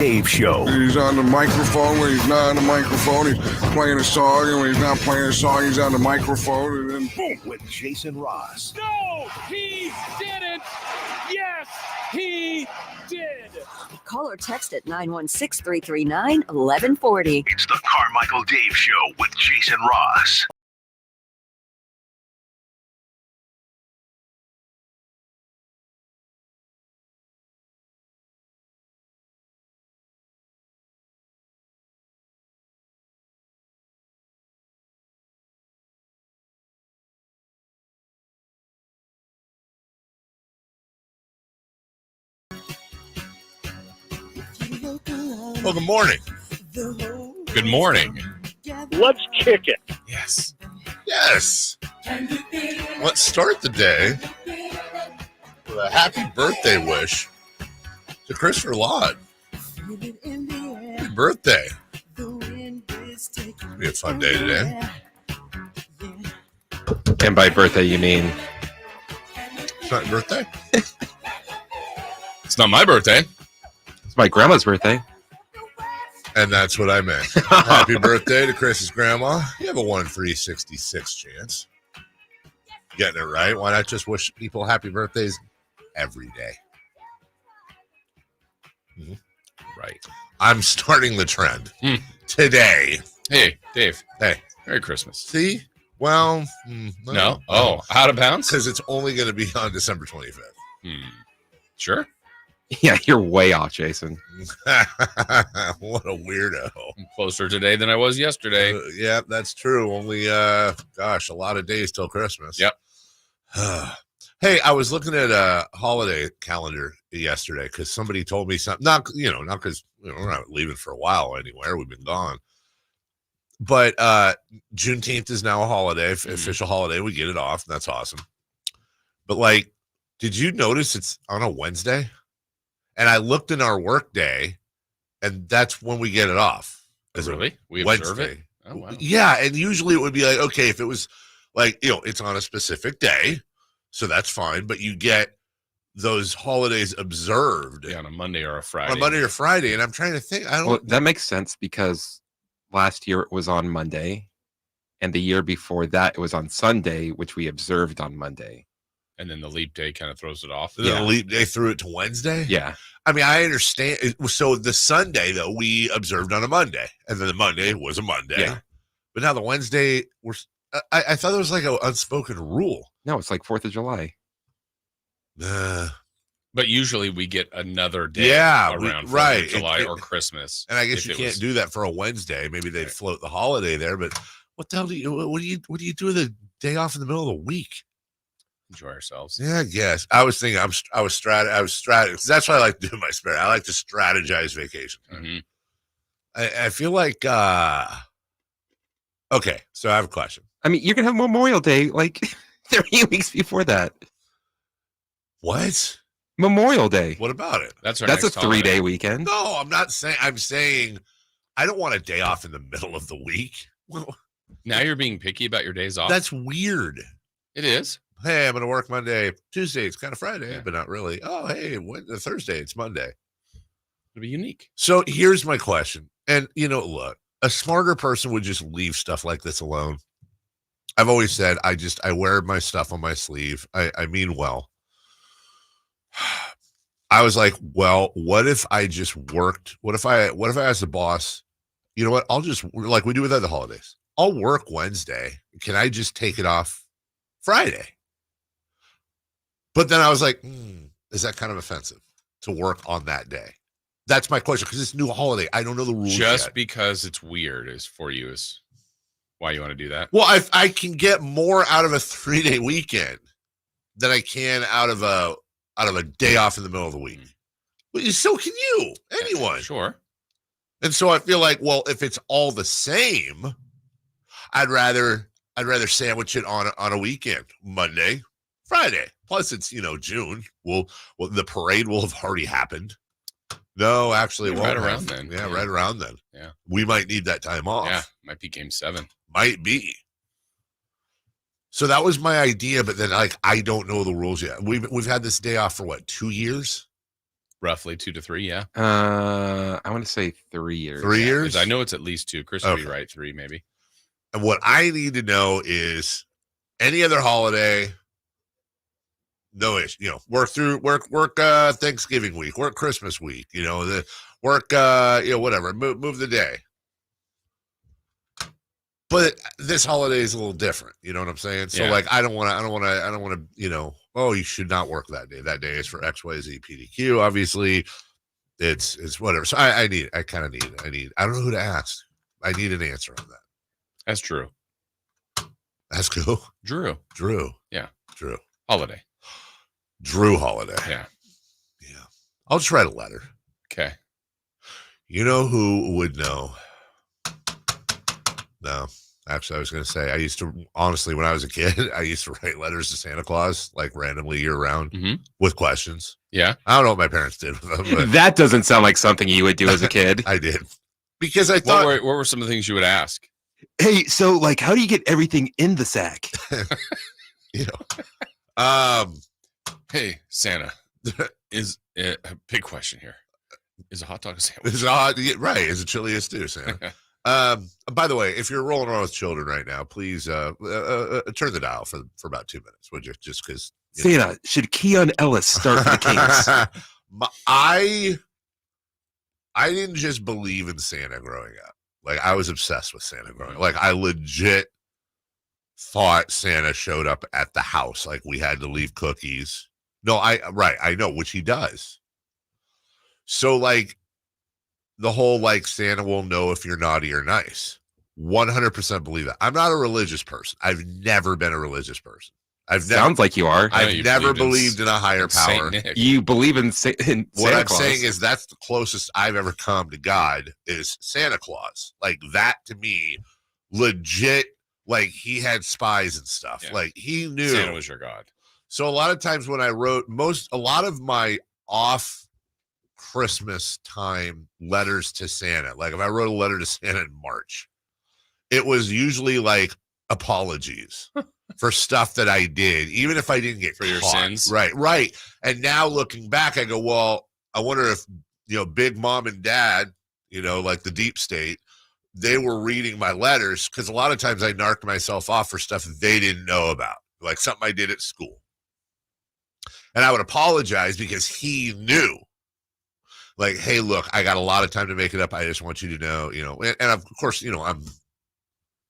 Dave Show. He's on the microphone when he's not on the microphone. He's playing a song, and when he's not playing a song, he's on the microphone, and then boom. With Jason Ross. No, he didn't. Yes, he did. Call or text at 916-339-1140. It's the Carmichael Dave Show with Jason Ross. Well, good morning. Good morning. Let's kick it. Yes. Yes. Let's start the day with a happy birthday wish to Christopher Lott. Happy birthday. It'll be a fun day today. And by birthday, you mean? It's not your birthday? It's not my birthday. It's my grandma's birthday. And that's what I meant. Happy birthday to Chris's grandma. You have a 1 in 366 chance. Getting it right. Why not just wish people happy birthdays every day? Mm-hmm. Right. I'm starting the trend today. Hey, Dave. Hey. Merry Christmas. See? Well, No? Oh, out of bounds? Because it's only going to be on December 25th. Sure. Yeah, you're way off, Jason. What a weirdo. I'm closer today than I was yesterday. Yeah, that's true. Only, a lot of days till Christmas. Yep. Hey, I was looking at a holiday calendar yesterday because somebody told me something. Not because we're not leaving for a while anywhere. We've been gone. But Juneteenth is now a holiday, official holiday. We get it off. And that's awesome. But, did you notice it's on a Wednesday? And I looked in our work day, and that's when we get it off. Really? We Wednesday. observe it? Oh, wow. Yeah, and usually it would be okay, if it was it's on a specific day, so that's fine. But you get those holidays observed on a Monday or a Friday. On a Monday or Friday, and I'm trying to think. Well, that makes sense because last year it was on Monday, and the year before that it was on Sunday, which we observed on Monday. And then the leap day kind of throws it off. And then the leap day threw it to Wednesday? Yeah. I mean, I understand. So the Sunday, though, we observed on a Monday. And then the Monday was a Monday. Yeah. But now the Wednesday, I thought there was like an unspoken rule. No, it's like 4th of July. But usually we get another day around 4th of July or Christmas. And I guess you can't do that for a Wednesday. Maybe they'd float the holiday there. But what the hell do you do with a day off in the middle of the week? Enjoy ourselves. Yeah, I guess. I was thinking I was strategizing. That's what I like to do in my spare. I like to strategize vacation time. Mm-hmm. I feel like okay, so I have a question. I mean, you're gonna have Memorial Day 3 weeks before that. What? Memorial Day. What about it? That's a 3-day weekend. No, I'm not saying. I'm saying I don't want a day off in the middle of the week. Now you're being picky about your days off. That's weird. It is. Hey, I'm going to work Monday. Tuesday, it's kind of Friday, but not really. Oh, hey, Thursday, it's Monday. It'll be unique. So here's my question. And, look, a smarter person would just leave stuff like this alone. I've always said, I wear my stuff on my sleeve. I mean well. I was like, well, what if I just worked? What if I asked the boss, you know what? I'll just, like we do with other holidays, I'll work Wednesday. Can I just take it off Friday? But then I was like, is that kind of offensive to work on that day? That's my question, because it's a new holiday. I don't know the rules yet. Because it's weird is why you want to do that? Well, I can get more out of a 3-day weekend than I can out of a day off in the middle of the week. Well, so can you. Anyone. Sure. And so I feel like, well, if it's all the same, I'd rather sandwich it on a weekend, Monday, Friday. Plus, it's June. Well, the parade will have already happened. No, actually, it won't. Right around then. Yeah, right around then. Yeah, we might need that time off. Yeah, might be Game 7. Might be. So that was my idea, but then I don't know the rules yet. We've had this day off for 2 years? Roughly 2 to 3, yeah. I want to say 3 years. 3 years? I know it's at least 2. Chris would be right, 3 maybe. And what I need to know is any other holiday, no issue. Work Thanksgiving week, work Christmas week, work whatever. Move the day. But this holiday is a little different. You know what I'm saying? So I don't want to, you should not work that day. That day is for XYZ PDQ. Obviously, it's whatever. So I don't know who to ask. I need an answer on that. That's Drew. Ask who? Drew. Yeah. Drew. Holiday. Drew Holiday. Yeah. I'll just write a letter. Okay. You know who would know? No. Actually, I was going to say, I used to, honestly, when I was a kid, I used to write letters to Santa Claus, like randomly year round with questions. Yeah. I don't know what my parents did with them. But That doesn't sound like something you would do as a kid. I did. Because I thought. What were some of the things you would ask? Hey, so how do you get everything in the sack? Hey, Santa, is a big question here. Is a hot dog a sandwich? Right. Is it chili a stew, Santa? By the way, if you're rolling around with children right now, please turn the dial for about 2 minutes, would you? Just because. Santa, should Keon Ellis start for the Kings? I didn't just believe in Santa growing up. I was obsessed with Santa growing up. I legit thought Santa showed up at the house. We had to leave cookies. No, I know, which he does. So the whole Santa will know if you're naughty or nice. 100% believe that. I'm not a religious person. I've never been a religious person. Sounds like you are. I've never believed in a higher power. You believe in Santa What I'm Claus. saying is that's the closest I've ever come to God is Santa Claus. That to me, legit, he had spies and stuff. Yeah. He knew. Santa was your God. So a lot of times when I wrote a lot of my off Christmas time letters to Santa, if I wrote a letter to Santa in March, it was usually apologies for stuff that I did, even if I didn't get for your caught. sins. Right. And now looking back, I go, well, I wonder if, Big Mom and Dad, the deep state, they were reading my letters, because a lot of times I narked myself off for stuff they didn't know about, something I did at school. And I would apologize because he knew. Hey, look, I got a lot of time to make it up. I just want you to know, and of course, I'm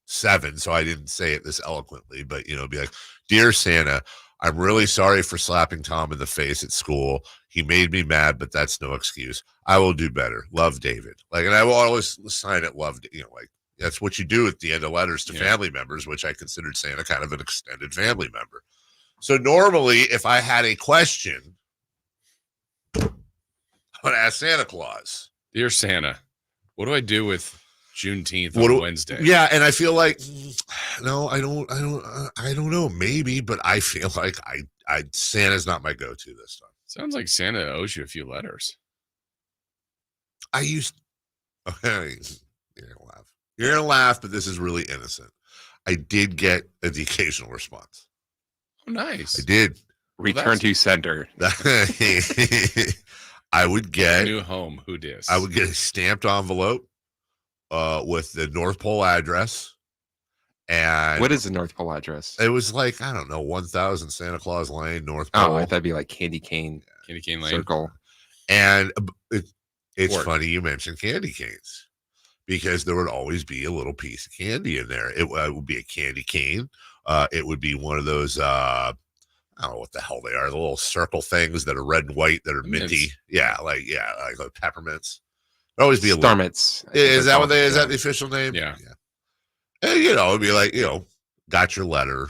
7, so I didn't say it this eloquently, but, be like, dear Santa, I'm really sorry for slapping Tom in the face at school. He made me mad, but that's no excuse. I will do better. Love, David. And I will always sign it, love, that's what you do at the end of letters to family members, which I considered Santa kind of an extended family member. So normally, if I had a question, I would ask Santa Claus. Dear Santa, what do I do with Juneteenth on Wednesday? Yeah, and I feel no, I don't know, maybe, but I feel Santa's not my go-to this time. Sounds like Santa owes you a few letters. You're gonna laugh, but this is really innocent. I did get the occasional response. Oh, nice. I did. Return to sender. I would get new home. Who dis? I would get a stamped envelope with the North Pole address. And what is the North Pole address? It was 1000 Santa Claus Lane, North Pole. Oh, I thought it'd be Candy Cane. Candy Cane Lane. Circle. And it's funny you mentioned candy canes, because there would always be a little piece of candy in there. It would be a candy cane. It would be one of those, I don't know what the hell they are, the little circle things that are red and white that are minty. Yeah, like peppermints. There'd always be a Star Mitts. Is that what is that the official name? Yeah. And, it'd be got your letter.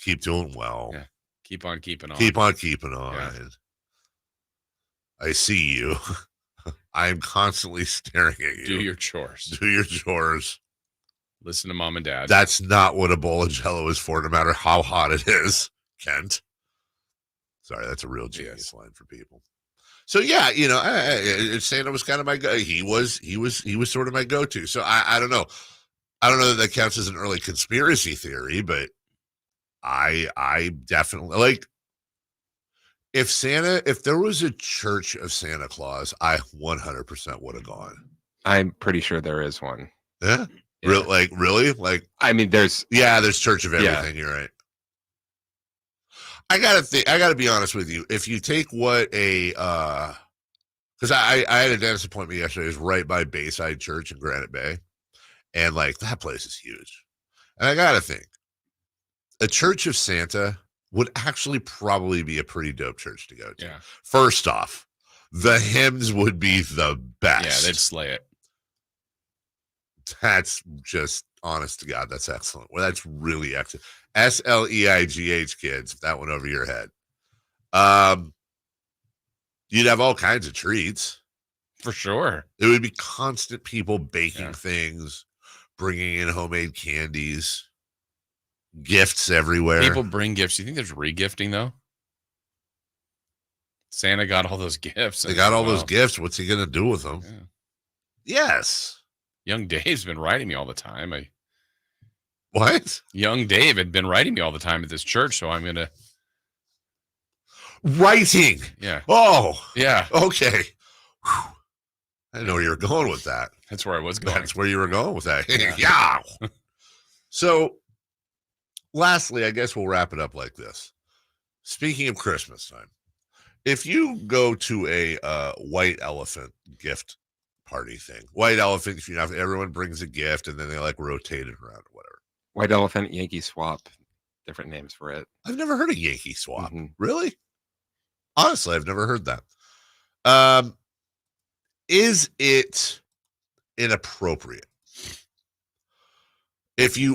Keep doing well. Yeah. Keep on keeping on. Keep on keeping on. Yeah. I see you. I'm constantly staring at you. Do your chores. Do your chores. Listen to mom and dad. That's not what a bowl of Jell-O is for, no matter how hot it is, Kent. Sorry, that's a real genius line for people. So yeah, Santa was kind of my go. He was sort of my go-to. So I don't know. I don't know that counts as an early conspiracy theory, but I definitely If there was a church of Santa Claus, I 100% would have gone. I'm pretty sure there is one. Yeah. Yeah. Really? Like, I mean, there's church of everything. You're right. I gotta be honest with you. If you take what because I had a dentist appointment yesterday. It was right by Bayside Church in Granite Bay, and like that place is huge. And I gotta think, a church of Santa would actually probably be a pretty dope church to go to. Yeah. First off, the hymns would be the best. Yeah, they'd slay it. That's just honest to God. That's excellent. Well, that's really excellent. SLEIGH, kids. If that went over your head. You'd have all kinds of treats. For sure. It would be constant people baking Yeah. things, bringing in homemade candies, gifts everywhere. People bring gifts. You think there's regifting though? Santa got all those gifts. They got all those gifts. What's he going to do with them? Yeah. Yes. Young Dave's been writing me all the time. What? Young Dave had been writing me all the time at this church, so I'm gonna Writing. Yeah. Oh, Yeah. okay. Whew. I didn't know where you were going with that. That's where I was going. That's where you were going with that. Yeah. Yeah. So, lastly, I guess we'll wrap it up like this. Speaking of Christmas time, if you go to a white elephant gift party thing, white elephant, if you know, everyone brings a gift and then they like rotate it around or whatever. White Elephant, Yankee Swap, different names for it. I've never heard of Yankee Swap. Mhm. Really? Honestly, I've never heard that. Is it inappropriate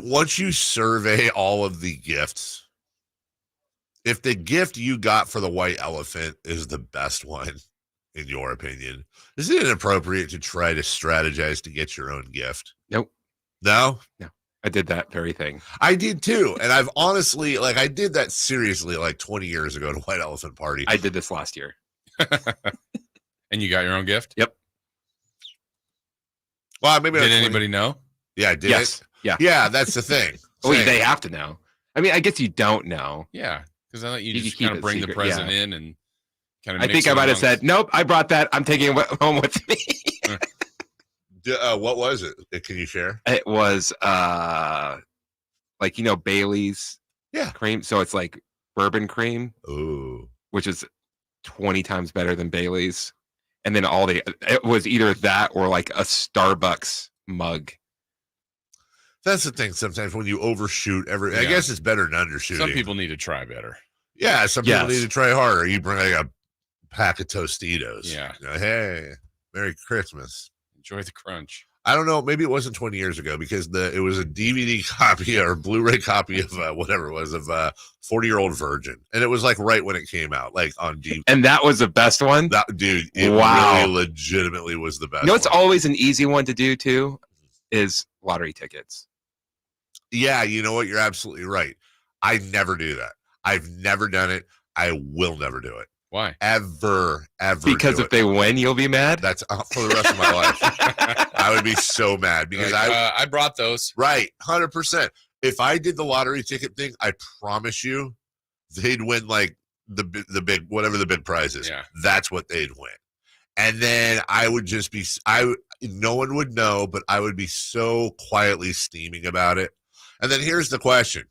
once you survey all of the gifts, if the gift you got for the white elephant is the best one, in your opinion, is it inappropriate to try to strategize to get your own gift? Nope. No? No. I did that very thing. I did too. And I've honestly, I did that seriously 20 years ago at a white elephant party. I did this last year. And you got your own gift? Yep. Well, maybe Did anybody know? Yeah, I did. Yes. It? Yeah. Yeah, that's the thing. Oh, Same. they have to know. I mean, I guess you don't know. Yeah. Because I thought you You just keep kind of it bring the secret, present yeah. in and kind of I think I might have said, nope, I brought that. I'm taking it home with me. What was it? Can you share? It was Bailey's cream. So it's like bourbon cream, Oh. which is 20 times better than Bailey's. And then it was either that or like a Starbucks mug. That's the thing. Sometimes when you overshoot, I Yeah. guess it's better than undershooting. Some people need to try better. Yeah, some people Yes. need to try harder. You bring a pack of Tostitos. Yeah. Hey, Merry Christmas. Enjoy the crunch. I don't know. Maybe it wasn't 20 years ago because it was a DVD copy or Blu-ray copy of whatever it was of 40-Year-Old Virgin, and it was right when it came out, on DVD. And that was the best one. That dude, it Wow. really legitimately was the best. You know, it's one. always an easy one to do too, is lottery tickets. Yeah, you know what? You're absolutely right. I never do that. I've never done it. I will never do it. Why? Ever Because do if it. they win, you'll be mad. That's for the rest of my life. I would be so mad because I brought those. right, 100%. If I did the lottery ticket thing, I promise you, they'd win the big whatever the big prize is. Yeah. That's what they'd win, and then I would just be no one would know, but I would be so quietly steaming about it. And then here's the question: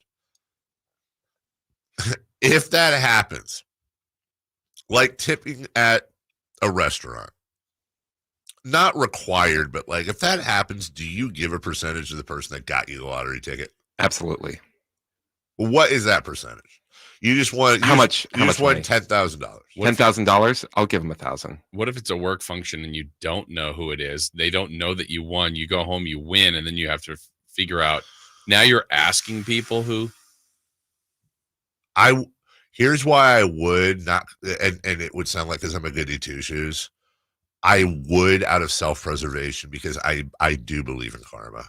if that happens, like tipping at a restaurant, not required, but if that happens, do you give a percentage to the person that got you the lottery ticket? Absolutely. What is that percentage? You just want How much want money? $10,000. $10,000. I'll give them 1,000. What if it's a work function and you don't know who it is? They don't know that you won. You go home, you win, and then you have to figure out. Now you're asking people who. Here's why I would not, and it would sound like because I'm a goody two shoes. I would out of self-preservation because I do believe in karma.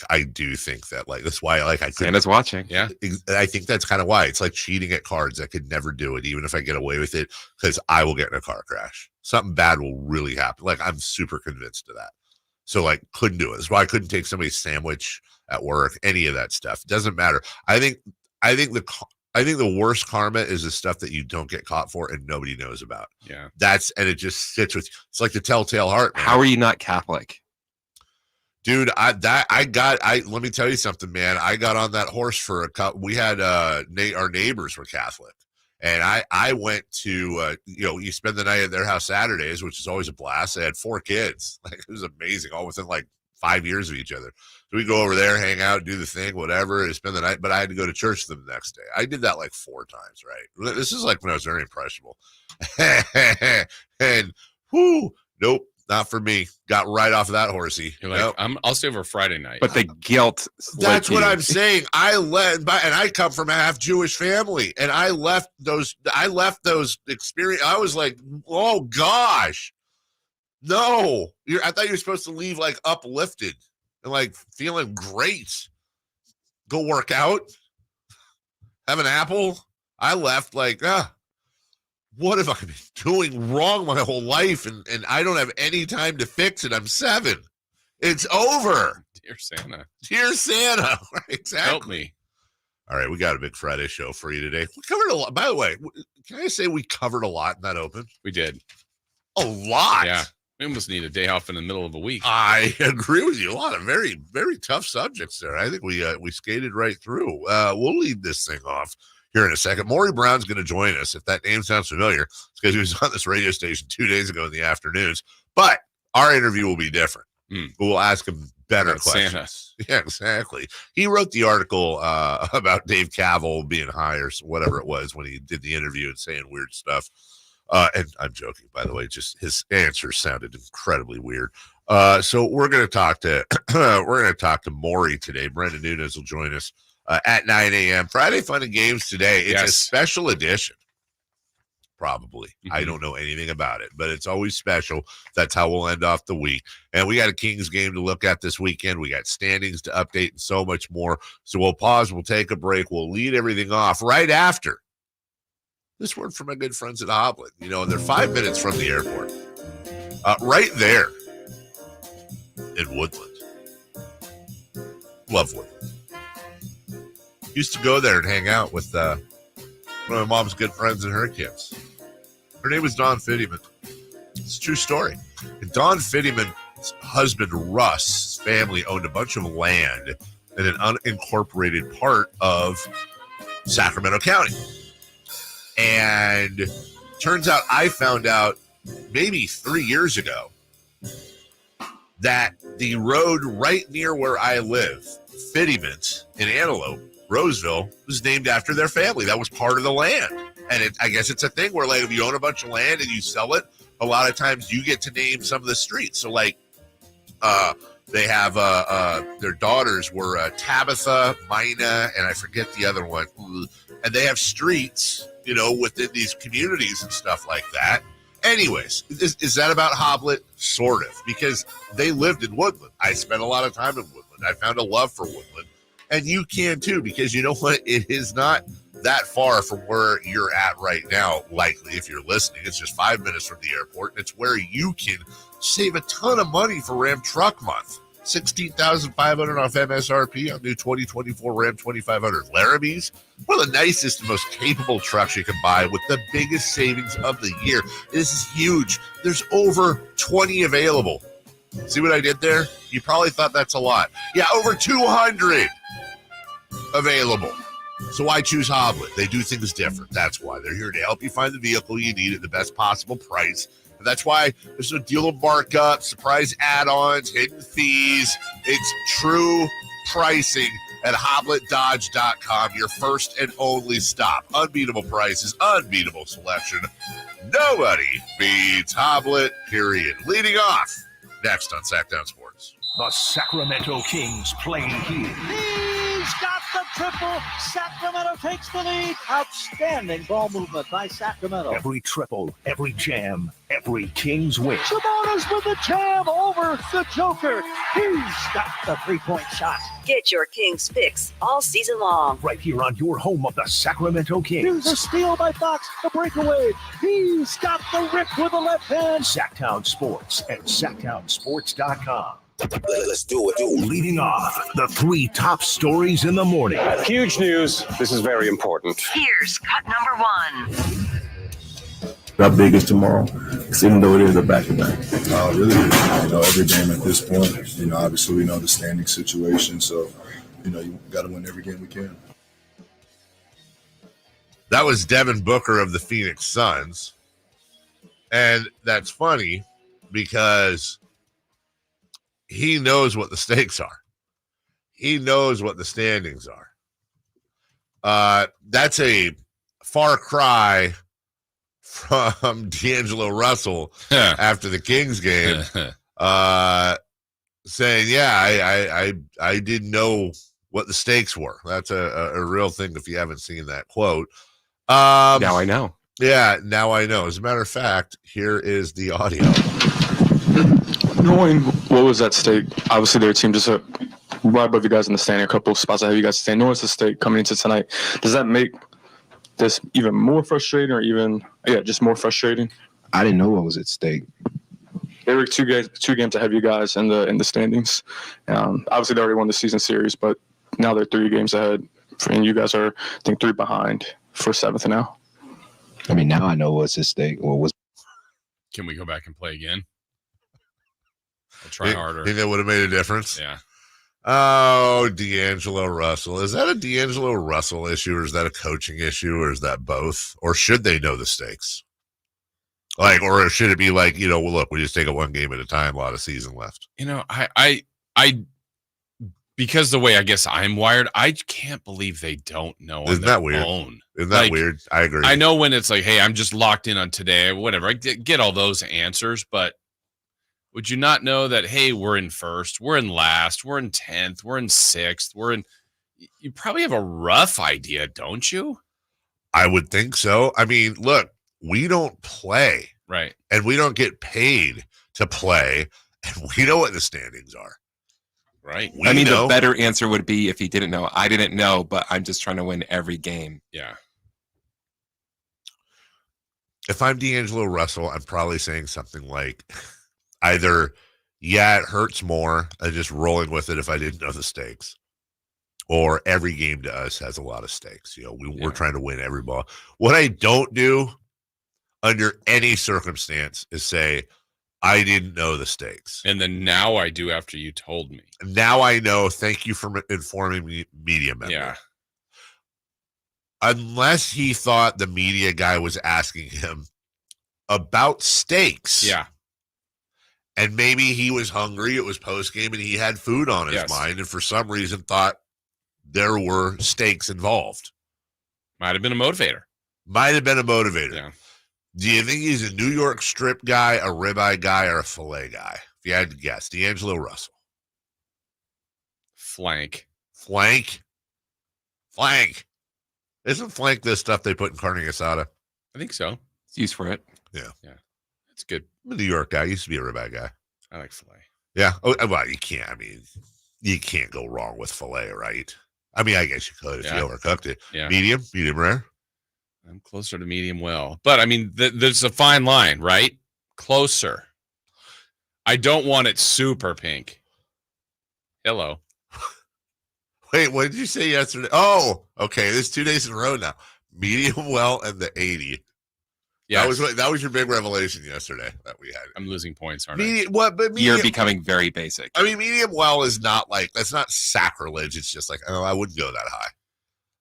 I do think that that's why I could. Santa's watching. Yeah. I think that's kind of why it's like cheating at cards. I could never do it, even if I get away with it, because I will get in a car crash. Something bad will really happen. I'm super convinced of that. So couldn't do it. That's why I couldn't take somebody's sandwich at work. Any of that stuff doesn't matter. I think I think the worst karma is the stuff that you don't get caught for and nobody knows about. Yeah. And it just sits with you. It's like the telltale heart. Man. How are you not Catholic? Dude, let me tell you something, man. I got on that horse for a couple. We had our neighbors were Catholic. And I went to, you spend the night at their house Saturdays, which is always a blast. They had 4 kids. Like, it was amazing, all within like 5 years of each other. So we go over there, hang out, do the thing, whatever, and spend the night. But I had to go to church with them the next day. I did that like 4 times, right? This is like when I was very impressionable. And, nope, not for me. Got right off of that horsey. You're like, nope. I'll stay over Friday night. But the guilt. That's what I'm saying. And I come from a half Jewish family, and I left those experience. I was like, oh gosh, no. I thought you were supposed to leave like uplifted and like feeling great. Go work out, have an apple. I left like, what have I been doing wrong my whole life? And I don't have any time to fix it. I'm 7. It's over. Dear Santa. Dear Santa. Exactly. Help me. All right, we got a big Friday show for you today. We covered a lot. By the way, can I say we covered a lot in that open? We did. A lot. Yeah. We almost need a day off in the middle of a week. I agree with you. A lot of very, very tough subjects there. I think we skated right through. We'll lead this thing off here in a second. Maury Brown's going to join us. If that name sounds familiar, it's because he was on this radio station 2 days ago in the afternoons. But our interview will be different. We'll ask him better questions. Santa. Yeah, exactly. He wrote the article about Dave Cavill being high or whatever it was when he did the interview and saying weird stuff. And I'm joking, by the way. Just his answers sounded incredibly weird. So we're going to talk to Maury today. Brendan Nunes will join us at 9 a.m. Friday Fun and Games today. It's a special edition. Probably. I don't know anything about it, but it's always special. That's how we'll end off the week. And we got a Kings game to look at this weekend. We got standings to update and so much more. So we'll pause. We'll take a break. We'll lead everything off right after this word from my good friends at Oakland. And they're 5 minutes from the airport. Right there in Woodland. Love Woodland. Used to go there and hang out with one of my mom's good friends and her kids. Her name was Dawn Fittyman. It's a true story. And Dawn Fittyman's husband, Russ' family owned a bunch of land in an unincorporated part of Sacramento County. And turns out I found out maybe 3 years ago that the road right near where I live, Fittyman in Antelope, Roseville, was named after their family. That was part of the land. And I guess it's a thing where, like, if you own a bunch of land and you sell it, a lot of times you get to name some of the streets. So, like, they have their daughters were Tabitha, Mina, and I forget the other one. And they have streets, within these communities and stuff like that. Anyways, is that about Hoblet? Sort of, because they lived in Woodland. I spent a lot of time in Woodland. I found a love for Woodland. And you can too, because you know what? It is not that far from where you're at right now, likely, if you're listening. It's just 5 minutes from the airport, and it's where you can save a ton of money for Ram Truck Month. $16,500 off MSRP on new 2024 Ram 2500 Laramies. One of the nicest and most capable trucks you can buy with the biggest savings of the year. This is huge. There's over 20 available. See what I did there? You probably thought that's a lot. Yeah, over 200 available. So why choose Hoblet? They do things different. That's why. They're here to help you find the vehicle you need at the best possible price. And that's why there's no deal of markup, surprise add-ons, hidden fees. It's true pricing at HobletDodge.com. Your first and only stop. Unbeatable prices, unbeatable selection. Nobody beats Hoblet, period. Leading off next on Sactown Sports. The Sacramento Kings play here. He's got the triple. Sacramento takes the lead. Outstanding ball movement by Sacramento. Every triple, every jam, every Kings win. Sabonis with the jam over the Joker. He's got the three-point shot. Get your Kings fix all season long. Right here on your home of the Sacramento Kings. Here's a steal by Fox. A breakaway. He's got the rip with the left hand. Sactown Sports and SactownSports.com. Let's do it. Leading off, the 3 top stories in the morning. Huge news. This is very important. Here's cut number 1. How big is tomorrow? Because even though it is a back-to-back. Really, every game at this point, obviously we know the standing situation, so, you got to win every game we can. That was Devin Booker of the Phoenix Suns. And that's funny because he knows what the stakes are. He knows what the standings are. That's a far cry from D'Angelo Russell after the Kings game, saying, I didn't know what the stakes were. That's a real thing if you haven't seen that quote. Now I know. Yeah, now I know. As a matter of fact, here is the audio. Knowing what was at stake, obviously their team just right above you guys in the standing, a couple of spots I have you guys staying. Knowing what's at stake coming into tonight, does that make this even more frustrating or just more frustrating? I didn't know what was at stake. They were two games ahead of you guys in the standings. Obviously, they already won the season series, but now they're 3 games ahead, and you guys are, I think, 3 behind for 7th now. I mean, now I know what's at stake. Can we go back and play again? I'll try harder. Think that would have made a difference? Yeah. Oh, D'Angelo Russell. Is that a D'Angelo Russell issue, or is that a coaching issue, or is that both? Or should they know the stakes? Or should it be like, look, we just take it 1 game at a time, a lot of season left. I because the way I guess I'm wired, I can't believe they don't know. Isn't that weird? Own. Isn't that weird? I agree. I know when it's like, hey, I'm just locked in on today, whatever. I get all those answers, but would you not know that, hey, we're in 1st, we're in last, we're in 10th, we're in 6th, you probably have a rough idea, don't you? I would think so. I mean, look, we don't play. Right. And we don't get paid to play, and we know what the standings are. Right. The better answer would be if he didn't know. I didn't know, but I'm just trying to win every game. Yeah. If I'm D'Angelo Russell, I'm probably saying something like either, it hurts more and just rolling with it if I didn't know the stakes, or every game to us has a lot of stakes. We're trying to win every ball. What I don't do under any circumstance is say, I didn't know the stakes. And then now I do after you told me. Now I know. Thank you for informing me, media member. Yeah. Unless he thought the media guy was asking him about stakes. Yeah. And maybe he was hungry. It was postgame and he had food on his mind. And for some reason thought there were stakes involved. Might have been a motivator. Yeah. Do you think he's a New York strip guy, a ribeye guy, or a filet guy? If you had to guess, D'Angelo Russell. Flank. Isn't flank this stuff they put in carne asada? I think so. It's used for it. Yeah. It's good. I'm a New York guy. I used to be a ribeye guy. I like filet. Yeah. Oh, well, you can't. I mean, you can't go wrong with filet, right? I mean, I guess you could if you overcooked it. Yeah. Medium rare. I'm closer to medium well. But, I mean, there's a fine line, right? Closer. I don't want it super pink. Hello. Wait, what did you say yesterday? Oh, okay. This is 2 days in a row now. Medium well and the 80. Yeah, that was your big revelation yesterday that we had. I'm losing points, aren't I? You're becoming very basic. I mean, medium well is not that's not sacrilege. It's just like, I wouldn't go that high.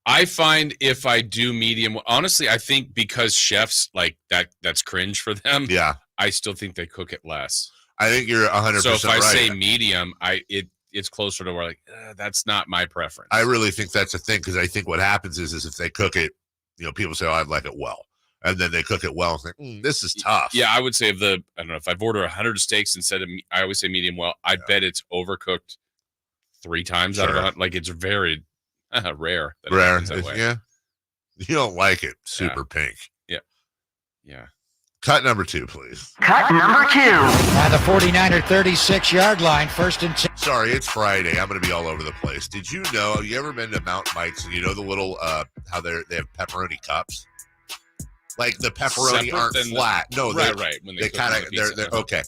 I find if I do medium, honestly, I think because chefs that's cringe for them. Yeah, I still think they cook it less. I think you're 100%. So if I say medium, it's closer to where that's not my preference. I really think that's a thing because I think what happens is if they cook it, people say, I'd like it well. And then they cook it well and think, this is tough. Yeah, I would say I don't know, if I've ordered 100 steaks instead of, I always say medium well, I bet it's overcooked 3 times out of 100. It's very rare. Rare. Yeah. You don't like it super pink. Yeah. Yeah. Cut number 2, please. Cut number 2. At the 49er 36-yard line, 1st and 10. Sorry, it's Friday. I'm going to be all over the place. Did you know, have you ever been to Mount Mike's and the little, how they have pepperoni cups? Like the pepperoni aren't flat. No, right. When they kind of, they're okay.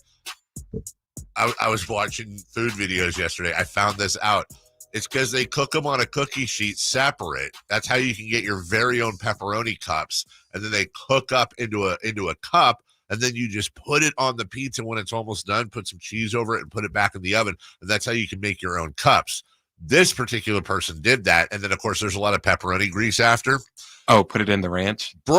I was watching food videos yesterday. I found this out. It's because they cook them on a cookie sheet separate. That's how you can get your very own pepperoni cups. And then they cook up into a cup, and then you just put it on the pizza when it's almost done, put some cheese over it, and put it back in the oven. And that's how you can make your own cups. This particular person did that. And then, of course, there's a lot of pepperoni grease after. Oh, put it in the ranch? Bro,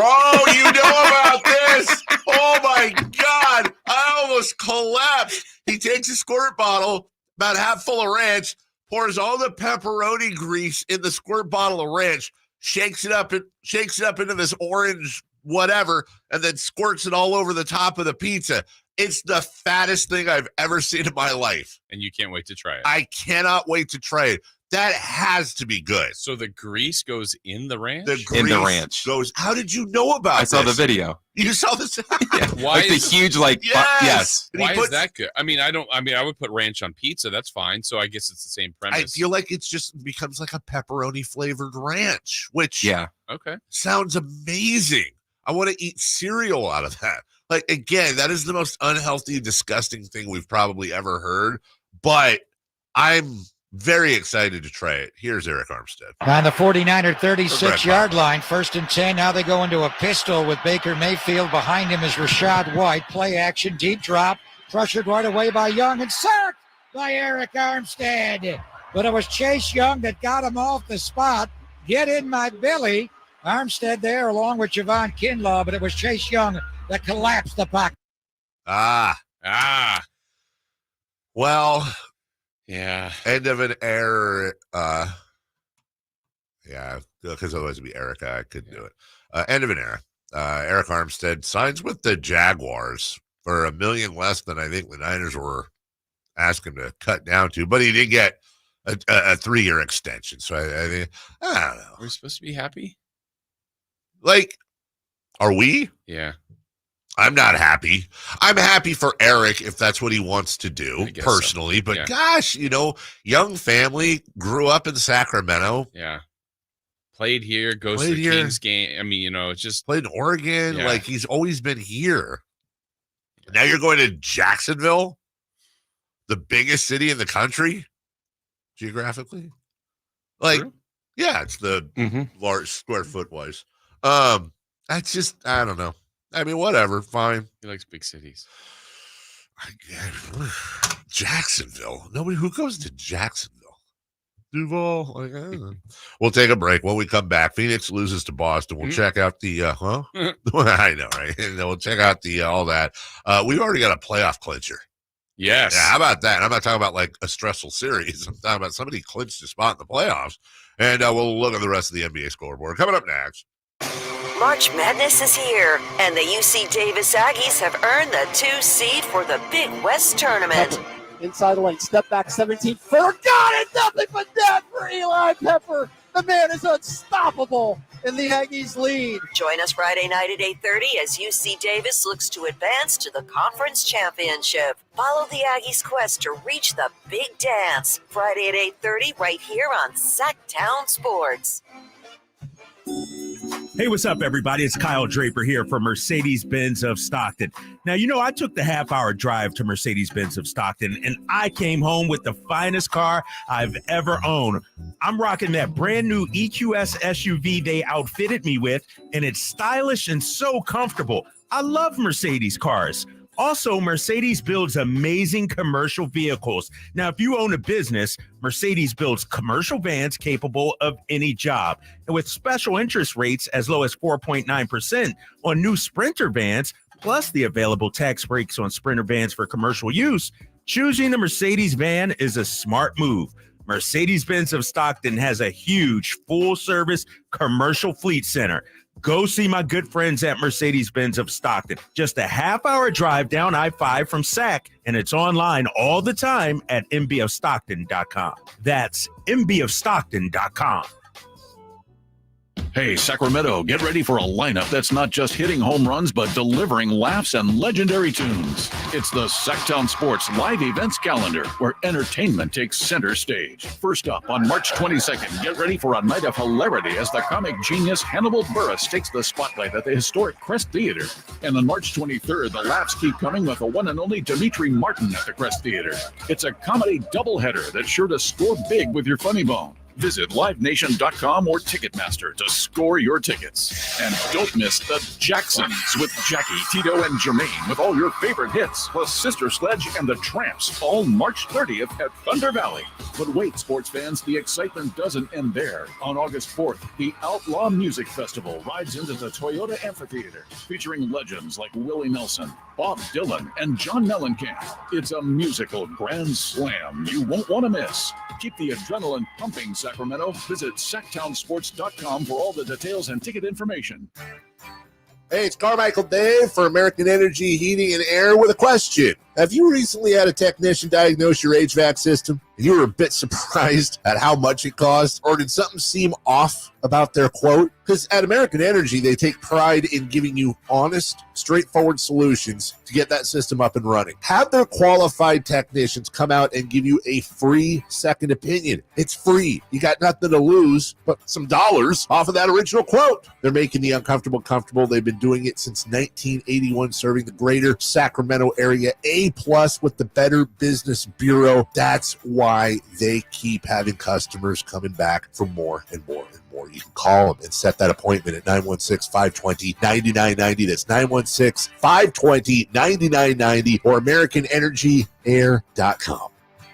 you know about this. Oh, my God. I almost collapsed. He takes a squirt bottle, about half full of ranch, pours all the pepperoni grease in the squirt bottle of ranch, shakes it up into this orange whatever, and then squirts it all over the top of the pizza. It's the fattest thing I've ever seen in my life. And you can't wait to try it. I cannot wait to try it. That has to be good. So the grease goes in the ranch? The grease In the ranch. goes. How did you know about this? I saw the video. You saw this? Yeah. Why like is- the huge, like, yes. And he Why puts- is that good? I mean, I would put ranch on pizza. That's fine. So I guess it's the same premise. I feel like it's just becomes like a pepperoni flavored ranch, which Yeah. Okay. sounds amazing. I want to eat cereal out of that. Like, again, that is the most unhealthy, disgusting thing we've probably ever heard. But I'm very excited to try it. Here's Eric Armstead. On the 49er Brett 36-yard line, 1st and 10. Now they go into a pistol with Baker Mayfield. Behind him is Rashad White. Play action, deep drop. Pressured right away by Young and sacked by Eric Armstead. But it was Chase Young that got him off the spot. Get in my belly. Armstead there along with Javon Kinlaw, but it was Chase Young that collapsed the pocket. Well, yeah. End of an era. Yeah, because otherwise it'd be Erica. I couldn't do it. End of an era. Eric Armstead signs with the Jaguars for $1 million less than I think the Niners were asking to cut down to, but he did get a 3-year extension. So I don't know. Are we supposed to be happy? Like, are we? Yeah. I'm not happy. I'm happy for Eric if that's what he wants to do personally. So. But gosh, young family, grew up in Sacramento. Yeah. Played here, goes to the Kings game. I mean, it's just played in Oregon. Yeah. Like, he's always been here. Now you're going to Jacksonville, the biggest city in the country, geographically. Like, yeah, it's the large square foot wise. I don't know. I mean, whatever, fine. He likes big cities. Jacksonville. Who goes to Jacksonville? Duval. Like, I don't know. We'll take a break. When we come back, Phoenix loses to Boston. We'll check out the I know, right? And then we'll check out the all that. We've already got a playoff clincher. Yes. Yeah, how about that? I'm not talking about like a stressful series. I'm talking about somebody clinched a spot in the playoffs. And we'll look at the rest of the NBA scoreboard. Coming up next. March Madness is here, and the UC Davis Aggies have earned the 2 seed for the Big West Tournament. Pepper. Inside the lane, step back 17. Forgot it, nothing but that for Eli Pepper. The man is unstoppable, and the Aggies lead. Join us Friday night at 8:30 as UC Davis looks to advance to the conference championship. Follow the Aggies' quest to reach the big dance. Friday at 8:30 right here on Sactown Sports. Hey, what's up, everybody? It's Kyle Draper here from Mercedes-Benz of Stockton. Now, I took the half-hour drive to Mercedes-Benz of Stockton, and I came home with the finest car I've ever owned. I'm rocking that brand-new EQS SUV they outfitted me with, and it's stylish and so comfortable. I love Mercedes cars. Also, Mercedes builds amazing commercial vehicles. Now, if you own a business, Mercedes builds commercial vans capable of any job. And with special interest rates as low as 4.9% on new Sprinter vans, plus the available tax breaks on Sprinter vans for commercial use, choosing a Mercedes van is a smart move. Mercedes-Benz of Stockton has a huge full-service commercial fleet center. Go see my good friends at Mercedes-Benz of Stockton. Just a half-hour drive down I-5 from Sac, and it's online all the time at mbofstockton.com. That's mbofstockton.com. Hey, Sacramento, get ready for a lineup that's not just hitting home runs, but delivering laughs and legendary tunes. It's the Sactown Sports live events calendar, where entertainment takes center stage. First up, on March 22nd, get ready for a night of hilarity as the comic genius Hannibal Buress takes the spotlight at the historic Crest Theater. And on March 23rd, the laughs keep coming with the one and only Dimitri Martin at the Crest Theater. It's a comedy doubleheader that's sure to score big with your funny bone. Visit livenation.com or Ticketmaster to score your tickets. And don't miss the Jacksons with Jackie, Tito, and Jermaine with all your favorite hits, plus Sister Sledge and the Tramps, all March 30th at Thunder Valley. But wait, sports fans, the excitement doesn't end there. On August 4th, the Outlaw Music Festival rides into the Toyota Amphitheater, featuring legends like Willie Nelson, Bob Dylan, and John Mellencamp. It's a musical grand slam you won't want to miss. Keep the adrenaline pumping, Sacramento. Visit SactownSports.com for all the details and ticket information. Hey, it's Carmichael Dave for American Energy Heating and Air with a question. Have you recently had a technician diagnose your HVAC system and you were a bit surprised at how much it cost? Or did something seem off about their quote? Because at American Energy, they take pride in giving you honest, straightforward solutions to get that system up and running. Have their qualified technicians come out and give you a free second opinion. It's free. You got nothing to lose but some dollars off of that original quote. They're making the uncomfortable comfortable. They've been doing it since 1981, serving the greater Sacramento area. A+ with the Better Business Bureau. That's why they keep having customers coming back for more and more and more. You can call them and set that appointment at 916-520-9990. That's 916-520-9990 or AmericanEnergyAir.com.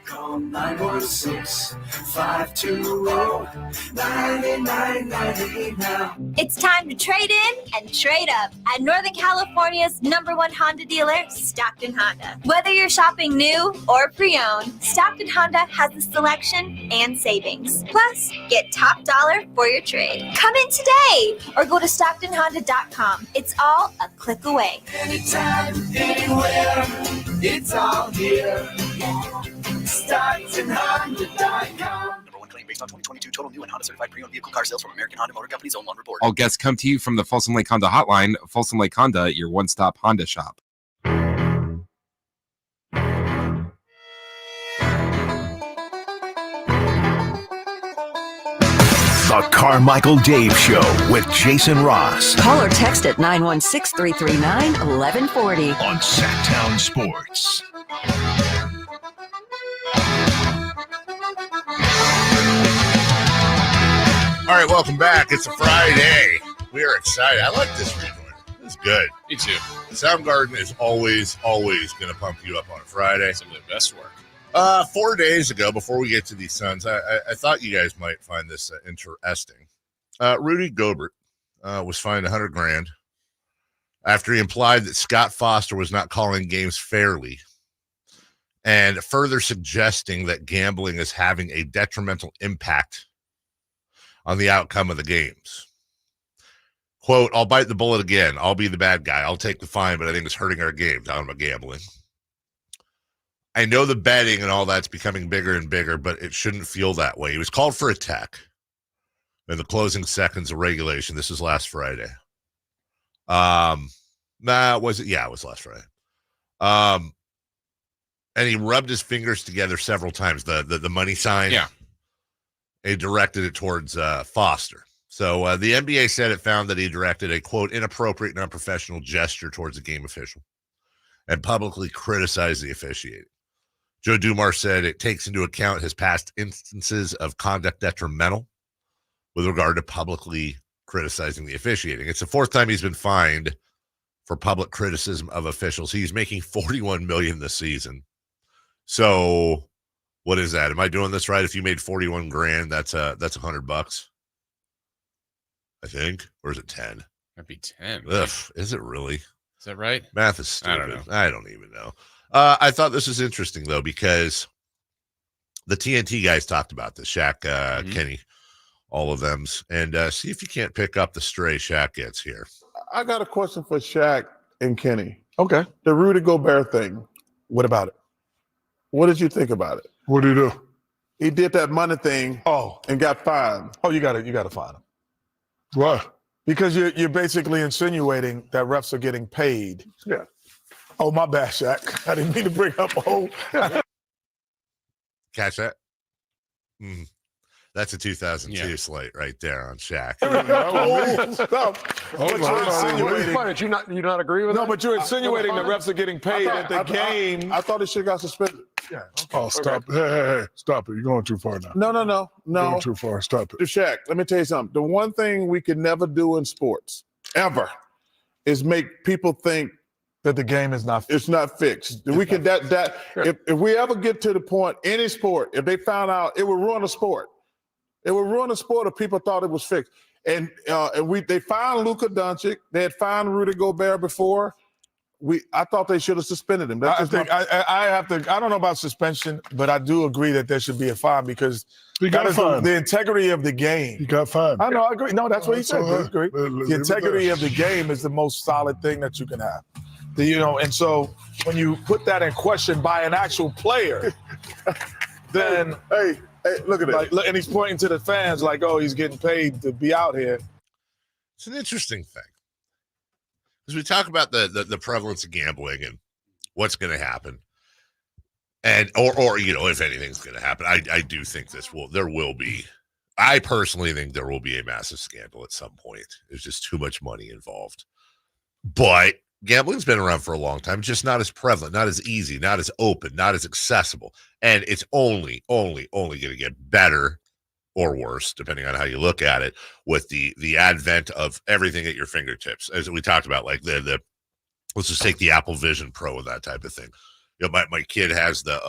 Call 916-520-9990 now. It's time to trade in and trade up at Northern California's #1 Honda dealer, Stockton Honda. Whether you're shopping new or pre-owned, Stockton Honda has the selection and savings. Plus, get top dollar for your trade. Come in today or go to StocktonHonda.com. It's all a click away. Anytime, anywhere, it's all here. StocktonHonda.com. #1 claim based on 2022 total new and Honda certified pre-owned vehicle car sales from American Honda Motor Company's own report. All guests come to you from the Folsom Lake Honda hotline. Folsom Lake Honda, your one-stop Honda shop. The Carmichael Dave Show with Jason Ross. Call or text at 916-339-1140 on Sactown Sports. All right, welcome back. It's a Friday. We are excited. I like this rejoin. It's good. Me too. Soundgarden is always going to pump you up on a Friday. Some of the best work. 4 days ago, before we get to these Suns, I thought you guys might find this interesting. Rudy Gobert was fined $100,000 after he implied that Scott Foster was not calling games fairly, and further suggesting that gambling is having a detrimental impact on the outcome of the games. Quote, "I'll bite the bullet again. I'll be the bad guy. I'll take the fine, but I think it's hurting our games. I'm about gambling. I know the betting and all that's becoming bigger and bigger, but it shouldn't feel that way." He was called for a tech in the closing seconds of regulation. This was last Friday. Was it? Yeah, it was last Friday. And he rubbed his fingers together several times. The money sign. Yeah. He directed it towards Foster. So the NBA said it found that he directed a, quote, "inappropriate and unprofessional gesture towards a game official and publicly criticized the officiating." Joe Dumars said it takes into account his past instances of conduct detrimental with regard to publicly criticizing the officiating. It's the fourth time he's been fined for public criticism of officials. He's making $41 million this season. So what is that? Am I doing this right? If you made $41,000, that's $100, I think. Or is it 10? That'd be 10. Ugh, is it really? Is that right? Math is stupid. I don't know. I don't even know. I thought this was interesting, though, because the TNT guys talked about this. Shaq, Kenny, all of them. And see if you can't pick up the stray Shaq gets here. I got a question for Shaq and Kenny. Okay. The Rudy Gobert thing. What about it? What did you think about it? What did he do? He did that money thing. Oh, and got fined. Oh, you got to find him. What? Because you're basically insinuating that refs are getting paid. Yeah. Oh, my bad, Shaq. I didn't mean to bring up a whole. Catch that? That's a 2002 slate right there on Shaq. Stop. But you're insinuating. You not agree with No, that? but you're insinuating the refs are getting paid at the game. I thought this shit got suspended. Yeah. Oh, stop. Hey, stop it. You're going too far now. No. You're going too far. Stop it. Shaq, let me tell you something. The one thing we could never do in sports, ever, is make people think that the game is not fixed. It's not fixed. We can if we ever get to the point, any sport, if they found out, it would ruin the sport. It would ruin the sport if people thought it was fixed. And they fined Luka Doncic. They had fined Rudy Gobert before. I thought they should have suspended him. I don't know about suspension, but I do agree that there should be a fine because that is the integrity of the game. He got fined. I know, I agree. No, that's what he said. I agree. The The integrity of the game is the most solid thing that you can have. And so when you put that in question by an actual player, then hey, look at it. And he's pointing to the fans like, oh, he's getting paid to be out here. It's an interesting thing. Because we talk about the prevalence of gambling and what's going to happen. And or if anything's going to happen, I do think there will be. I personally think there will be a massive scandal at some point. There's just too much money involved. But gambling's been around for a long time, just not as prevalent, not as easy, not as open, not as accessible. And it's only going to get better or worse, depending on how you look at it, with the advent of everything at your fingertips. As we talked about, like the let's just take the Apple Vision Pro and that type of thing. My kid has the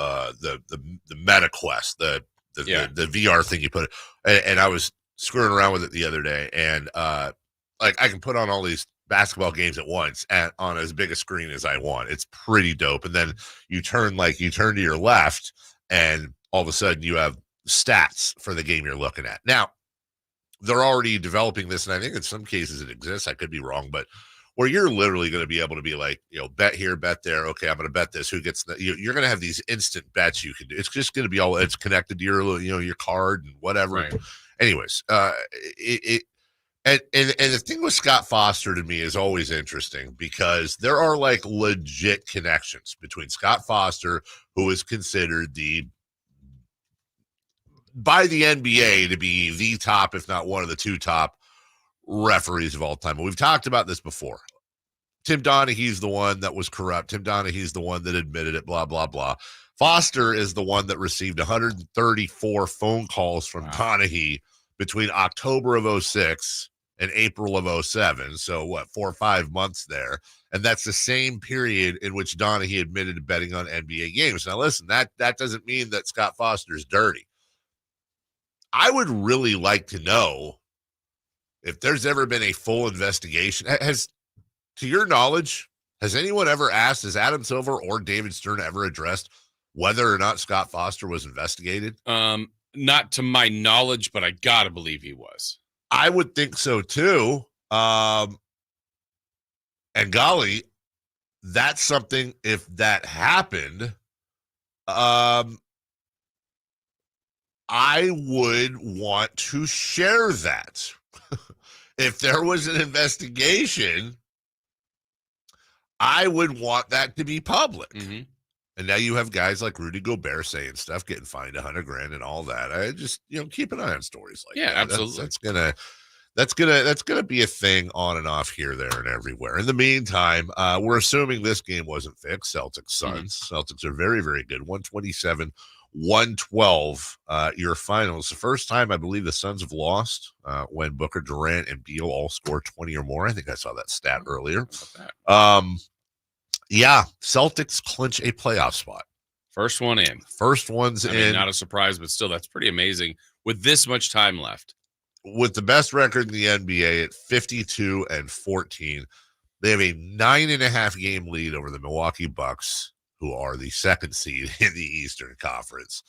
Meta Quest, the VR thing you put it, and I was screwing around with it the other day, and like I can put on all these basketball games at once on as big a screen as I want. It's pretty dope. And then you turn to your left, and all of a sudden you have stats for the game you're looking at. Now, they're already developing this, and I think in some cases it exists. I could be wrong, but where you're literally going to be able to be like, bet here, bet there. Okay, I'm going to bet this. Who gets the? You're going to have these instant bets you can do. It's just going to be it's connected to your your card and whatever. Right. Anyways, And the thing with Scott Foster to me is always interesting because there are like legit connections between Scott Foster, who is considered by the NBA to be the top, if not one of the two top referees of all time. We've talked about this before. Tim Donaghy's the one that was corrupt. Tim Donaghy's the one that admitted it, blah, blah, blah. Foster is the one that received 134 phone calls from Donaghy between October of 2006 and April of 2007. So 4 or 5 months there. And that's the same period in which Donaghy admitted to betting on NBA games. Now, listen, that doesn't mean that Scott Foster's dirty. I would really like to know if there's ever been a full investigation. To your knowledge, has anyone ever asked, has Adam Silver or David Stern ever addressed whether or not Scott Foster was investigated? Not to my knowledge, but I gotta believe he was. I would think so too. And golly, that's something, if that happened, I would want to share that. If there was an investigation, I would want that to be public. Mm-hmm. And now you have guys like Rudy Gobert saying stuff, getting fined $100,000 and all that. I just, keep an eye on stories like that. Yeah, absolutely. That's gonna be a thing on and off here, there, and everywhere. In the meantime, we're assuming this game wasn't fixed. Celtics Suns. Mm-hmm. Celtics are very, very good. 127-112. Your finals. The first time I believe the Suns have lost when Booker, Durant, and Beal all scored 20 or more. I think I saw that stat earlier. Yeah, Celtics clinch a playoff spot. First one in. First one's in. Not a surprise, but still, that's pretty amazing with this much time left. With the best record in the NBA at 52-14, they have a 9.5 game lead over the Milwaukee Bucks, who are the second seed in the Eastern Conference.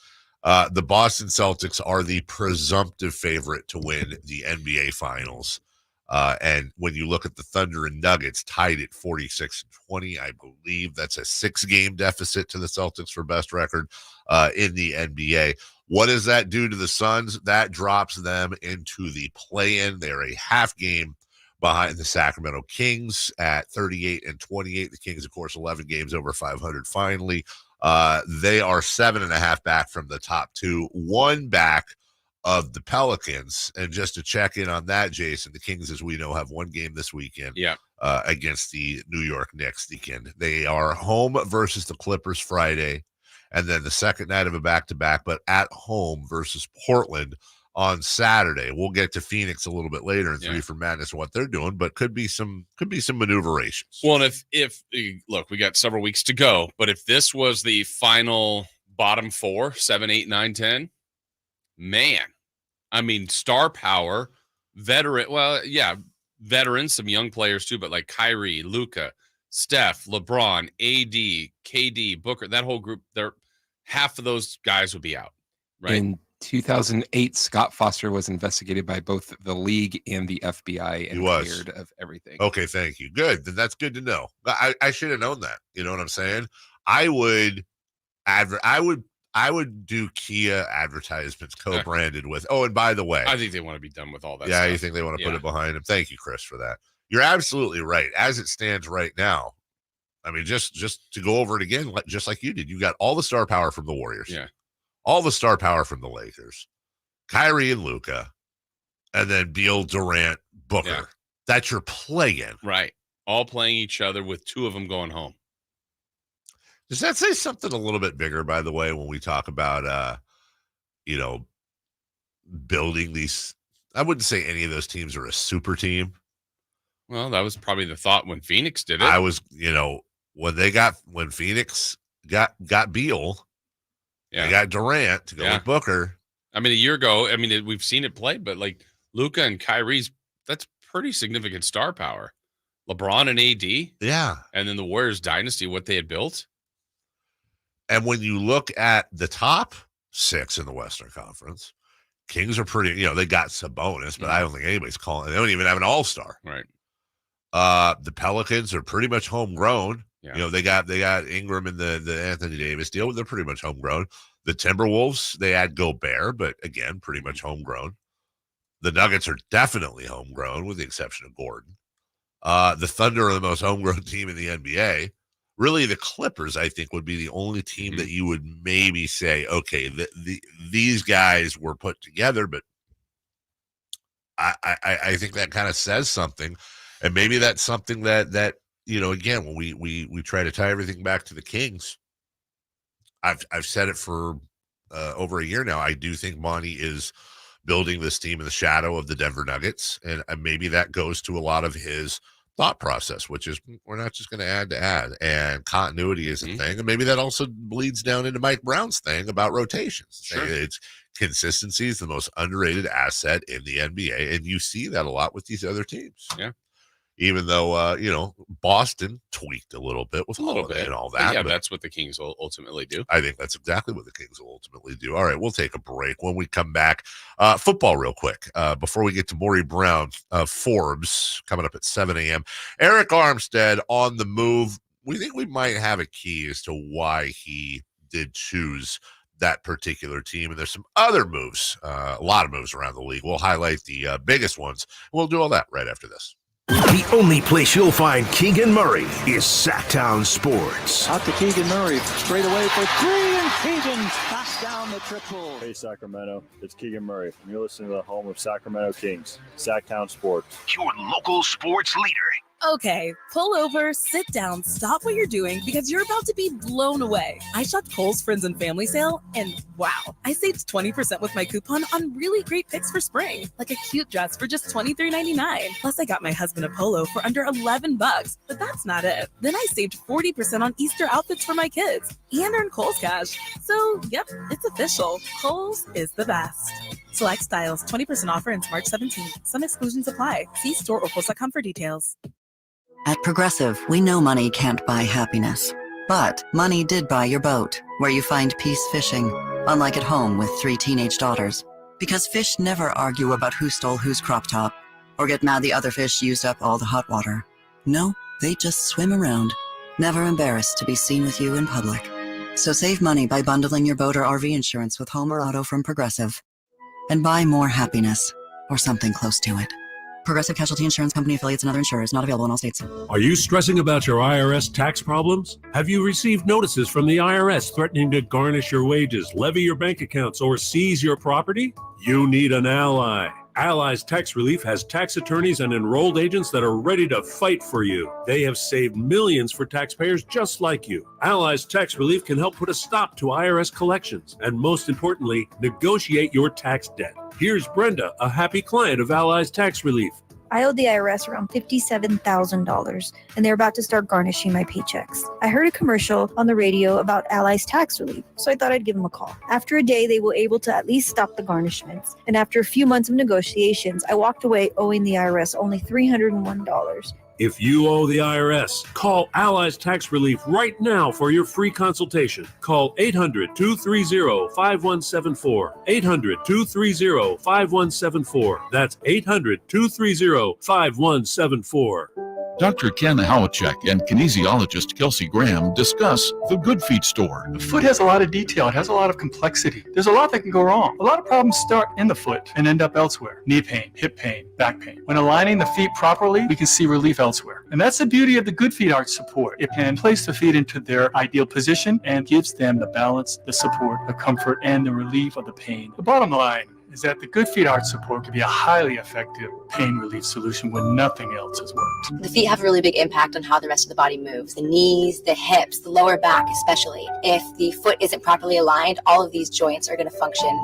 The Boston Celtics are the presumptive favorite to win the NBA Finals. And when you look at the Thunder and Nuggets tied at 46-20, I believe that's a 6-game deficit to the Celtics for best record in the NBA. What does that do to the Suns? That drops them into the play-in. They're a half game behind the Sacramento Kings at 38-28. The Kings, of course, 11 games over 500 finally. They are 7.5 back from the top two, 1 back of the Pelicans. And just to check in on that, Jason, the Kings, as we know, have 1 game this weekend against the New York Knicks weekend. They are home versus the Clippers Friday, and then the second night of a back-to-back, but at home versus Portland on Saturday. We'll get to Phoenix a little bit later in 3 for Madness and what they're doing, but could be some maneuverations. Well, and if look, we got several weeks to go, but if this was the final bottom 4, 7, 8, 9, 10, man, I mean, star power, veterans, some young players too, but like Kyrie, Luka, Steph, LeBron, AD, KD, Booker, that whole group, half of those guys would be out, right? In 2008, Scott Foster was investigated by both the league and the FBI and cleared of everything. Okay, thank you. Good. Then that's good to know. I should have known that. You know what I'm saying? I would do Kia advertisements co-branded with. Oh, and by the way, I think they want to be done with all that. Yeah, stuff. you think they want to put it behind them? Thank you, Chris, for that. You're absolutely right. As it stands right now, I mean, just to go over it again, just like you did, you got all the star power from the Warriors. Yeah. All the star power from the Lakers, Kyrie and Luka, and then Beal, Durant, Booker. Yeah. That's your play-in. Right. All playing each other with 2 of them going home. Does that say something a little bit bigger, by the way, when we talk about, building these? I wouldn't say any of those teams are a super team. Well, that was probably the thought when Phoenix did it. I was, when Phoenix got Beal, they got Durant to go with Booker. I mean, a year ago, we've seen it play, but like Luka and Kyrie's, that's pretty significant star power. LeBron and AD. Yeah. And then the Warriors dynasty, what they had built. And when you look at the top 6 in the Western Conference, Kings are pretty, they got Sabonis, but I don't think anybody's calling. They don't even have an all-star. Right. The Pelicans are pretty much homegrown. Yeah. They got Ingram and the Anthony Davis deal. They're pretty much homegrown. The Timberwolves, they add Gobert, but again, pretty much homegrown. The Nuggets are definitely homegrown, with the exception of Gordon. The Thunder are the most homegrown team in the NBA. Really, the Clippers, I think, would be the only team that you would maybe say, okay, these guys were put together, but I think that kind of says something. And maybe that's something that again, when we try to tie everything back to the Kings, I've said it for over a year now. I do think Monty is building this team in the shadow of the Denver Nuggets, and maybe that goes to a lot of his thought process, which is we're not just going to add, and continuity is a thing, and maybe that also bleeds down into Mike Brown's thing about rotations. Sure. It's consistency is the most underrated asset in the NBA, and you see that a lot with these other teams. Yeah. Even though, Boston tweaked a little bit with Holiday and all that. Yeah, but that's what the Kings will ultimately do. I think that's exactly what the Kings will ultimately do. All right, we'll take a break. When we come back, football real quick. Before we get to Maury Brown, Forbes coming up at 7 a.m. Eric Armstead on the move. We think we might have a key as to why he did choose that particular team. And there's some other moves, a lot of moves around the league. We'll highlight the biggest ones. We'll do all that right after this. The only place you'll find Keegan Murray is Sactown Sports. Out to Keegan Murray, straight away for 3, and Keegan knocks down the triple. Hey Sacramento, it's Keegan Murray, and you're listening to the home of Sacramento Kings, Sactown Sports. Your local sports leader. Okay, pull over, sit down, stop what you're doing because you're about to be blown away. I shopped Kohl's Friends and Family Sale, and wow, I saved 20% with my coupon on really great picks for spring, like a cute dress for just $23.99. Plus, I got my husband a polo for under $11, but that's not it. Then I saved 40% on Easter outfits for my kids and earned Kohl's cash. So, yep, it's official. Kohl's is the best. Select styles, 20% offer ends March 17th. Some exclusions apply. See store or Kohl's.com for details. At Progressive, we know money can't buy happiness. But money did buy your boat, where you find peace fishing, unlike at home with 3 teenage daughters. Because fish never argue about who stole whose crop top, or get mad the other fish used up all the hot water. No, they just swim around, never embarrassed to be seen with you in public. So save money by bundling your boat or RV insurance with home or auto from Progressive. And buy more happiness, or something close to it. Progressive Casualty Insurance Company affiliates and other insurers, not available in all states. Are you stressing about your IRS tax problems? Have you received notices from the IRS threatening to garnish your wages, levy your bank accounts, or seize your property? You need an ally. Allies Tax Relief has tax attorneys and enrolled agents that are ready to fight for you. They have saved millions for taxpayers just like you. Allies Tax Relief can help put a stop to IRS collections and, most importantly, negotiate your tax debt. Here's Brenda, a happy client of Allies Tax Relief. I owed the IRS around $57,000, and they're about to start garnishing my paychecks. I heard a commercial on the radio about Allies Tax Relief, so I thought I'd give them a call. After a day, they were able to at least stop the garnishments, and after a few months of negotiations, I walked away owing the IRS only $301. If you owe the IRS, call Allies Tax Relief right now for your free consultation. Call 800-230-5174. 800-230-5174. That's 800-230-5174. Dr. Ken Howachek and kinesiologist Kelsey Graham discuss the Good Feet store. The foot has a lot of detail. It has a lot of complexity. There's a lot that can go wrong. A lot of problems start in the foot and end up elsewhere. Knee pain, hip pain, back pain. When aligning the feet properly, we can see relief elsewhere. And that's the beauty of the Good Feet arch support. It can place the feet into their ideal position and gives them the balance, the support, the comfort, and the relief of the pain. The bottom line is that the Good Feet arch support can be a highly effective pain relief solution when nothing else has worked. The feet have a really big impact on how the rest of the body moves. The knees, the hips, the lower back especially. If the foot isn't properly aligned, all of these joints are going to function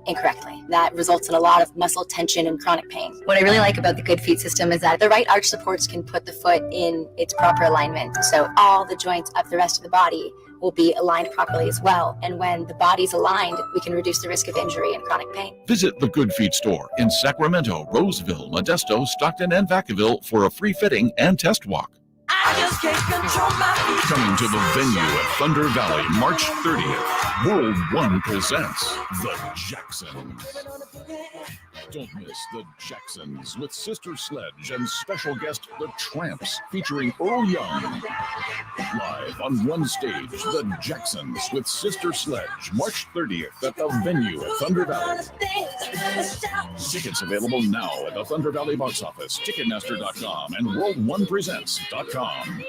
incorrectly. That results in a lot of muscle tension and chronic pain. What I really like about the Good Feet system is that the right arch supports can put the foot in its proper alignment. So all the joints up the rest of the body will be aligned properly as well. And when the body's aligned, we can reduce the risk of injury and chronic pain. Visit the Good Feet store in Sacramento, Roseville, Modesto, Stockton, and Vacaville for a free fitting and test walk. I just can't control my feet. Coming to the venue at Thunder Valley, March 30th, World One presents The Jacksons. Don't miss The Jacksons with Sister Sledge and special guest The Tramps featuring Earl Young. Live on one stage, The Jacksons with Sister Sledge, March 30th at the venue at Thunder Valley. Tickets available now at the Thunder Valley box office, Ticketmaster.com, and World1Presents.com.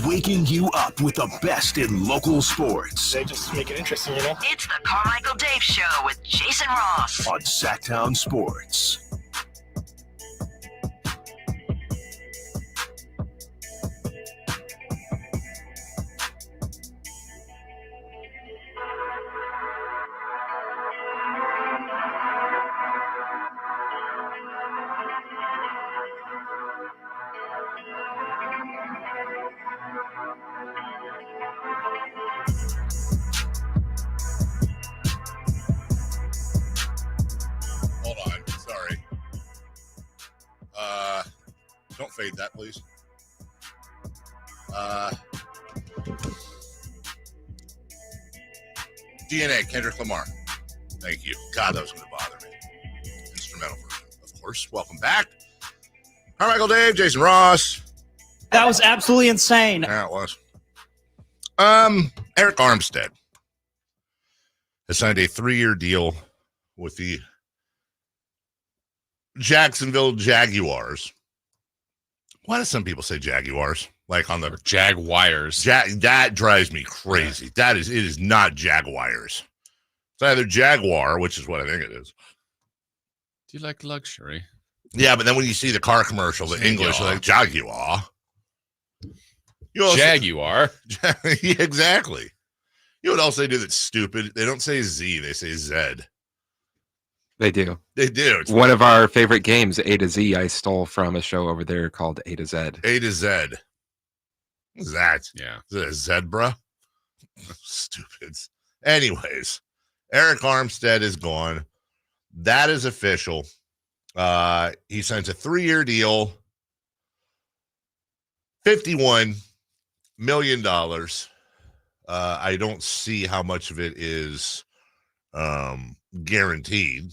Waking you up with the best in local sports. They just make it interesting, you know? It's the Carmichael Dave Show with Jason Ross on Sactown Sports. Don't fade that, please. DNA, Kendrick Lamar. Thank you. God, that was going to bother me. Instrumental version, of course. Welcome back. Carmichael Dave, Jason Ross. That was absolutely insane. Yeah, it was. Eric Armstead has signed a 3-year deal with the Jacksonville Jaguars. Why do some people say Jaguars? Like on the Jaguars. That drives me crazy. It is not Jaguars. It's either Jaguar, which is what I think it is. Do you like luxury? Yeah, but then when you see the car commercial, the English, like Jaguar. Jaguar. Yeah, exactly. You know what else they do that's stupid? They don't say Z, they say Z. They do. They do. It's one of our favorite games, A to Z, I stole from a show over there called A to Z. A to Z. What's that? Yeah. Is it a zebra? Stupid. Anyways, Eric Armstead is gone. That is official. He signs a 3-year deal, $51 million. I don't see how much of it is guaranteed.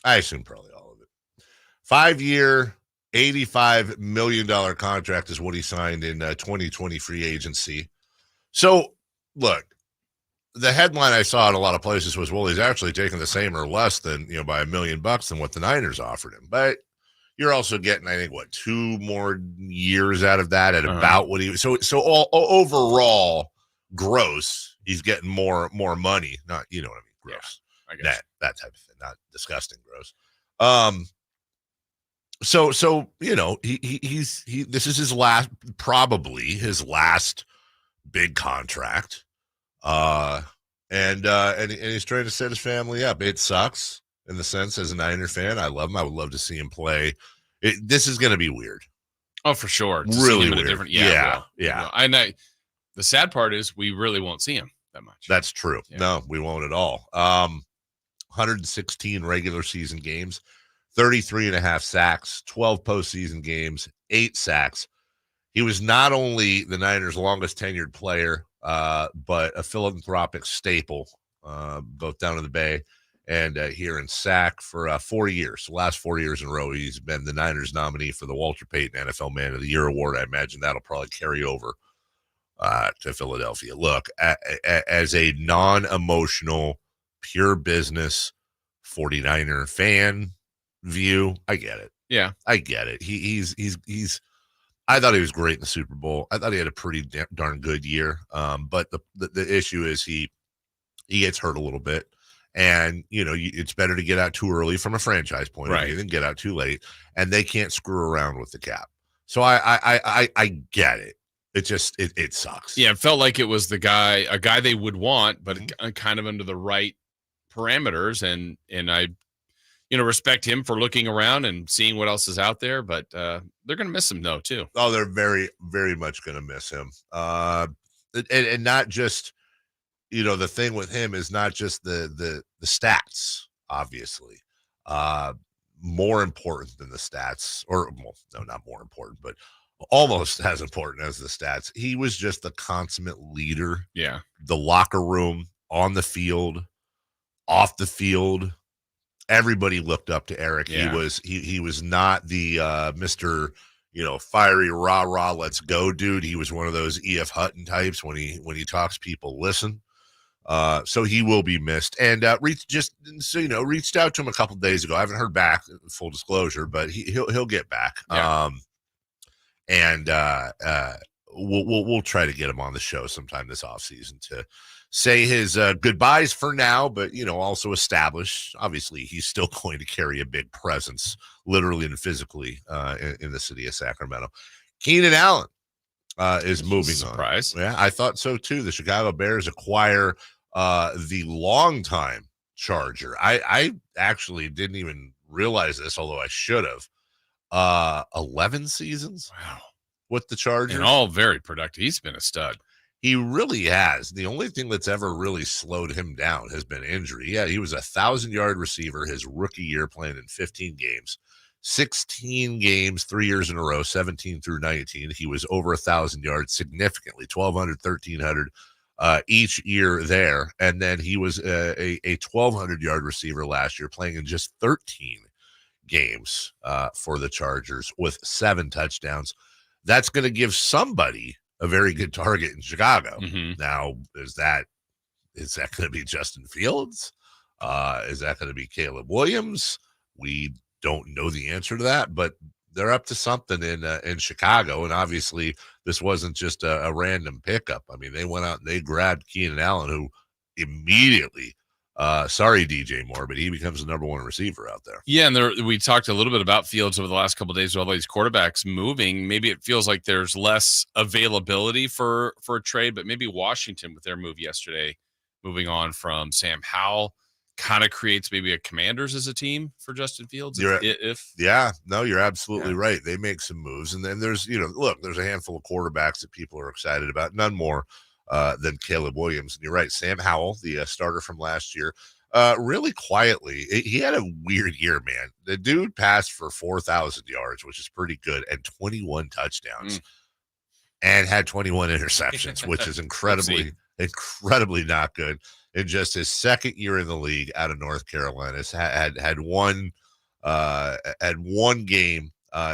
I assume probably all of it. 5-year, $85 million contract is what he signed in 2020 free agency. So, look, the headline I saw in a lot of places was, well, he's actually taking the same or less than, by $1 million than what the Niners offered him. But you're also getting, I think, 2 more years out of that at about what he was. So all overall, gross, he's getting more money. Not, you know what I mean? Gross. Yeah, I guess. That type of thing. Not disgusting gross. So this is probably his last big contract. And he's trying to set his family up. It sucks in the sense, as a Niner fan, I love him. I would love to see him play. This is going to be weird. Oh, for sure. Really weird. Yeah. And the sad part is we really won't see him that much. That's true. Yeah. No, we won't at all. 116 regular season games, 33.5 sacks, 12 postseason games, 8 sacks. He was not only the Niners' longest tenured player, but a philanthropic staple, both down in the Bay and here in Sac for 4 years. The last 4 years in a row, he's been the Niners nominee for the Walter Payton NFL Man of the Year award. I imagine that'll probably carry over to Philadelphia. Look, as a non-emotional, pure business 49er fan view, I get it. Yeah, I get it. He's I thought he was great in the Super Bowl. I thought he had a pretty darn good year. But the issue is he gets hurt a little bit, and it's better to get out too early from a franchise point of view than get out too late. And they can't screw around with the cap. So I get it. It just it sucks. Yeah, it felt like it was a guy they would want, but kind of under the right parameters, and I respect him for looking around and seeing what else is out there, but they're going to miss him though too. Oh, they're very, very much going to miss him. And not just, the thing with him is not just the stats, obviously. More important than the stats, or well, no, not more important, but almost as important as the stats. He was just the consummate leader. Yeah. The locker room, on the field, off the field. Everybody looked up to Eric. Yeah. He was not the Mr. Fiery rah, let's go dude. He was one of those E.F. Hutton types. When he talks, people listen. So he will be missed. And reached out to him a couple of days ago. I haven't heard back, full disclosure, but he'll get back. Yeah. We'll try to get him on the show sometime this offseason to say his goodbyes for now, but also establish, obviously, he's still going to carry a big presence, literally and physically, in the city of Sacramento. Keenan Allen is moving Surprise. on. Yeah, I thought so too. The Chicago Bears acquire the longtime Charger. I actually didn't even realize this, although I should have. 11 seasons. Wow. With the Chargers. And all very productive. He's been a stud. He really has. The only thing that's ever really slowed him down has been injury. Yeah, he was a 1,000-yard receiver his rookie year, playing in 15 games. 16 games, 3 years in a row, 17 through 19. He was over 1,000 yards significantly, 1,200, 1,300 each year there. And then he was a 1,200-yard receiver last year, playing in just 13 games for the Chargers with 7 touchdowns. That's going to give somebody a very good target in Chicago. Mm-hmm. Now, is that going to be Justin Fields? Is that going to be Caleb Williams? We don't know the answer to that, but they're up to something in Chicago. And obviously this wasn't just a random pickup. I mean, they went out and they grabbed Keenan Allen, who immediately, sorry, DJ Moore, but he becomes the number 1 receiver out there. Yeah, and we talked a little bit about Fields over the last couple of days with all these quarterbacks moving. Maybe it feels like there's less availability for a trade, but maybe Washington with their move yesterday, moving on from Sam Howell, kind of creates maybe a Commanders as a team for Justin Fields. You're absolutely right. They make some moves, and then there's there's a handful of quarterbacks that people are excited about. None more than Caleb Williams. And you're right, Sam Howell, the starter from last year. really quietly. He had a weird year, man. The dude passed for 4,000 yards, which is pretty good, and 21 touchdowns, and had 21 interceptions, which is incredibly not good. In just his second year in the league out of North Carolina, had one game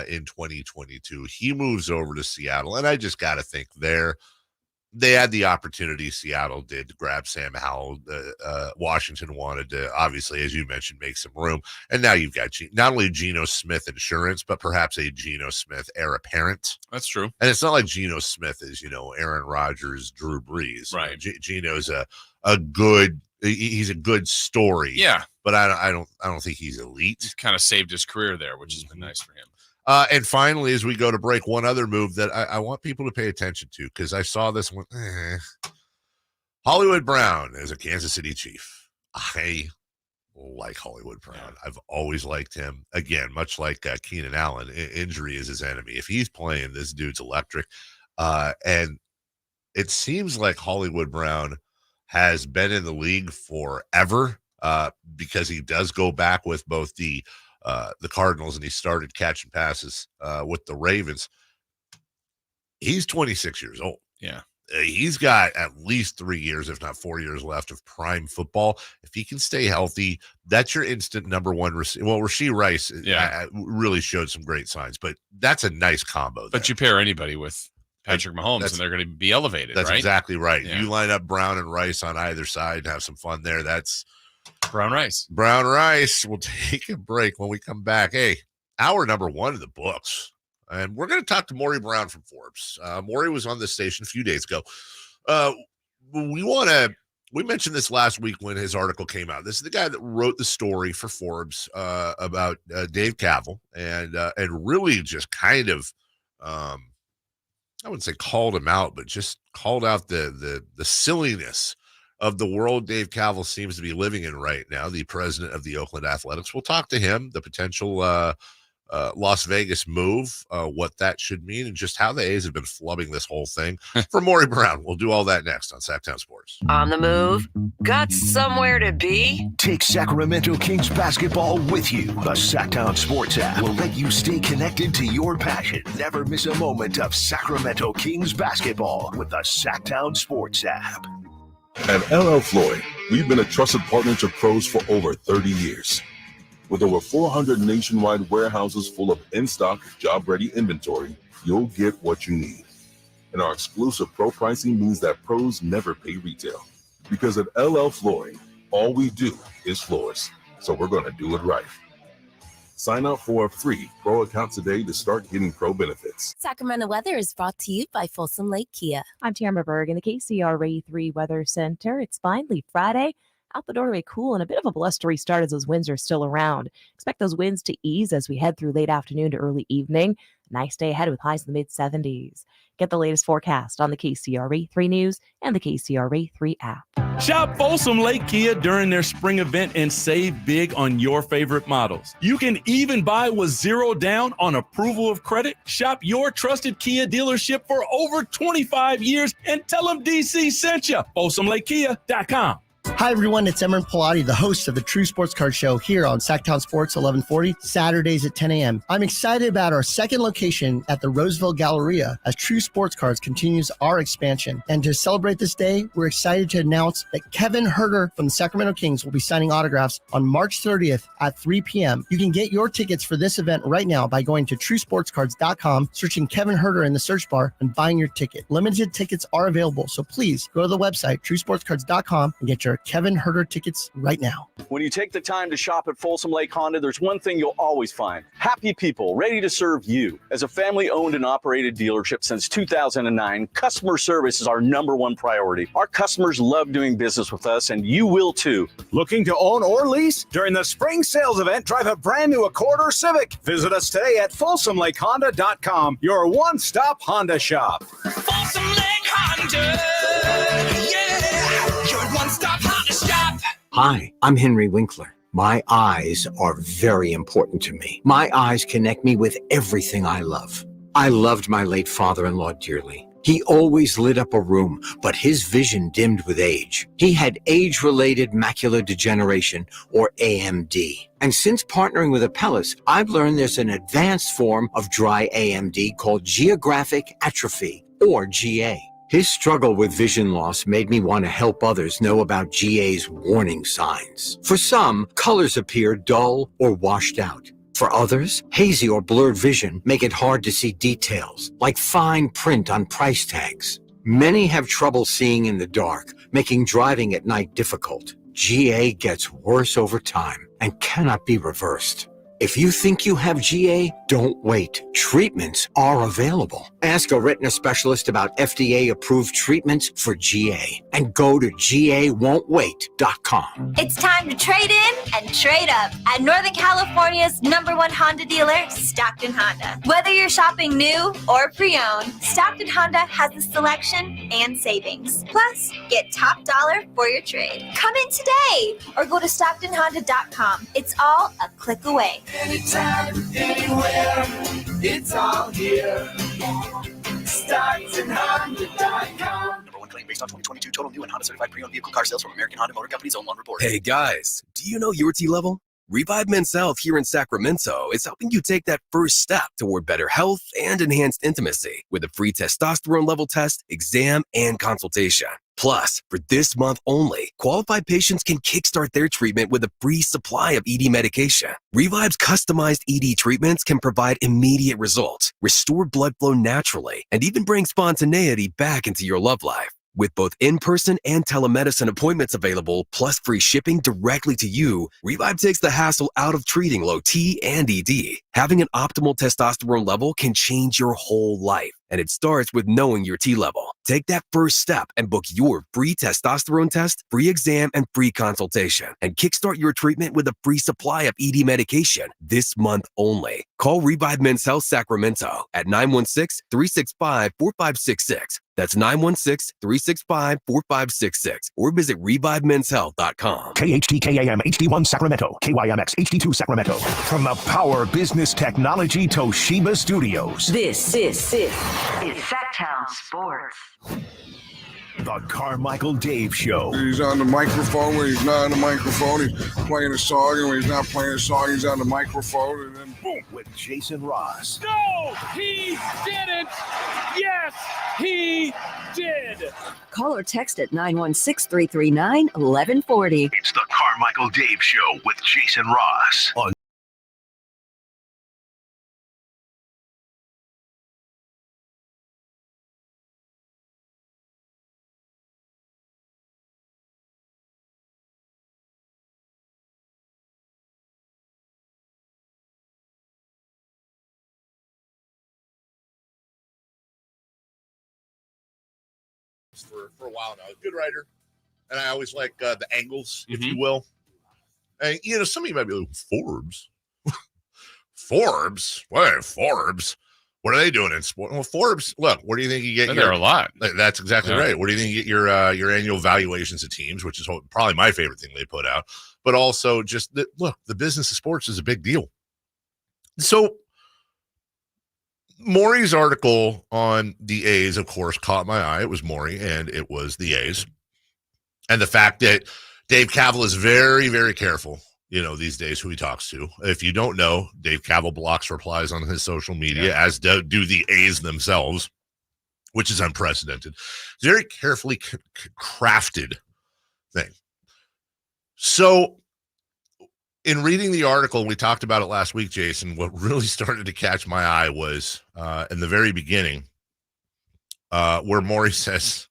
in 2022. He moves over to Seattle, and I just got to think they had the opportunity, Seattle did, to grab Sam Howell. Washington wanted to, obviously, as you mentioned, make some room. And now you've got not only Geno Smith insurance, but perhaps a Geno Smith heir apparent. That's true. And it's not like Geno Smith is, Aaron Rodgers, Drew Brees. Right. Geno's a good, he's a good story. Yeah. But I don't think he's elite. He's kind of saved his career there, which has been nice for him. And finally, as we go to break, one other move that I want people to pay attention to, because I saw this one. Hollywood Brown is a Kansas City Chief. I like Hollywood Brown. I've always liked him. Again, much like Keenan Allen, injury is his enemy. If he's playing, this dude's electric. And it seems like Hollywood Brown has been in the league forever because he does go back with both the Cardinals, and he started catching passes with the Ravens. He's 26 years old. Yeah. He's got at least 3 years, if not 4 years left of prime football. If he can stay healthy, that's your instant number one receiver. Well, Rashee Rice really showed some great signs, but that's a nice combo. But you pair anybody with Patrick Mahomes, and they're going to be elevated, That's right? exactly right. Yeah. You line up Brown and Rice on either side and have some fun there. That's Brown Rice. Brown Rice. We'll take a break. When we come back, hey, hour number one of the books. And we're going to talk to Maury Brown from Forbes. Maury was on this station a few days ago. We mentioned this last week when his article came out. This is the guy that wrote the story for Forbes about Dave Cavill and really just kind of, I wouldn't say called him out, but just called out the silliness of the world Dave Cavill seems to be living in right now, the president of the Oakland Athletics. We'll talk to him, the potential Las Vegas move, what that should mean, and just how the A's have been flubbing this whole thing. For Maury Brown, we'll do all that next on Sactown Sports. On the move? Got somewhere to be? Take Sacramento Kings basketball with you. The Sactown Sports app will let you stay connected to your passion. Never miss a moment of Sacramento Kings basketball with the Sactown Sports app. At LL Floyd, we've been a trusted partner to pros for over 30 years. With over 400 nationwide warehouses full of in-stock, job-ready inventory, you'll get what you need. And our exclusive pro pricing means that pros never pay retail. Because at LL Floyd, all we do is floors. So we're going to do it right. Sign up for a free pro account today to start getting pro benefits. Sacramento weather is brought to you by Folsom Lake Kia. I'm Tamara Berg in the KCRA 3 Weather Center. It's finally Friday. Out the doorway cool and a bit of a blustery start as those winds are still around. Expect those winds to ease as we head through late afternoon to early evening. Nice day ahead with highs in the mid-70s. Get the latest forecast on the KCRA 3 News and the KCRA 3 app. Shop Folsom Lake Kia during their spring event and save big on your favorite models. You can even buy with zero down on approval of credit. Shop your trusted Kia dealership for over 25 years and tell them DC sent you. FolsomLakeKia.com. Hi, everyone. It's Emran Pilati, the host of the True Sports Card Show here on Sactown Sports 1140, Saturdays at 10 a.m. I'm excited about our second location at the Roseville Galleria as True Sports Cards continues our expansion. And to celebrate this day, we're excited to announce that Kevin Huerter from the Sacramento Kings will be signing autographs on March 30th at 3 p.m. You can get your tickets for this event right now by going to TrueSportsCards.com, searching Kevin Huerter in the search bar, and buying your ticket. Limited tickets are available, so please go to the website, TrueSportsCards.com, and get your Kevin Huerter tickets right now. When you take the time to shop at Folsom Lake Honda, there's one thing you'll always find. Happy people ready to serve you. As a family-owned and operated dealership since 2009, customer service is our number one priority. Our customers love doing business with us, and you will too. Looking to own or lease? During the spring sales event, drive a brand new Accord or Civic. Visit us today at FolsomLakeHonda.com, your one-stop Honda shop. Folsom Lake Honda, yeah, your one-stop Honda shop. Hi, I'm Henry Winkler. My eyes are very important to me. My eyes connect me with everything I love. I loved my late father-in-law dearly. He always lit up a room, but his vision dimmed with age. He had age-related macular degeneration, or AMD. And since partnering with Apellis, I've learned there's an advanced form of dry AMD called geographic atrophy, or GA. His struggle with vision loss made me want to help others know about GA's warning signs. For some, colors appear dull or washed out. For others, hazy or blurred vision make it hard to see details, like fine print on price tags. Many have trouble seeing in the dark, making driving at night difficult. GA gets worse over time and cannot be reversed. If you think you have GA, don't wait. Treatments are available. Ask a retina specialist about FDA-approved treatments for GA and go to GAWon'tWait.com. It's time to trade in and trade up at Northern California's #1 Honda dealer, Stockton Honda. Whether you're shopping new or pre-owned, Stockton Honda has the selection and savings. Plus, get top dollar for your trade. Come in today or go to StocktonHonda.com. It's all a click away. Anytime, anywhere, it's all here. StocktonHonda.com. #1 claim based on 2022 total new and Honda certified pre-owned vehicle car sales from American Honda Motor Company's own report. Hey guys, do you know your T level? Revive Men's Health here in Sacramento is helping you take that first step toward better health and enhanced intimacy with a free testosterone level test, exam, and consultation. Plus, for this month only, qualified patients can kickstart their treatment with a free supply of ED medication. Revive's customized ED treatments can provide immediate results, restore blood flow naturally, and even bring spontaneity back into your love life. With both in-person and telemedicine appointments available, plus free shipping directly to you, Revive takes the hassle out of treating low T and ED. Having an optimal testosterone level can change your whole life, and it starts with knowing your T level. Take that first step and book your free testosterone test, free exam, and free consultation. And kickstart your treatment with a free supply of ED medication this month only. Call Revive Men's Health Sacramento at 916-365-4566. That's 916-365-4566. Or visit ReviveMen'sHealth.com. KHTKAM HD1 Sacramento, KYMX HD2 Sacramento. From the Power Business Technology Toshiba Studios. This is Sactown Sports. The Carmichael Dave Show. He's on the microphone when he's not on the microphone. He's playing a song, and when he's not playing a song, he's on the microphone, and then boom. With Jason Ross. No, he didn't. Yes, he did. Call or text at 916-339-1140. It's the Carmichael Dave Show with Jason Ross on for a while now. Good writer, and I always like the angles, if you will. And some of you might be like, Forbes. Forbes? What? Forbes? What are they doing in sport? Well, Forbes, look, where do you think you get there are a lot. That's exactly right. Where do you think you get your annual valuations of teams, which is probably my favorite thing they put out, but also just look, the business of sports is a big deal. So Maury's article on the A's, of course, caught my eye. It was Maury, and it was the A's. And the fact that Dave Kaval is very, very careful, these days who he talks to. If you don't know, Dave Kaval blocks replies on his social media, as do the A's themselves, which is unprecedented. Very carefully crafted thing. So in reading the article, we talked about it last week, Jason, what really started to catch my eye was in the very beginning where Maury says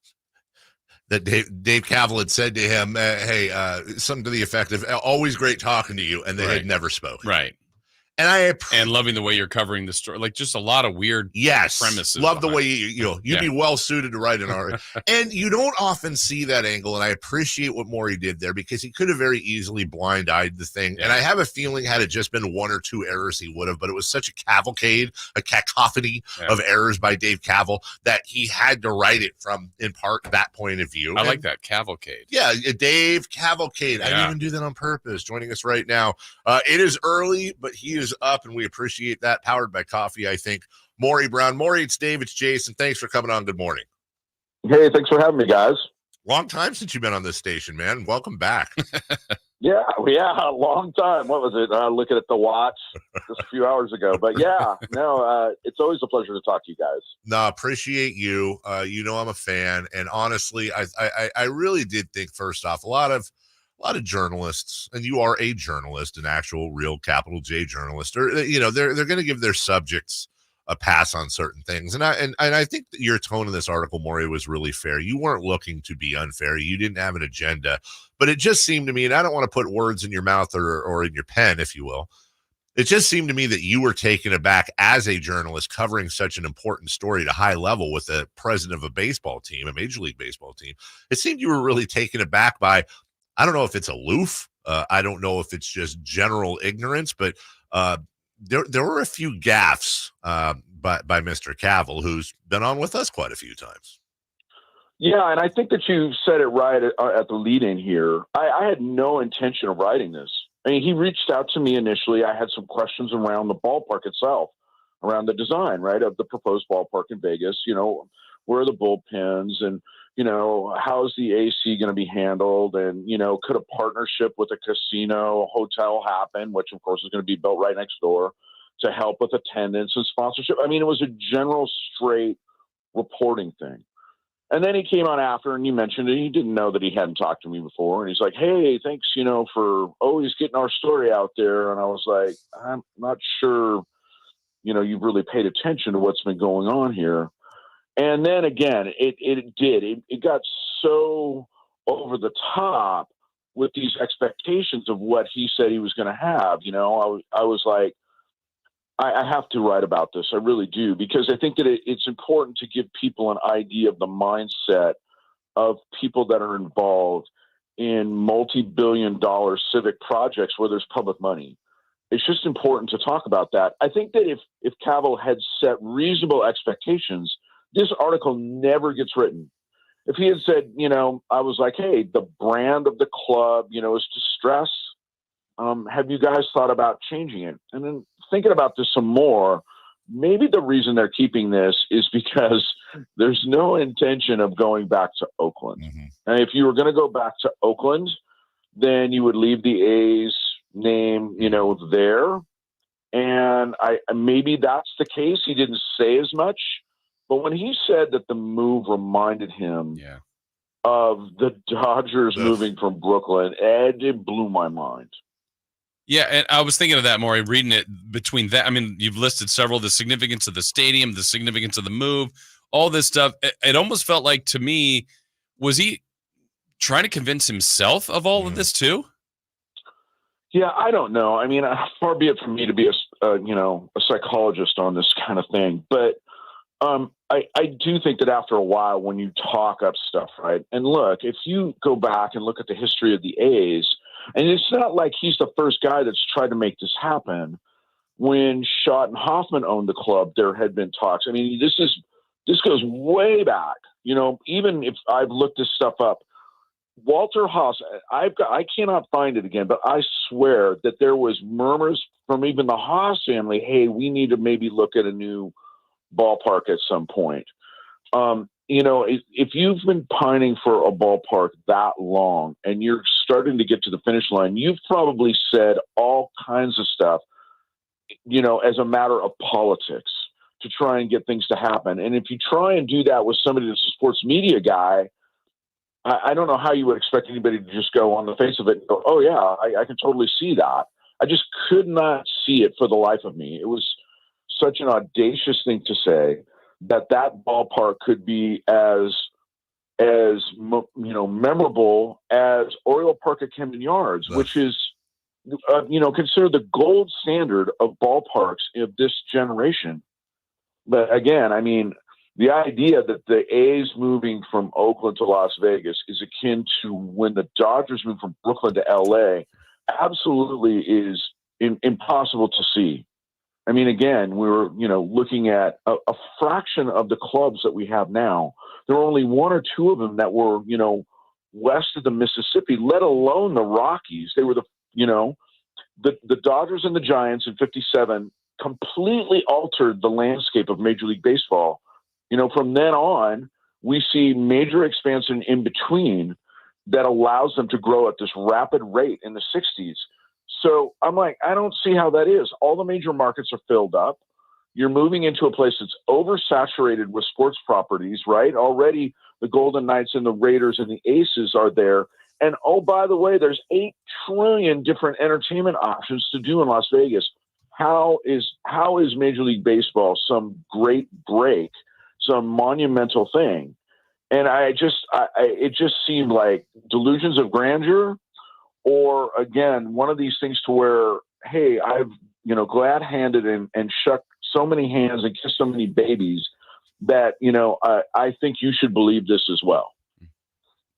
that Dave Kaval had said to him, hey, something to the effect of, always great talking to you, and they had never spoken. Right. And loving the way you're covering the story, like just a lot of weird premises. Love the way you'd be well suited to write an article, and you don't often see that angle. And I appreciate what Maury did there, because he could have very easily blind-eyed the thing. And I have a feeling had it just been one or two errors, he would have. But it was such a cavalcade, a cacophony of errors by Dave Kaval that he had to write it from, in part, that point of view. I like that, cavalcade. Yeah, Dave Cavalcade. I didn't even do that on purpose. Joining us right now. It is early, but he is up, and we appreciate that. Powered by coffee, I think. Maury Brown. Maury, it's Dave, it's Jason. Thanks for coming on. Good morning. Hey, thanks for having me, guys. Long time since you've been on this station, man. Welcome back. Yeah, a long time. What was it? Looking at the watch just a few hours ago. But yeah, no, it's always a pleasure to talk to you guys. No, appreciate you. You know I'm a fan, and honestly, I really did think, first off, a lot of journalists, and you are a journalist, an actual real capital J journalist, or they're going to give their subjects a pass on certain things. And I think that your tone in this article, Maury, was really fair. You weren't looking to be unfair. You didn't have an agenda, but it just seemed to me, and I don't want to put words in your mouth or in your pen, if you will. It just seemed to me that you were taken aback as a journalist covering such an important story at a high level with the president of a baseball team, a Major League Baseball team. It seemed you were really taken aback by, I don't know if it's aloof. I don't know if it's just general ignorance, but there were a few gaffes by Mr. Cavill, who's been on with us quite a few times. Yeah, and I think that you said it right at the lead-in here. I had no intention of writing this. I mean, he reached out to me initially. I had some questions around the ballpark itself, around the design, right, of the proposed ballpark in Vegas. Where are the bullpens, and how's the AC going to be handled? And, could a partnership with a casino hotel happen, which of course is going to be built right next door, to help with attendance and sponsorship? I mean, it was a general straight reporting thing. And then he came on after, and you mentioned it. He didn't know that he hadn't talked to me before. And he's like, hey, thanks, for always getting our story out there. And I was like, I'm not sure, you've really paid attention to what's been going on here. And then again, it got so over the top with these expectations of what he said he was going to have. I was like, I have to write about this. I really do, because I think that it's important to give people an idea of the mindset of people that are involved in multi-billion-dollar civic projects where there's public money. It's just important to talk about that. I think that if Cavill had set reasonable expectations, this article never gets written. If he had said, I was like, hey, the brand of the club, is distress. Have you guys thought about changing it? And then thinking about this some more, maybe the reason they're keeping this is because there's no intention of going back to Oakland. Mm-hmm. And if you were going to go back to Oakland, then you would leave the A's name, there. And maybe that's the case. He didn't say as much. But when he said that the move reminded him of the Dodgers moving from Brooklyn, it blew my mind. Yeah, and I was thinking of that, Maury, reading it between that. I mean, you've listed several, the significance of the stadium, the significance of the move, all this stuff. It almost felt like, to me, was he trying to convince himself of all of this too? Yeah, I don't know. I mean, far be it from me to be a psychologist on this kind of thing. But I do think that after a while, when you talk up stuff, right? And look, if you go back and look at the history of the A's, and it's not like he's the first guy that's tried to make this happen. When Schott and Hoffman owned the club, there had been talks. I mean, this goes way back. Even if I've looked this stuff up, Walter Haas, I cannot find it again, but I swear that there was murmurs from even the Haas family, hey, we need to maybe look at a new ballpark at some point. If you've been pining for a ballpark that long and you're starting to get to the finish line, you've probably said all kinds of stuff, as a matter of politics to try and get things to happen. And if you try and do that with somebody that's a sports media guy, I don't know how you would expect anybody to just go on the face of it and go, oh yeah, I can totally see that. I just could not see it for the life of me. It was such an audacious thing to say that ballpark could be as memorable as Oriole Park at Camden Yards, which is, considered the gold standard of ballparks of this generation. But again, I mean, the idea that the A's moving from Oakland to Las Vegas is akin to when the Dodgers moved from Brooklyn to LA absolutely is impossible to see. I mean, again, we were, looking at a fraction of the clubs that we have now. There were only one or two of them that were, west of the Mississippi, let alone the Rockies. They were the Dodgers and the Giants in 57 completely altered the landscape of Major League Baseball. From then on, we see major expansion in between that allows them to grow at this rapid rate in the 60s. So I'm like, I don't see how that is. All the major markets are filled up. You're moving into a place that's oversaturated with sports properties, right? Already the Golden Knights and the Raiders and the Aces are there. And oh, by the way, there's 8 trillion different entertainment options to do in Las Vegas. How is Major League Baseball some great break, some monumental thing? And it just seemed like delusions of grandeur, or again, one of these things to where, hey, I've glad-handed and shook so many hands and kissed so many babies that I think you should believe this as well.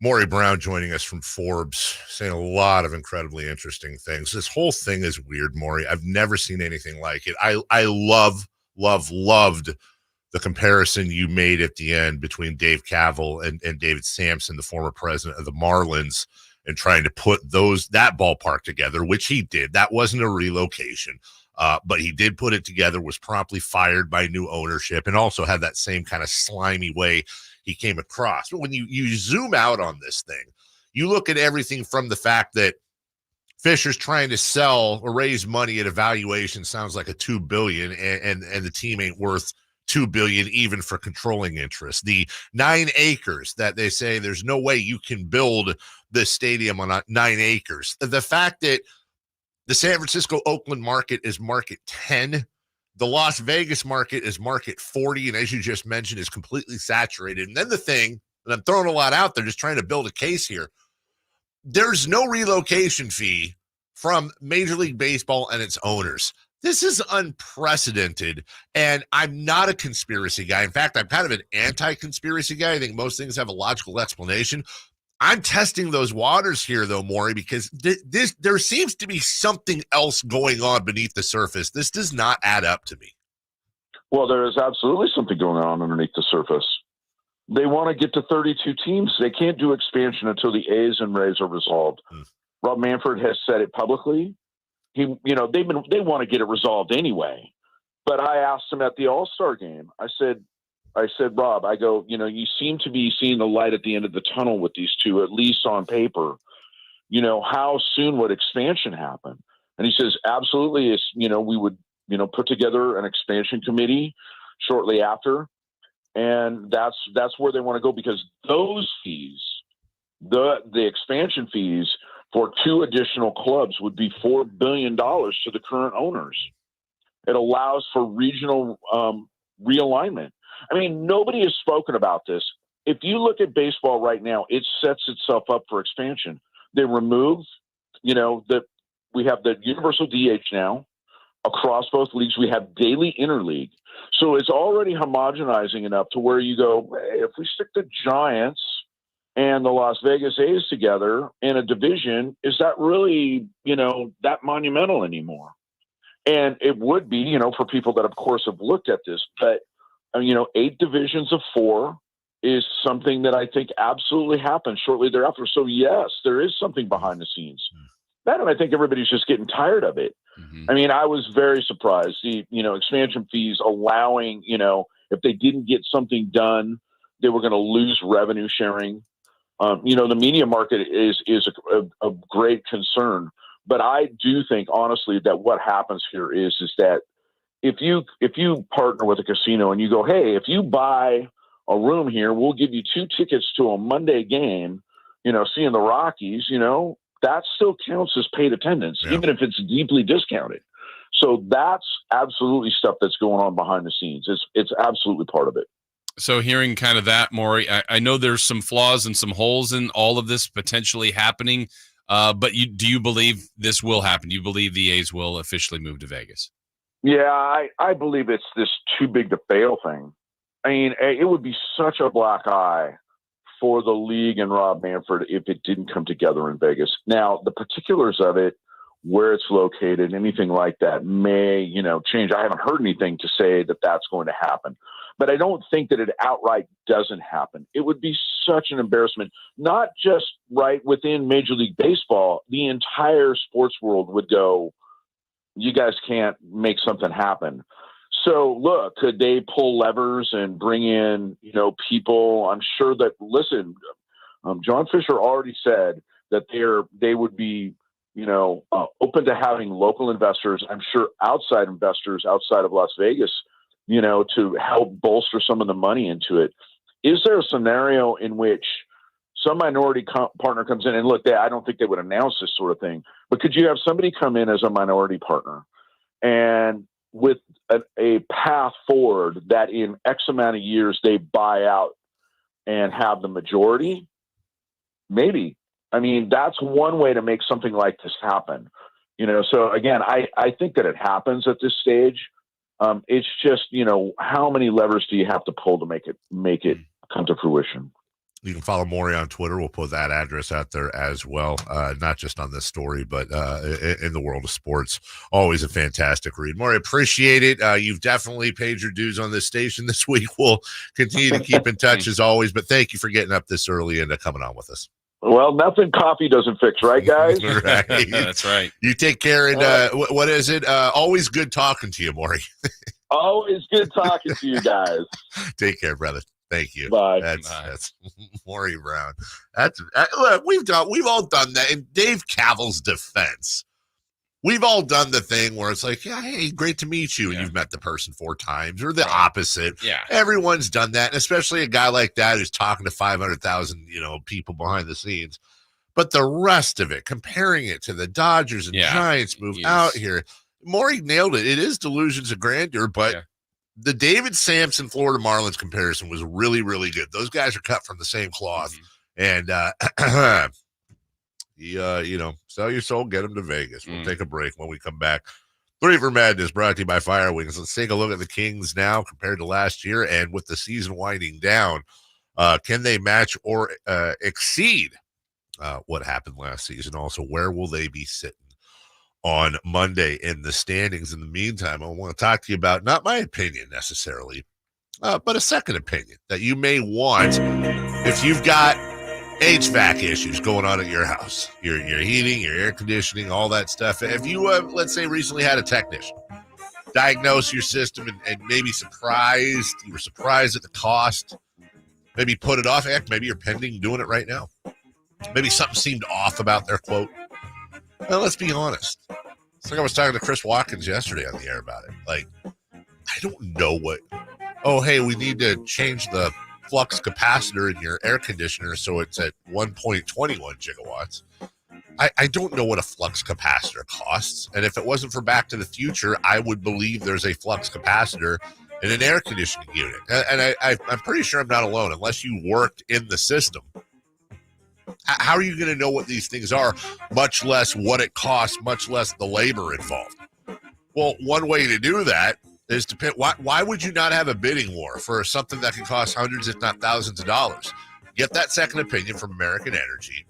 Maury Brown joining us from Forbes, saying a lot of incredibly interesting things. This whole thing is weird, Maury. I've never seen anything like it. I loved the comparison you made at the end between Dave Cavell and David Sampson, the former president of the Marlins, and trying to put that ballpark together, which he did. That wasn't a relocation, but he did put it together, was promptly fired by new ownership, and also had that same kind of slimy way he came across. But when you zoom out on this thing, you look at everything from the fact that Fisher's trying to sell or raise money at a valuation sounds like a $2 billion, and the team ain't worth $2 billion even for controlling interest. The 9 acres that they say there's no way you can build this stadium on 9 acres. The fact that the San Francisco Oakland market is market 10, the Las Vegas market is market 40, and as you just mentioned, is completely saturated. And then the thing, and I'm throwing a lot out there, just trying to build a case here, there's no relocation fee from Major League Baseball and its owners. This is unprecedented, and I'm not a conspiracy guy. In fact, I'm kind of an anti-conspiracy guy. I think most things have a logical explanation. I'm testing those waters here, though, Maury, because there seems to be something else going on beneath the surface. This does not add up to me. Well, there is absolutely something going on underneath the surface. They want to get to 32 teams. They can't do expansion until the A's and Rays are resolved. Rob Manfred has said it publicly. They want to get it resolved anyway. But I asked him at the All-Star game, I said, Rob, I go, you seem to be seeing the light at the end of the tunnel with these two, at least on paper. How soon would expansion happen? And he says, absolutely. We would, put together an expansion committee shortly after. And that's where they want to go, because those fees, the expansion fees for 2 additional clubs would be $4 billion to the current owners. It allows for regional realignment. I mean, nobody has spoken about this. If you look at baseball right now, it sets itself up for expansion. They remove, we have the universal DH now across both leagues. We have daily interleague. So it's already homogenizing enough to where you go, hey, if we stick the Giants and the Las Vegas A's together in a division, is that really, that monumental anymore? And it would be, for people that, of course, have looked at this, but 8 divisions of 4 is something that I think absolutely happened shortly thereafter. So yes, there is something behind the scenes. That, and I think everybody's just getting tired of it. I mean, I was very surprised. The, expansion fees allowing, if they didn't get something done, they were going to lose revenue sharing. The media market is a great concern, but I do think honestly that what happens here is that if you partner with a casino and you go, hey, if you buy a room here, we'll give you 2 tickets to a Monday game, seeing the Rockies, that still counts as paid attendance, even if it's deeply discounted. So that's absolutely stuff that's going on behind the scenes. It's absolutely part of it. So hearing kind of that, Maury, I know there's some flaws and some holes in all of this potentially happening, but do you believe this will happen? Do you believe the A's will officially move to Vegas? Yeah, I believe it's this too big to fail thing. I mean, it would be such a black eye for the league and Rob Manfred if it didn't come together in Vegas. Now, the particulars of it, where it's located, anything like that may, change. I haven't heard anything to say that that's going to happen. But I don't think that it outright doesn't happen. It would be such an embarrassment, not just right within Major League Baseball. The entire sports world would go, you guys can't make something happen. So look, could they pull levers and bring in, people? I'm sure that, listen, John Fisher already said that they would be, open to having local investors. I'm sure outside investors outside of Las Vegas, to help bolster some of the money into it. Is there a scenario in which some minority partner comes in and look, I don't think they would announce this sort of thing, but could you have somebody come in as a minority partner and with a path forward that in X amount of years they buy out and have the majority? Maybe. I mean, that's one way to make something like this happen. So again, I think that it happens at this stage. It's just, how many levers do you have to pull to make it come to fruition? You can follow Maury on Twitter. We'll put that address out there as well, not just on this story, but in the world of sports. Always a fantastic read. Maury, appreciate it. You've definitely paid your dues on this station this week. We'll continue to keep in touch as always, but thank you for getting up this early and coming on with us. Well, nothing coffee doesn't fix, right, guys? Right. That's right. You take care, and what is it? Always good talking to you, Maury. Always good talking to you guys. Take care, brother. Thank you. Bye. That's Maury Brown. Look, we've all done that. In Dave Cavill's defense, we've all done the thing where it's like, yeah, hey, great to meet you, and you've met the person 4 times, or the opposite. Yeah, everyone's done that, and especially a guy like that who's talking to 500,000, people behind the scenes. But the rest of it, comparing it to the Dodgers and Giants move out here, Maury nailed it. It is delusions of grandeur, but the David Sampson Florida Marlins comparison was really, really good. Those guys are cut from the same cloth. And, sell your soul, get them to Vegas. We'll take a break when we come back. 3 for Madness brought to you by Fire Wings. Let's take a look at the Kings now compared to last year. And with the season winding down, can they match or exceed what happened last season? Also, where will they be sitting on Monday in the standings? In the meantime, I want to talk to you about not my opinion necessarily, but a second opinion that you may want if you've got HVAC issues going on at your house, your heating, your air conditioning, all that stuff. If you, let's say, recently had a technician diagnose your system and maybe you were surprised at the cost, maybe put it off. Heck, maybe you're pending doing it right now. Maybe something seemed off about their quote. Well, let's be honest. It's like I was talking to Chris Watkins yesterday on the air about it. Like, I don't know what. Oh, hey, we need to change the flux capacitor in your air conditioner so it's at 1.21 gigawatts. I don't know what a flux capacitor costs. And if it wasn't for Back to the Future, I would believe there's a flux capacitor in an air conditioning unit. And I'm pretty sure I'm not alone unless you worked in the system. How are you going to know what these things are, much less what it costs, much less the labor involved? Well, one way to do that is to pick. Why would you not have a bidding war for something that can cost hundreds, if not thousands of dollars? Get that second opinion from American Energy,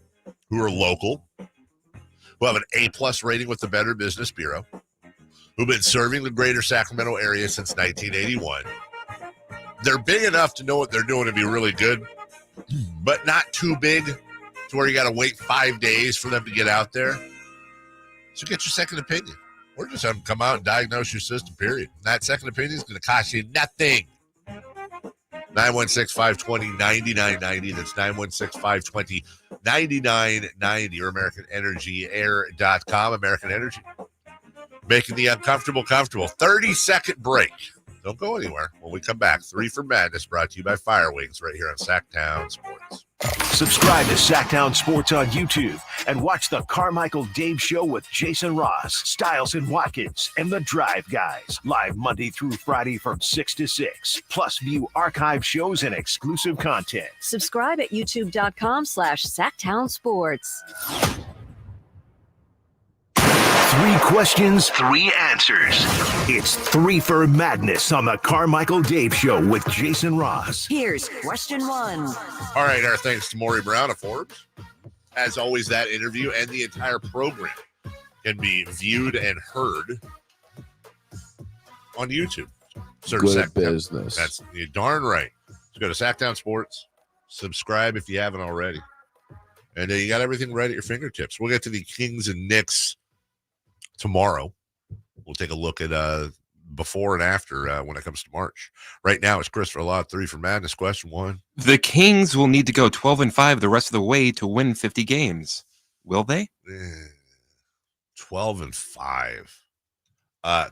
who are local, who have an A+ rating with the Better Business Bureau, who've been serving the greater Sacramento area since 1981. They're big enough to know what they're doing to be really good, but not too big to where you got to wait 5 days for them to get out there. So get your second opinion. Or just have them come out and diagnose your system, period. And that second opinion is going to cost you nothing. 916-520-9990. That's 916-520-9990 or AmericanEnergyAir.com. American Energy. Making the uncomfortable comfortable. 30-second break. Don't go anywhere. When we come back, 3 for Madness brought to you by Fire Wings right here on Sactown Sports. Subscribe to Sactown Sports on YouTube and watch the Carmichael Dave Show with Jason Ross, Stiles and Watkins, and the Drive Guys. Live Monday through Friday from 6 to 6. Plus view archive shows and exclusive content. Subscribe at youtube.com/Sactown Sports. 3 questions, 3 answers. It's 3 for Madness on the Carmichael Dave Show with Jason Ross. Here's question 1. All right, our thanks to Maury Brown of Forbes. As always, that interview and the entire program can be viewed and heard on YouTube. Good business. That's you're darn right. So go to Sactown Sports. Subscribe if you haven't already. And you got everything right at your fingertips. We'll get to the Kings and Knicks tomorrow. we'll take a look at before and after when it comes to March. Right now, it's Christopher Law, 3 for Madness. Question 1. The Kings will need to go 12-5 the rest of the way to win 50 games. Will they? 12-5.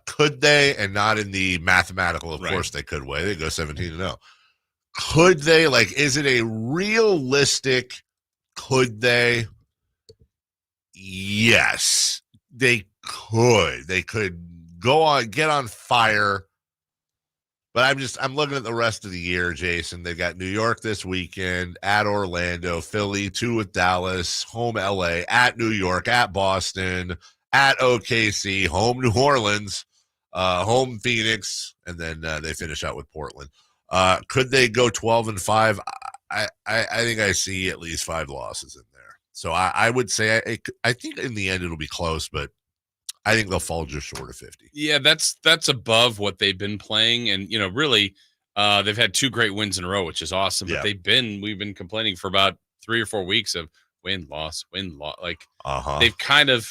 Could they? And not in the mathematical, of course they could way. They go 17-0. Could they? Like, is it a realistic? Could they? Yes, they could. They could go on, get on fire. But I'm looking at the rest of the year, Jason. They've got New York this weekend, at Orlando, Philly, 2 with Dallas, home LA, at New York, at Boston, at OKC, home New Orleans, home Phoenix, and then they finish out with Portland. Could they go 12-5? I think I see at least 5 losses in there. So I would say I think in the end it'll be close, but I think they'll fall just short of 50. Yeah, that's above what they've been playing, and really, they've had 2 great wins in a row, which is awesome. But we've been complaining for about 3 or 4 weeks of win loss. Like they've kind of.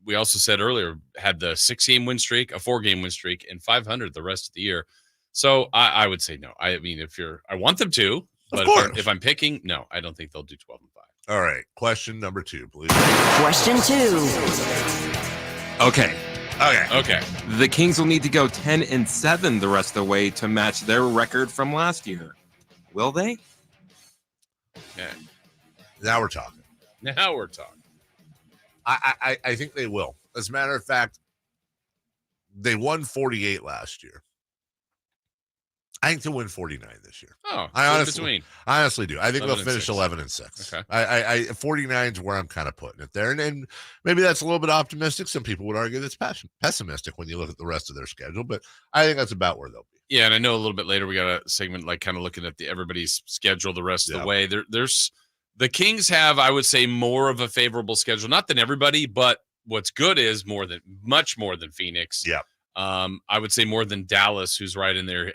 We also said earlier had the 6-game win streak, a 4-game win streak, and 500 the rest of the year. So I would say no. I mean, I want them to, but if I'm picking, no, I don't think they'll do 12-5. All right, question number 2, please. Question 2. Okay. Okay. The Kings will need to go 10-7 the rest of the way to match their record from last year. Will they? Yeah. Now we're talking. I think they will. As a matter of fact, they won 48 last year. I think they'll win 49 this year. Oh, I honestly do. I think they'll finish 11-6. Okay. I 49 is where I'm kind of putting it there, and maybe that's a little bit optimistic. Some people would argue that's pessimistic when you look at the rest of their schedule, but I think that's about where they'll be. Yeah, and I know a little bit later we got a segment like kind of looking at everybody's schedule the rest of the way. There's the Kings have, I would say, more of a favorable schedule, not than everybody, but what's good is much more than Phoenix. Yeah. I would say more than Dallas, who's right in there,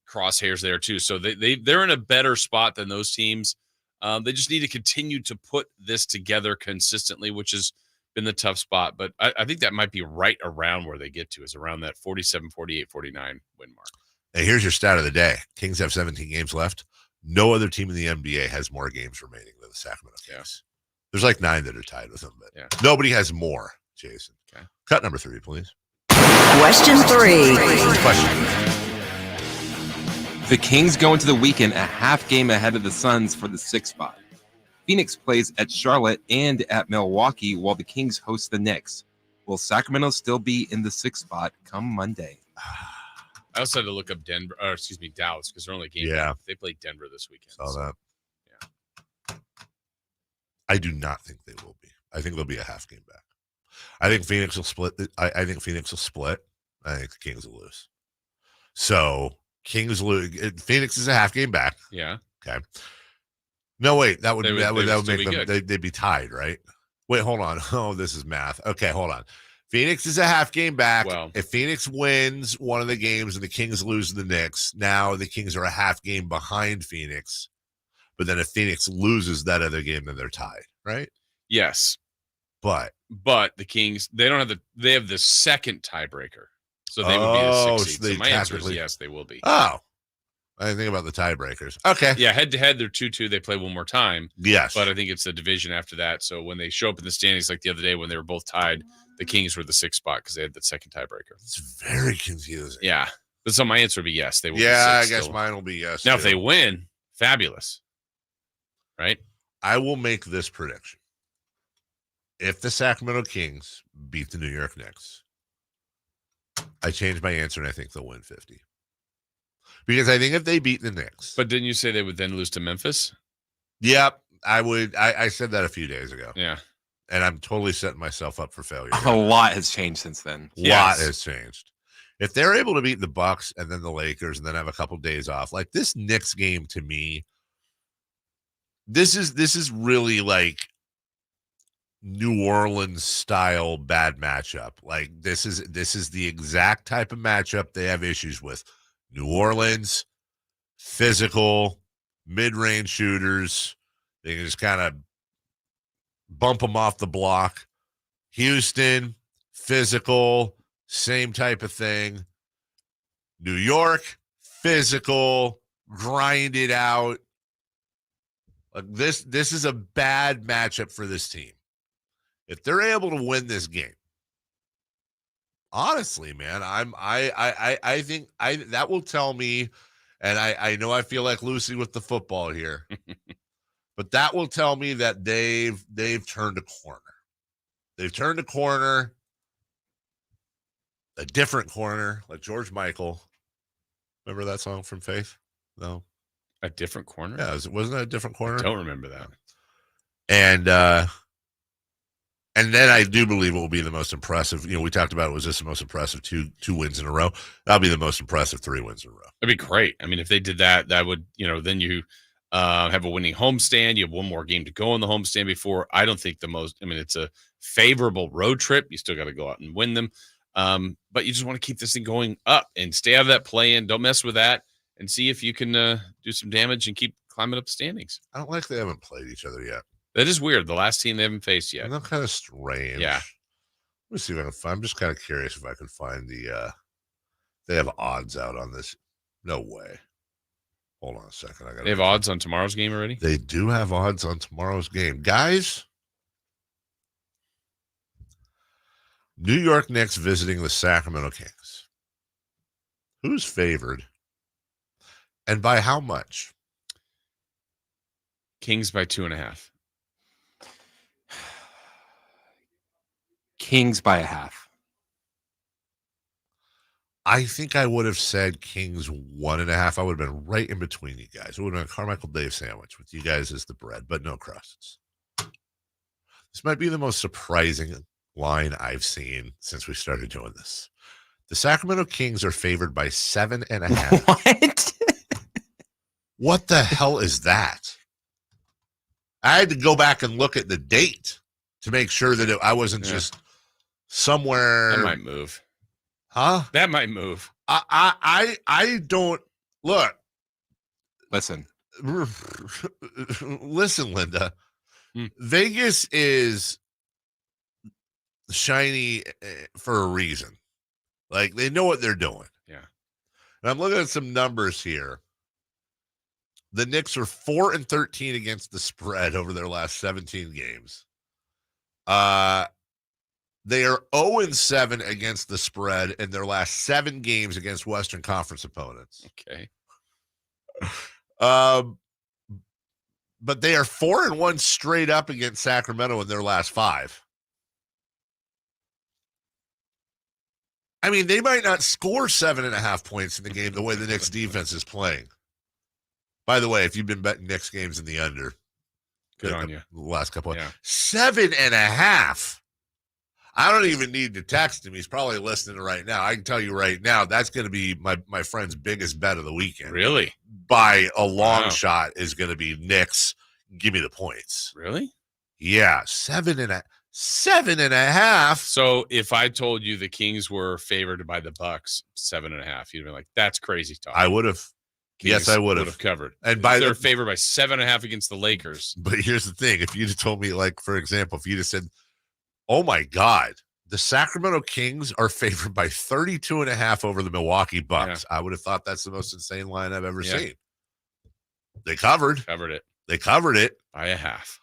crosshairs there too. So they're in a better spot than those teams. They just need to continue to put this together consistently, which has been the tough spot. But I think that might be right around where they get to, is around that 47, 48, 49 win mark. Hey, here's your stat of the day. Kings have 17 games left. No other team in the NBA has more games remaining than the Sacramento Kings. There's like 9 that are tied with them, but nobody has more, Jason. Okay. Cut number 3, please. Question 3. The Kings go into the weekend a half game ahead of the Suns for the 6th spot. Phoenix plays at Charlotte and at Milwaukee while the Kings host the Knicks. Will Sacramento still be in the 6th spot come Monday? I also had to look up Dallas, because they're only game back. They play Denver this weekend. Saw that. Yeah. I do not think they will be. I think they'll be a half game back. I think Phoenix will split. I think Phoenix will split. I think the Kings will lose. So Kings lose. Phoenix is a half game back. Yeah. Okay. No, wait. That would make them. Good. They'd be tied, right? Wait, hold on. Oh, this is math. Okay, hold on. Phoenix is a half game back. Well, if Phoenix wins one of the games and the Kings lose to the Knicks, now the Kings are a half game behind Phoenix. But then if Phoenix loses that other game, then they're tied, right? Yes. But the Kings, they have the second tiebreaker. So they would be the 6th seed. So my answer is yes, they will be. Oh. I didn't think about the tiebreakers. Okay. Yeah, head to head, they're 2-2. They play one more time. Yes. But I think it's the division after that. So when they show up in the standings, like the other day when they were both tied, the Kings were the 6th spot because they had the second tiebreaker. It's very confusing. Yeah. But so my answer would be yes. They will. Yeah, I guess mine will be yes. Now, if they win, fabulous. Right? I will make this prediction. If the Sacramento Kings beat the New York Knicks, I change my answer and I think they'll win 50. Because I think if they beat the Knicks. But didn't you say they would then lose to Memphis? Yep. I would. I said that a few days ago. Yeah. And I'm totally setting myself up for failure. A lot has changed since then. A lot has changed. If they're able to beat the Bucks and then the Lakers and then have a couple days off, like this Knicks game to me, this is really like New Orleans style bad matchup. Like this is the exact type of matchup they have issues with. New Orleans, physical, mid-range shooters. They can just kind of bump them off the block. Houston, physical, same type of thing. New York, physical, grind it out. This is a bad matchup for this team. If they're able to win this game, honestly, man, I think that will tell me, and I know I feel like Lucy with the football here, but that will tell me that they've turned a corner. They've turned a corner, a different corner, like George Michael. Remember that song from Faith? No. A different corner? Yeah, wasn't that a different corner? I don't remember that. And then I do believe it will be the most impressive. You know, we talked about it was just the most impressive two wins in a row. That'll be the most impressive 3 wins in a row. That'd be great. I mean, if they did that, that would, then you have a winning homestand. You have one more game to go on the homestand before. I don't think it's a favorable road trip. You still got to go out and win them. But you just want to keep this thing going up and stay out of that play-in. Don't mess with that and see if you can do some damage and keep climbing up the standings. I don't like they haven't played each other yet. That is weird. The last team they haven't faced yet. And that's kind of strange. Yeah. Let me see if I can find. I'm just kind of curious if I can find they have odds out on this. No way. Hold on a second. They have odds on tomorrow's game already? They do have odds on tomorrow's game. Guys, New York Knicks visiting the Sacramento Kings. Who's favored? And by how much? Kings by 2.5. Kings by 0.5. I think I would have said Kings 1.5. I would have been right in between you guys. It would have been a Carmichael Dave sandwich with you guys as the bread, but no crusts. This might be the most surprising line I've seen since we started doing this. The Sacramento Kings are favored by 7.5. What? What the hell is that? I had to go back and look at the date to make sure that I wasn't just somewhere. That might move. Huh? That might move. I don't look. Listen, Linda. Vegas is shiny for a reason. Like they know what they're doing. Yeah. And I'm looking at some numbers here. The Knicks are 4-13 against the spread over their last 17 games. They are 0-7 against the spread in their last 7 games against Western Conference opponents. Okay. But they are 4-1 straight up against Sacramento in their last 5. I mean, they might not score 7.5 points in the game the way the Knicks defense is playing. By the way, if you've been betting Knicks games in the under, good on you. The last couple of 7.5. I don't even need to text him. He's probably listening right now. I can tell you right now, that's going to be my friend's biggest bet of the weekend. Really? By a long shot is going to be Knicks. Give me the points. Really? Yeah. 7.5. So if I told you the Kings were favored by the Bucks 7.5, you'd be like, that's crazy talk. I would have. Yes, I would have covered. And they're favored by 7.5 against the Lakers. But here's the thing. If you'd have told me, like, for example, if you'd have said, oh my God, the Sacramento Kings are favored by 32.5 over the Milwaukee Bucks, I would have thought that's the most insane line I've ever seen. They covered it. They covered it by 0.5.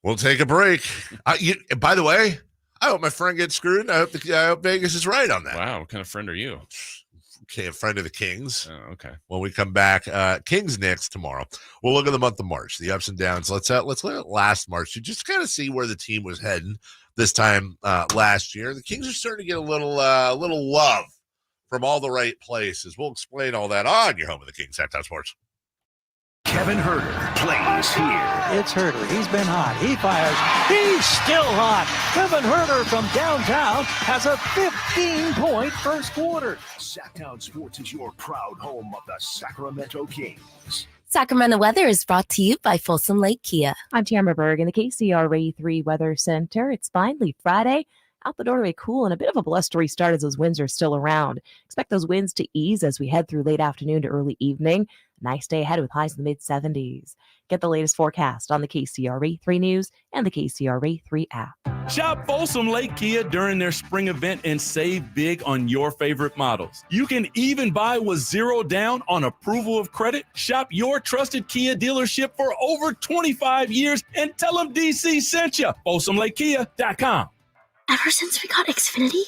We'll take a break. By the way, I hope my friend gets screwed. I hope Vegas is right on that. Wow. What kind of friend are you? Okay, a friend of the Kings. Oh, okay. When we come back, Kings Knicks tomorrow. We'll look at the month of March, the ups and downs. Let's look at last March to just kind of see where the team was heading this time last year. The Kings are starting to get a little love from all the right places. We'll explain all that on your home of the Kings, Sactown Sports. Kevin Herter plays here. It's Herter. He's been hot. He fires. He's still hot. Kevin Herter from downtown has a 15-point first quarter. Sactown Sports is your proud home of the Sacramento Kings. Sacramento weather is brought to you by Folsom Lake Kia. I'm Tamara Berg in the KCRA 3 Weather Center. It's finally Friday. Out the doorway cool and a bit of a blustery start as those winds are still around. Expect those winds to ease as we head through late afternoon to early evening. Nice day ahead with highs in the mid-70s. Get the latest forecast on the KCRA 3 News and the KCRA 3 app. Shop Folsom Lake Kia during their spring event and save big on your favorite models. You can even buy with zero down on approval of credit. Shop your trusted Kia dealership for over 25 years and tell them DC sent you. FolsomLakeKia.com. Ever since we got Xfinity,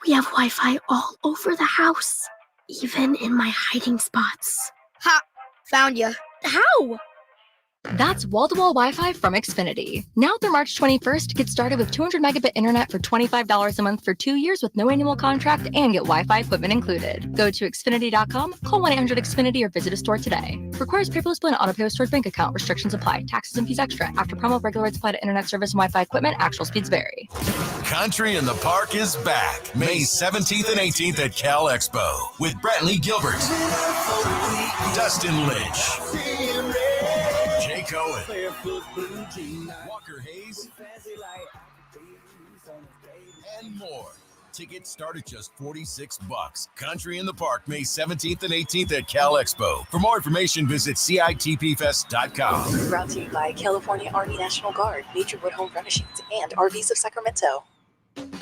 we have Wi-Fi all over the house, even in my hiding spots. Ha! Found you. How? That's wall-to-wall Wi-Fi from Xfinity. Now through March 21st, get started with 200 megabit internet for $25 a month for 2 years with no annual contract and get Wi-Fi equipment included. Go to Xfinity.com, call 1-800-XFINITY or visit a store today. Requires paperless bill and auto pay with stored bank account. Restrictions apply. Taxes and fees extra. After promo, regular rates apply to internet service and Wi-Fi equipment. Actual speeds vary. Country in the Park is back May 17th and 18th at Cal Expo with Brantley Gilbert, Dustin Lynch, Jay Cohen, Walker Hayes, and more. Tickets start at just $46. Country in the Park, May 17th and 18th at Cal Expo. For more information, visit CITPFest.com. Brought to you by California Army National Guard, Naturewood Home Furnishings, and RVs of Sacramento.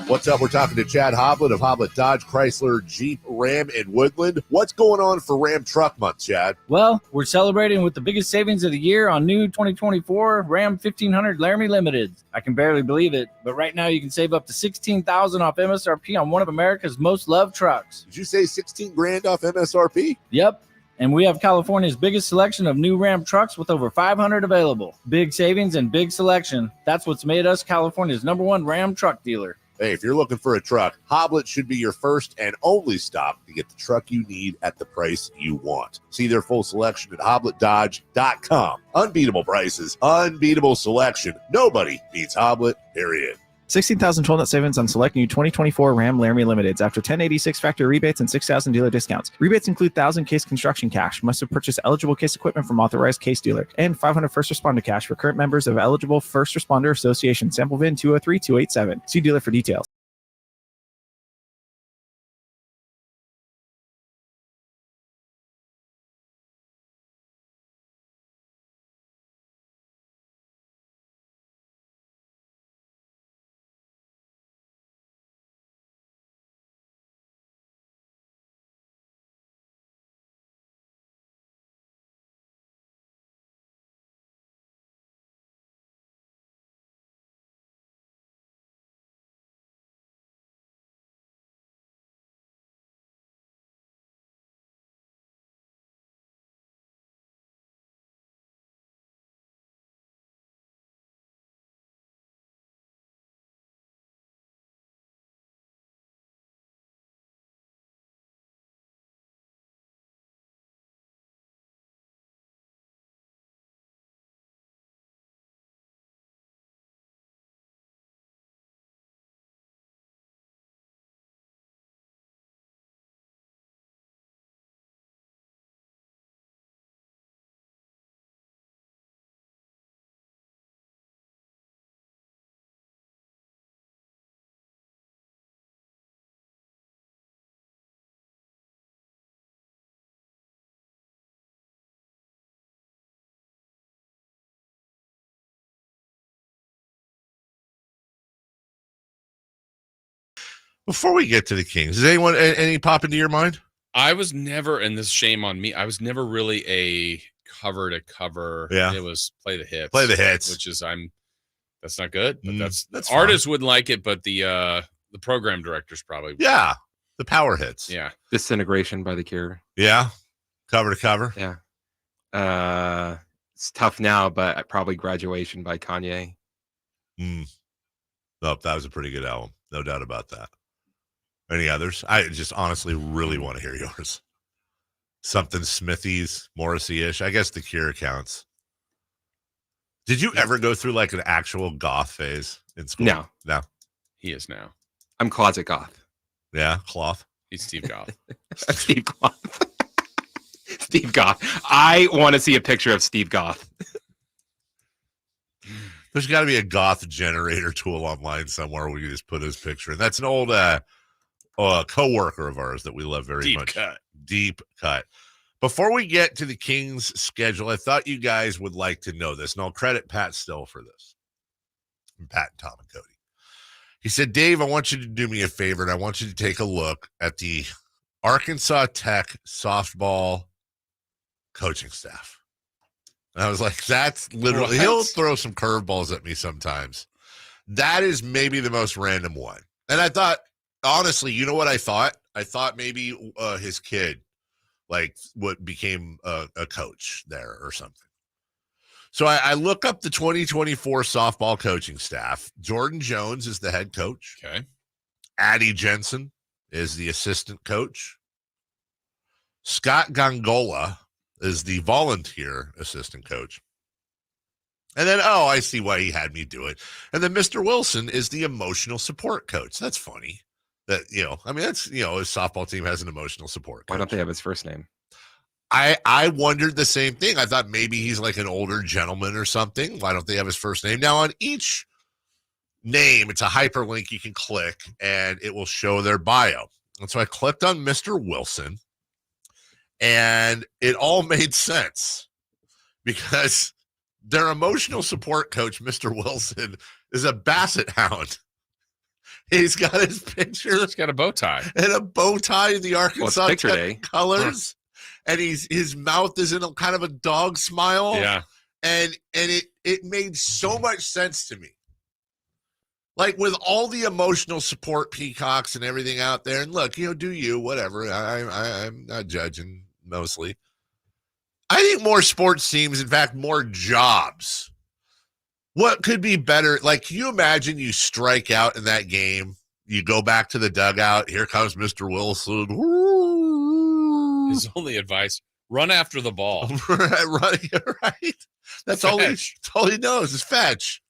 What's up? We're talking to Chad Hoblet of Hoblet Dodge, Chrysler, Jeep, Ram, and Woodland. What's going on for Ram Truck Month, Chad? Well, we're celebrating with the biggest savings of the year on new 2024 Ram 1500 Laramie Limited. I can barely believe it, but right now you can save up to $16,000 off MSRP on one of America's most loved trucks. Did you say $16,000 off MSRP? Yep. And we have California's biggest selection of new Ram trucks with over 500 available. Big savings and big selection. That's what's made us California's #1 Ram truck dealer. Hey, if you're looking for a truck, Hoblet should be your first and only stop to get the truck you need at the price you want. See their full selection at HobletDodge.com. Unbeatable prices, unbeatable selection. Nobody beats Hoblet, period. $16,012 net savings on select new 2024 Ram Laramie Limiteds after $1086 factory rebates and $6,000 dealer discounts. Rebates include 1,000 case construction cash. Must have purchased eligible case equipment from authorized case dealer and 500 first responder cash for current members of eligible First Responder Association. Sample VIN 203287. See dealer for details. Before we get to the Kings, does anyone any pop into your mind? I was never, and this shame on me, I was never really a cover to cover. Yeah. It was play the hits. Play the hits. Which is that's not good. But that's artists wouldn't like it, but the program directors probably would. Yeah. The power hits. Yeah. Disintegration by The Cure. Yeah. Cover to cover. Yeah. It's tough now, but probably Graduation by Kanye. Nope, that was a pretty good album. No doubt about that. Any others? I just honestly really want to hear yours. Something Smithies, Morrissey-ish. I guess The Cure counts. Did you ever go through like an actual goth phase in school? No. He is now. I'm closet goth. Yeah, cloth. He's Steve Goth. Steve Goth. Steve Goth. I want to see a picture of Steve Goth. There's got to be a goth generator tool online somewhere where we can just put his picture in. That's an old co-worker of ours that we love very much. Deep cut. Before we get to the Kings schedule, I thought you guys would like to know this, and I'll credit Pat Still for this. Pat and Tom and Cody. He said, Dave, I want you to do me a favor, and I want you to take a look at the Arkansas Tech softball coaching staff. And I was like, that's literally, he'll throw some curveballs at me sometimes. That is maybe the most random one. And I thought, honestly, you know what I thought? I thought maybe his kid, like, what became a coach there or something. So I look up the 2024 softball coaching staff. Jordan Jones is the head coach. Okay. Addie Jensen is the assistant coach. Scott Gongola is the volunteer assistant coach. And then, I see why he had me do it. And then Mr. Wilson is the emotional support coach. That's funny. That, that's, his softball team has an emotional support coach. Why don't they have his first name? I wondered the same thing. I thought maybe he's like an older gentleman or something. Why don't they have his first name? Now, on each name, it's a hyperlink you can click, and it will show their bio. And so I clicked on Mr. Wilson, and it all made sense because their emotional support coach, Mr. Wilson, is a basset hound. He's got his picture. He's got a bow tie. And a bow tie in the Arkansas Tech colors. And his mouth is in a kind of a dog smile. Yeah. And it made so much sense to me. Like, with all the emotional support peacocks and everything out there, and look, do you, whatever. I'm not judging mostly. I think more sports teams, in fact, more jobs. What could be better? Like, can you imagine you strike out in that game? You go back to the dugout. Here comes Mr. Wilson. His only advice, run after the ball. Right. That's all he knows is fetch.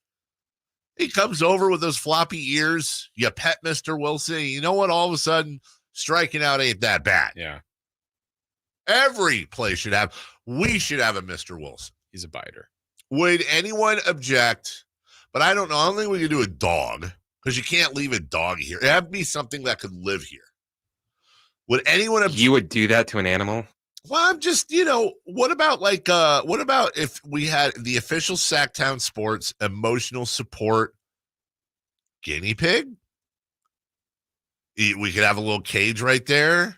He comes over with those floppy ears. You pet Mr. Wilson. You know what? All of a sudden, striking out ain't that bad. Yeah. Every place should have. We should have a Mr. Wilson. He's a biter. Would anyone object? But I don't know. I don't think we could do a dog because you can't leave a dog here. It would be something that could live here. Would anyone object? You would do that to an animal? Well, I'm just, what about if we had the official Sactown Sports emotional support guinea pig? We could have a little cage right there.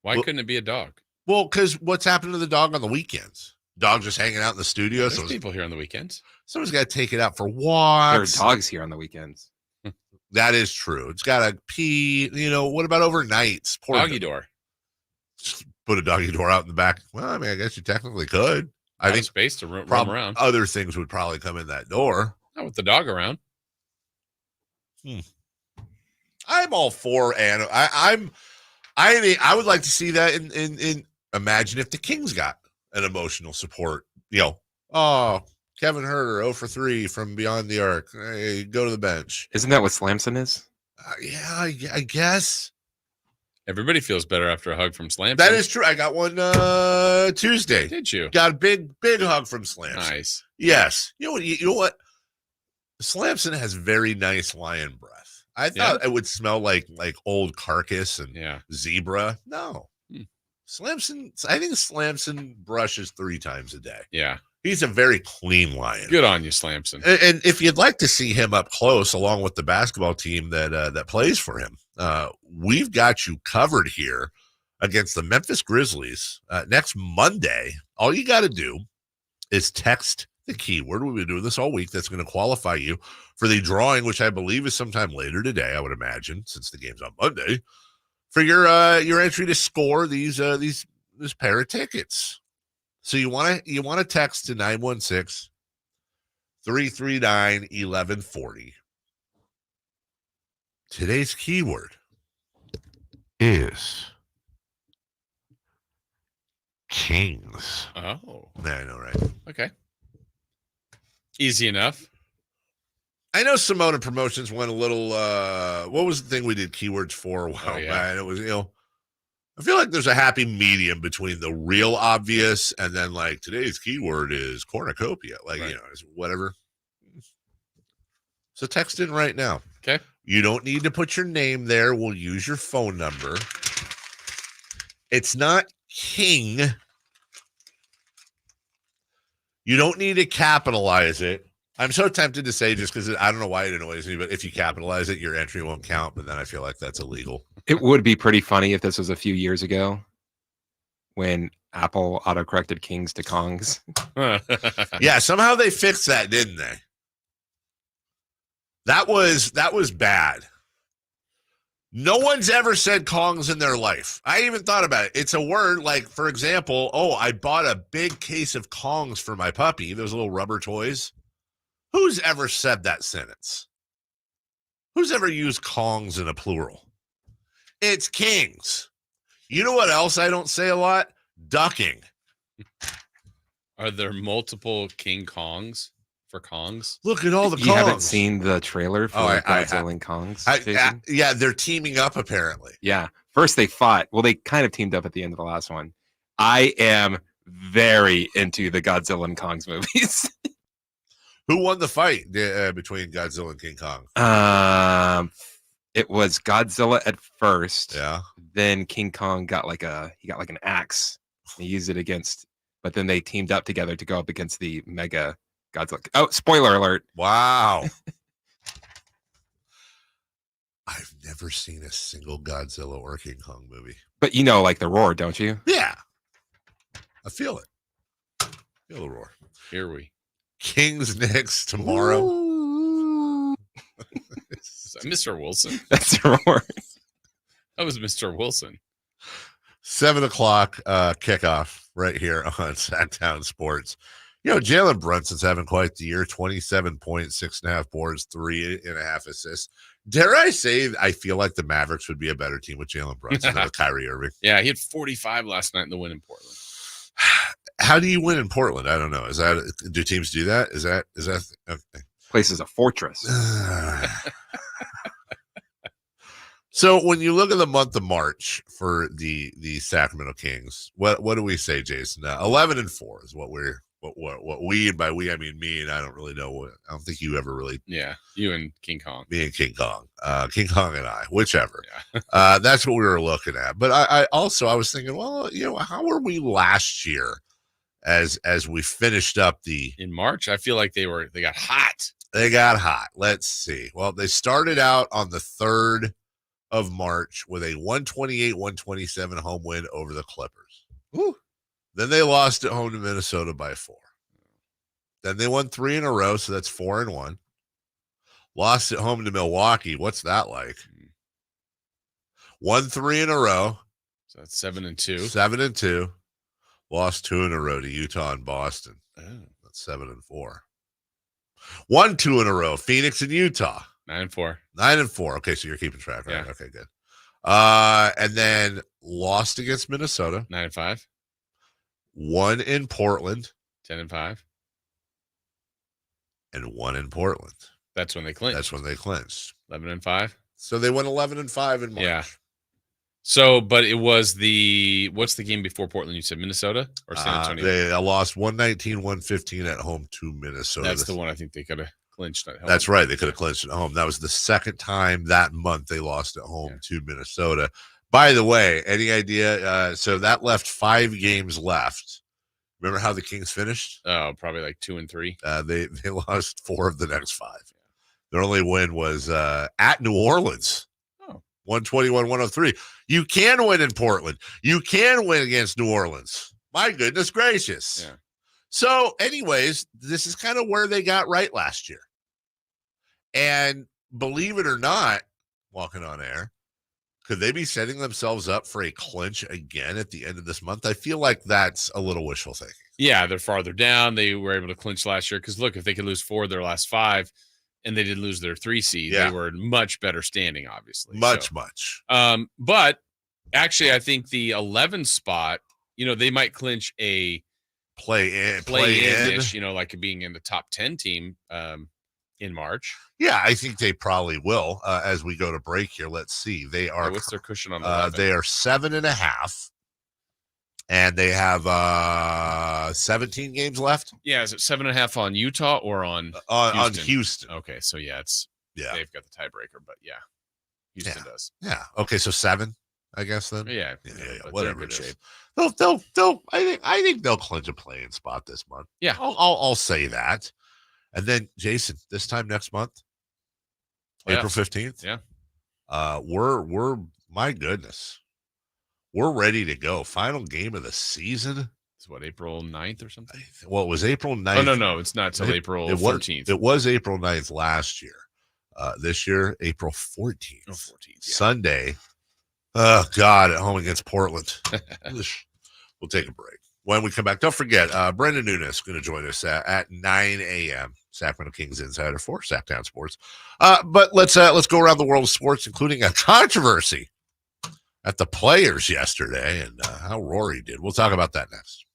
Why couldn't it be a dog? Well, because what's happened to the dog on the weekends? Dog just hanging out in the studio. There's people here on the weekends. Someone's got to take it out for walks. There are dogs here on the weekends. That is true. It's got to pee. What about overnights? Poor doggy door. Put a doggy door out in the back. Well, I mean, I guess you technically could. I think space to roam around. Other things would probably come in that door. Not with the dog around. I'm all for animal. I would like to see that in imagine if the Kings got an emotional support. Kevin Herter 0 for 3 from beyond the arc. Hey, go to the bench. Isn't that what Slamson is? Yeah, I guess. Everybody feels better after a hug from Slamson. That is true. I got one Tuesday. Did you? Got a big hug from Slamson. Nice. Yes. You know what? Slamson has very nice lion breath. I thought it would smell like old carcass and zebra. No. Slamson, I think Slamson brushes 3 times a day. Yeah. He's a very clean lion. Good on you, Slamson. And if you'd like to see him up close, along with the basketball team that plays for him, we've got you covered here against the Memphis Grizzlies next Monday. All you got to do is text the keyword. We've been doing this all week. That's going to qualify you for the drawing, which I believe is sometime later today, I would imagine, since the game's on Monday, for your entry to score this pair of tickets. So you want to text to 916-339-1140. Today's keyword is Kings. Oh. Yeah, I know, right? Okay. Easy enough. I know Simona Promotions went a little, what was the thing we did keywords for a while back? It was, I feel like there's a happy medium between the real obvious and then today's keyword is cornucopia. It's whatever. So text in right now. Okay. You don't need to put your name there. We'll use your phone number. It's not King. You don't need to capitalize it. I'm so tempted to say, just because I don't know why it annoys me, but if you capitalize it, your entry won't count. But then I feel like that's illegal. It would be pretty funny if this was a few years ago when Apple autocorrected Kings to Kongs. Yeah, somehow they fixed that, didn't they? That was bad. No one's ever said Kongs in their life. I even thought about it. It's a word like, for example, I bought a big case of Kongs for my puppy, those little rubber toys. Who's ever said that sentence? Who's ever used Kongs in a plural? It's Kings. You know what else I don't say a lot? Ducking. Are there multiple King Kongs for Kongs? Look at all the Kongs. You haven't seen the trailer for Godzilla and Kongs? Yeah, they're teaming up apparently. Yeah. First they fought. Well, they kind of teamed up at the end of the last one. I am very into the Godzilla and Kongs movies. Who won the fight between Godzilla and King Kong? It was Godzilla at first. Yeah. Then King Kong got like an axe. He used it against, but then they teamed up together to go up against the mega Godzilla. Oh, spoiler alert. Wow. I've never seen a single Godzilla or King Kong movie. But you know, like the roar, don't you? Yeah. I feel it. Feel the roar. Here we. Kings Knicks tomorrow. Is that Mr. Wilson? That's the roar. That was Mr. Wilson. 7 o'clock kickoff right here on Sactown Sports. Jalen Brunson's having quite the year. 27 points, 6.5 boards, 3.5 assists. Dare I say, I feel like the Mavericks would be a better team with Jalen Brunson than with Kyrie Irving. Yeah, he had 45 last night in the win in Portland. How do you win in Portland? I don't know. Do teams do that? Is that okay? Place is a fortress. So when you look at the month of March for the Sacramento Kings, what do we say, Jason? 11-4 is what we, and by we I mean me, and I don't really know I don't think you ever really. Yeah, you and King Kong. Me and King Kong. King Kong and I, whichever. Yeah. That's what we were looking at. But I was thinking, well, how were we last year as we finished up in March? I feel like they got hot. They got hot. Let's see. Well, they started out on the 3rd of March with a 128-127 home win over the Clippers. Ooh. Then they lost at home to Minnesota by 4. Then they won 3 in a row, so that's 4-1. Lost at home to Milwaukee. What's that like? Won 3 in a row. So that's 7-2. 7-2. Lost 2 in a row to Utah and Boston. Oh. That's 7-4. Won 2 in a row. Phoenix and Utah. 9-4. 9-4. Okay, so you're keeping track, right? Yeah. Okay, good. And then lost against Minnesota. 9-5. Won in Portland. 10-5. And won in Portland. That's when they clinched. 11-5. 11-5. So they won 11-5 in March. Yeah. So, but it was what's the game before Portland? You said Minnesota or San Antonio? They lost 119-115 at home to Minnesota. That's the one I think they could have clinched at home. That's right. They could have clinched at home. That was the second time that month they lost at home to Minnesota. By the way, any idea? So that left 5 games left. Remember how the Kings finished? Oh, probably like 2-3. They lost 4 of the next 5. Their only win was at New Orleans. 121-103. You can win in Portland. You can win against New Orleans. My goodness gracious. Yeah. So, anyways, this is kind of where they got right last year. And believe it or not, walking on air, could they be setting themselves up for a clinch again at the end of this month? I feel like that's a little wishful thinking. Yeah, they're farther down. They were able to clinch last year because, look, if they could lose 4 of their last 5, and they did lose their 3 seed, they were in much better standing, obviously. Much. But actually, I think the 11 spot, they might clinch a play-in-ish, like being in the top 10 team in March. Yeah, I think they probably will as we go to break here. Let's see. They are. What's their cushion on 11? They are 7.5. And they have 17 games left. Yeah, is it 7.5 on Utah or on Houston? Okay, so they've got the tiebreaker, but Houston does. Yeah. Okay, so 7, I guess then. Yeah. Whatever it is. They'll. I think they'll clinch a playing spot this month. Yeah, I'll say that. And then Jason, this time next month, April 15th. Yeah. We're my goodness. We're ready to go. Final game of the season. It's what, April 9th or something? Well, it was April 9th. Oh, no, it's not till April 14th. It was April 9th last year. This year, April 14th. Oh, 14th. Yeah. Sunday. Oh, God, at home against Portland. We'll take a break. When we come back, don't forget, Brendan Nunes is going to join us at 9 a.m. Sacramento Kings Insider for Sactown Sports. But let's go around the world of sports, including a controversy at the Players yesterday and how Rory did. We'll talk about that next.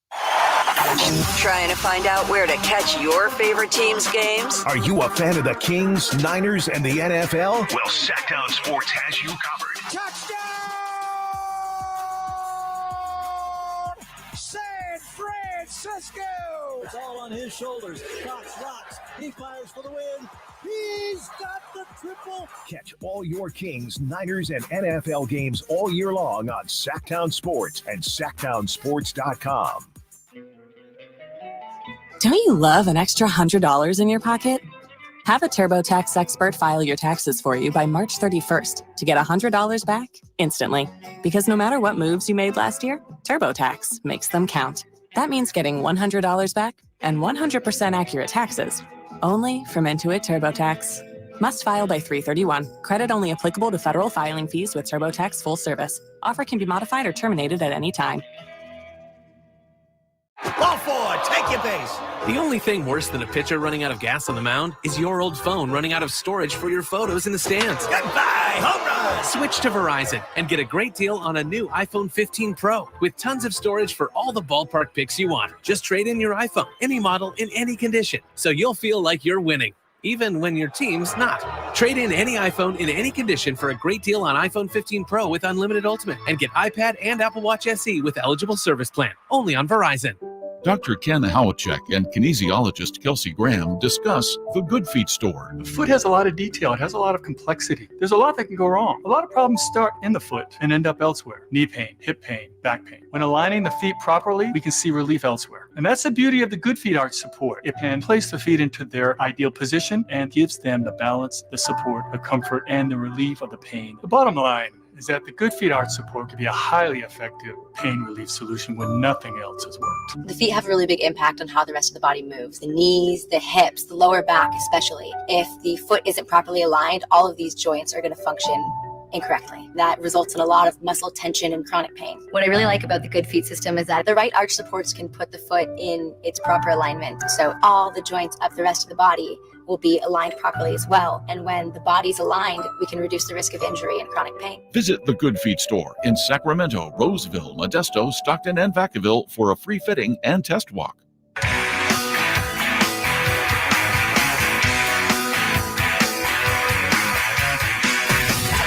Trying to find out where to catch your favorite team's games? Are you a fan of the Kings, Niners, and the NFL? Well, Sactown Sports has you covered. San Francisco! It's all on his shoulders. Cox rocks. He fires for the win. He's got the triple. Catch all your Kings, Niners, and NFL games all year long on Sactown Sports and SactownSports.com. Don't you love an extra $100 in your pocket? Have a TurboTax expert file your taxes for you by March 31st to get $100 back instantly. Because no matter what moves you made last year, TurboTax makes them count. That means getting $100 back and 100% accurate taxes only from Intuit TurboTax. Must file by 3/31. Credit only applicable to federal filing fees with TurboTax full service. Offer can be modified or terminated at any time. Ball forward, take your base. The only thing worse than a pitcher running out of gas on the mound is your old phone running out of storage for your photos in the stands. Goodbye, home run. Switch to Verizon and get a great deal on a new iPhone 15 Pro with tons of storage for all the ballpark pics you want. Just trade in your iPhone, any model, in any condition, so you'll feel like you're winning, even when your team's not. Trade in any iPhone in any condition for a great deal on iPhone 15 Pro with unlimited Ultimate and get iPad and Apple Watch SE with eligible service plan. Only on Verizon. Dr. Ken Howachek and kinesiologist Kelsey Graham discuss the Good Feet store. The foot has a lot of detail. It has a lot of complexity. There's a lot that can go wrong. A lot of problems start in the foot and end up elsewhere. Knee pain, hip pain, back pain. When aligning the feet properly, we can see relief elsewhere. And that's the beauty of the Good Feet Arch support. It can place the feet into their ideal position and gives them the balance, the support, the comfort, and the relief of the pain. The bottom line is that the Good Feet Arch support can be a highly effective pain relief solution when nothing else has worked. The feet have a really big impact on how the rest of the body moves. The knees, the hips, the lower back especially. If the foot isn't properly aligned, all of these joints are going to function incorrectly. That results in a lot of muscle tension and chronic pain. What I really like about the Good Feet system is that the right arch supports can put the foot in its proper alignment. So all the joints of the rest of the body will be aligned properly as well. And when the body's aligned, we can reduce the risk of injury and chronic pain. Visit the Good Feet store in Sacramento, Roseville, Modesto, Stockton, and Vacaville for a free fitting and test walk.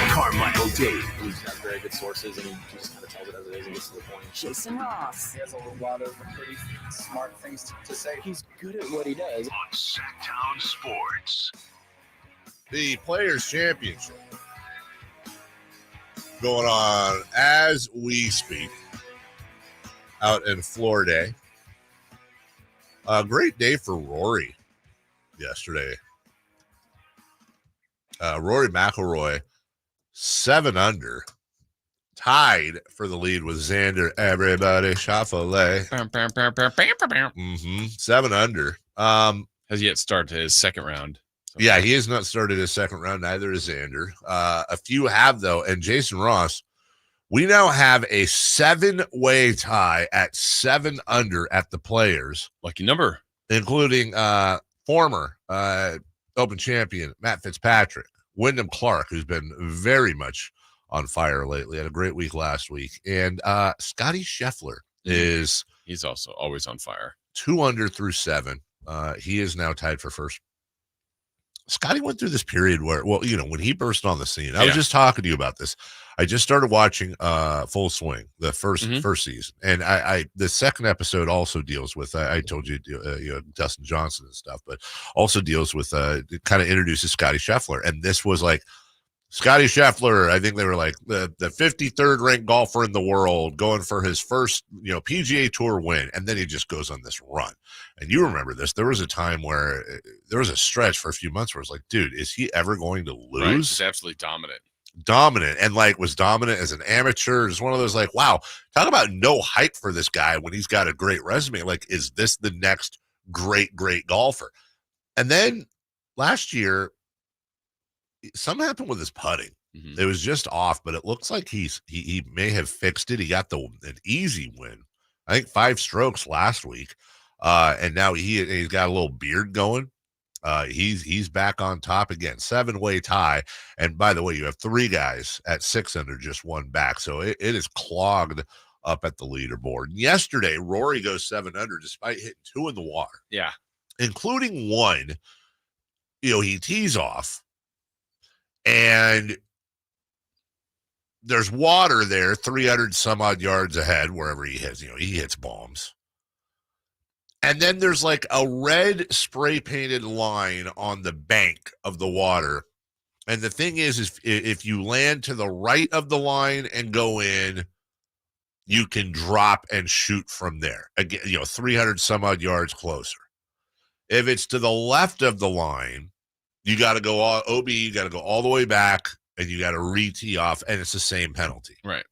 Carmichael Dave. He's got very good sources, and he just kind of tells it as it is and gets to the point. Jason Ross. He has a lot of pretty smart things to say. He's good at what he does. On Sactown Sports. The Players' Championship going on as we speak out in Florida. A great day for Rory yesterday. Rory McIlroy, 7 under, tied for the lead with Xander. Everybody shuffle. 7 under. Has yet started his second round. Yeah, he has not started his second round. Neither is Xander. A few have, though. And Jason Ross, we now have a 7-way tie at 7 under at the Players. Lucky number. Including former Open champion Matt Fitzpatrick, Wyndham Clark, who's been very much on fire lately, had a great week last week, and Scotty Scheffler is he's also always on fire. 2 under through 7. He is now tied for first. Scotty went through this period where, well, you know, when he burst on the scene, I was just talking to you about this. I just started watching Full Swing, the first season, and I the second episode also deals with I told you, Dustin Johnson and stuff, but also deals with kind of introduces Scotty Scheffler, and this was like Scotty Scheffler. I think they were like the 53rd ranked golfer in the world, going for his first PGA Tour win, and then he just goes on this run. And you remember this? There was a time where there was a stretch for a few months where it's like, dude, is he ever going to lose? Right. He's absolutely dominant and like was dominant as an amateur. It's one of those like, wow, talk about no hype for this guy when he's got a great resume. Like, is this the next great golfer? And then last year, something happened with his putting. It was just off, but it looks like he may have fixed it. He got an easy win, I think 5 strokes last week, and now he's got a little beard going. He's back on top again, 7-way tie. And by the way, you have 3 guys at 6 under, just 1 back. So it is clogged up at the leaderboard. Yesterday, Rory goes 7 under despite hitting 2 in the water. Yeah. Including 1, he tees off and there's water there, 300 some odd yards ahead, wherever he hits, he hits bombs. And then there's like a red spray painted line on the bank of the water. And the thing is if you land to the right of the line and go in, you can drop and shoot from there. Again, 300 some odd yards closer. If it's to the left of the line, you got to go you got to go all the way back and you got to re-tee off, and it's the same penalty. Right.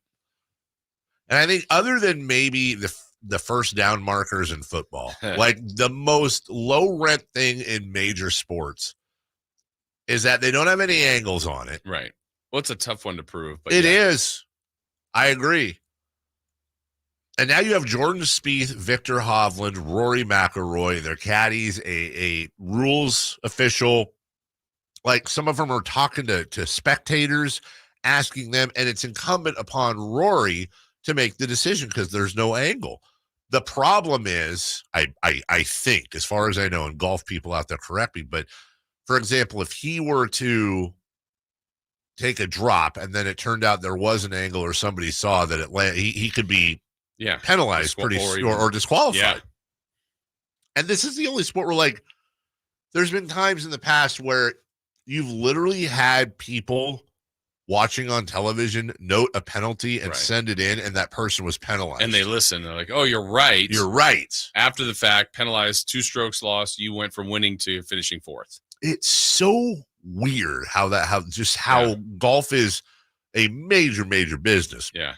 And I think other than maybe the first down markers in football, like the most low rent thing in major sports is that they don't have any angles on it. Right. Well, it's a tough one to prove, but it is. I agree. And now you have Jordan Spieth, Victor Hovland, Rory McIlroy, their caddies, a rules official. Like some of them are talking to spectators, asking them, and it's incumbent upon Rory to make the decision because there's no angle. The problem is, I think, as far as I know, and golf people out there correct me, but for example, if he were to take a drop and then it turned out there was an angle or somebody saw that he could be penalized or disqualified. Yeah. And this is the only sport where, like, there's been times in the past where you've literally had people watching on television note a penalty and send it in, and that person was penalized. And they listen. They're like, oh, you're right. You're right. After the fact, penalized, 2 strokes lost. You went from winning to finishing 4th. It's so weird how golf is a major business. Yeah.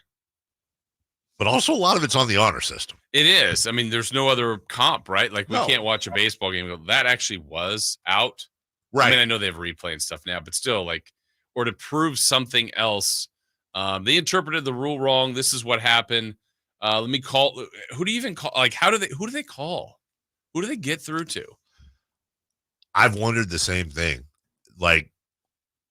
But also a lot of it's on the honor system. It is. I mean, there's no other comp, right? Like we can't watch a baseball game and go, that actually was out. Right. I mean, I know they have replay and stuff now, but still, like, or to prove something else. They interpreted the rule wrong. This is what happened. Let me call. Who do you even call? Like, who do they call? Who do they get through to? I've wondered the same thing. Like,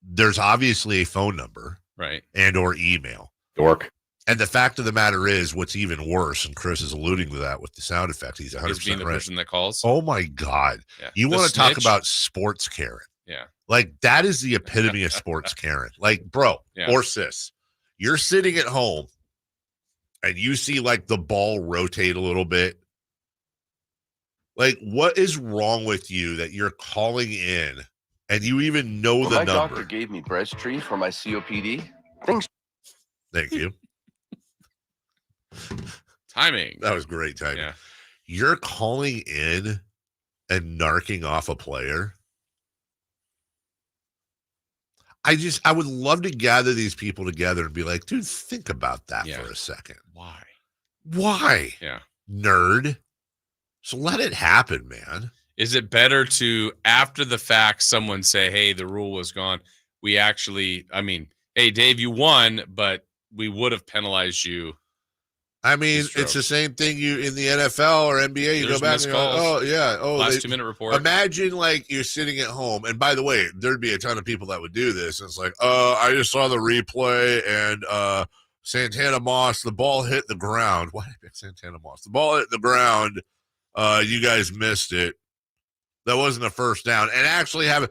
there's obviously a phone number, right, and or email. York. And the fact of the matter is, what's even worse, and Chris is alluding to that with the sound effect, he's 100% being the right. person that calls. Oh my God! Yeah. You The want to talk snitch? about sports Karen? Yeah. Like, that is the epitome of sports Karen. Like, bro, or sis, you're sitting at home and you see like the ball rotate a little bit. Like, what is wrong with you that you're calling in and you even know When the my number? doctor gave me Breztri for my COPD, things. Thank you. Timing. That was great timing. Yeah. You're calling in and narking off a player. I would love to gather these people together and be like, dude, think about that for a second. Why? Yeah. Nerd. So let it happen, man. Is it better to, after the fact, someone say, hey, the rule was gone? We actually, I mean, hey, Dave, you won, but we would have penalized you. I mean, it's the same thing you in the NFL or NBA. You There's go back missed and go, calls. oh, yeah. Oh, Last 2-minute report. Imagine like you're sitting at home. And by the way, there'd be a ton of people that would do this. And it's like, I just saw the replay and Santana Moss, the ball hit the ground. Why did I pick Santana Moss? The ball hit the ground. You guys missed it. That wasn't a first down. And actually have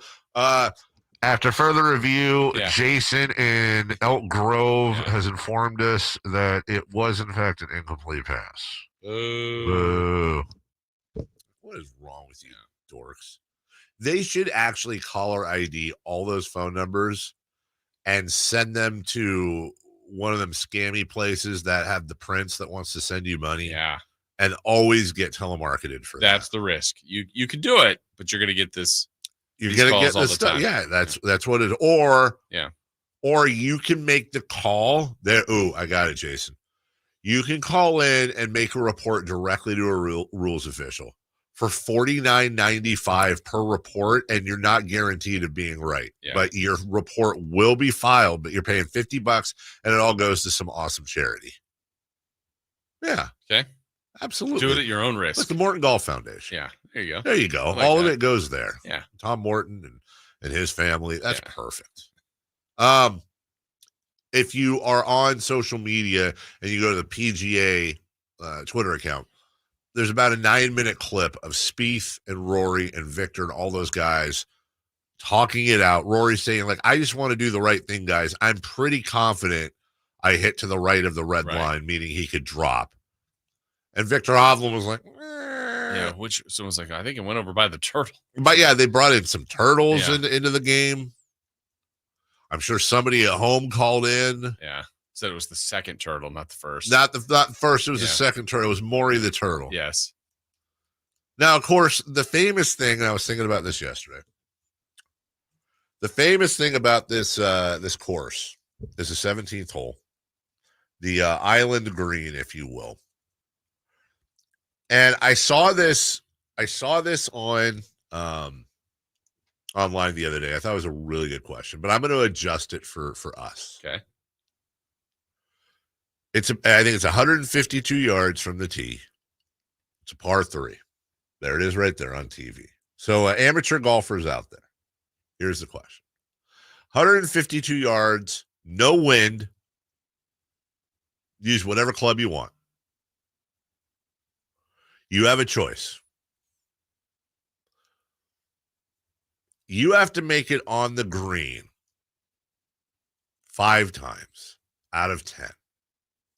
After further review, Yeah. Jason in Elk Grove has informed us that it was, in fact, an incomplete pass. Boo. What is wrong with you, dorks? They should actually caller ID all those phone numbers and send them to one of them scammy places that have the prince that wants to send you money. Yeah. And always get telemarketed for That's the risk. You can do it, but you're going to get this. You're going to get this stuff. Yeah, that's what it is. Or you can make the call there. Ooh, I got it, Jason. You can call in and make a report directly to a rules official for $49.95 per report, and you're not guaranteed of being right. Yeah. But your report will be filed, but you're paying $50 and it all goes to some awesome charity. Yeah. Okay. Absolutely. Do it at your own risk. Like the Morton Golf Foundation. Yeah. There you go. There you go. Like all of that. it goes there. Yeah. Tom Morton and his family. That's perfect. If you are on social media and you go to the PGA Twitter account, there's about a 9-minute clip of Spieth and Rory and Victor and all those guys talking it out. Rory saying, like, I just want to do the right thing, guys. I'm pretty confident I hit to the right of the red line, meaning he could drop. And Victor Hovland was like, yeah, which someone's like, I think it went over by the turtle. But yeah, they brought in some turtles into the game. I'm sure somebody at home called in. Yeah. Said it was the second turtle, not the first. Not the first, it was the second turtle. It was Maury the turtle. Yes. Now, of course, the famous thing, and I was thinking about this yesterday. The famous thing about this this course is the 17th hole. The island green, if you will. And I saw this on online the other day. I thought it was a really good question, but I'm going to adjust it for us. Okay. I think it's 152 yards from the tee. It's a par 3. There it is right there on TV. So amateur golfers out there, here's the question. 152 yards, no wind. Use whatever club you want. You have a choice. You have to make it on the green 5 times out of 10.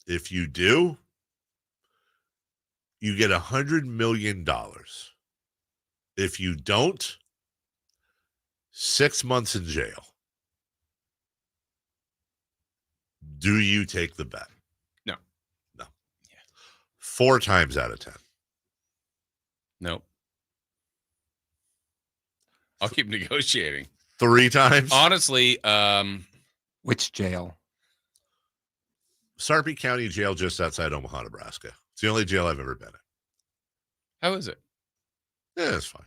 If you do, you get $100 million. If you don't, 6 months in jail. Do you take the bet? No. No. 4 times out of 10. Nope. I'll keep negotiating. 3 times? Honestly, which jail? Sarpy County Jail just outside Omaha, Nebraska. It's the only jail I've ever been in. How is it? Yeah, it's fine.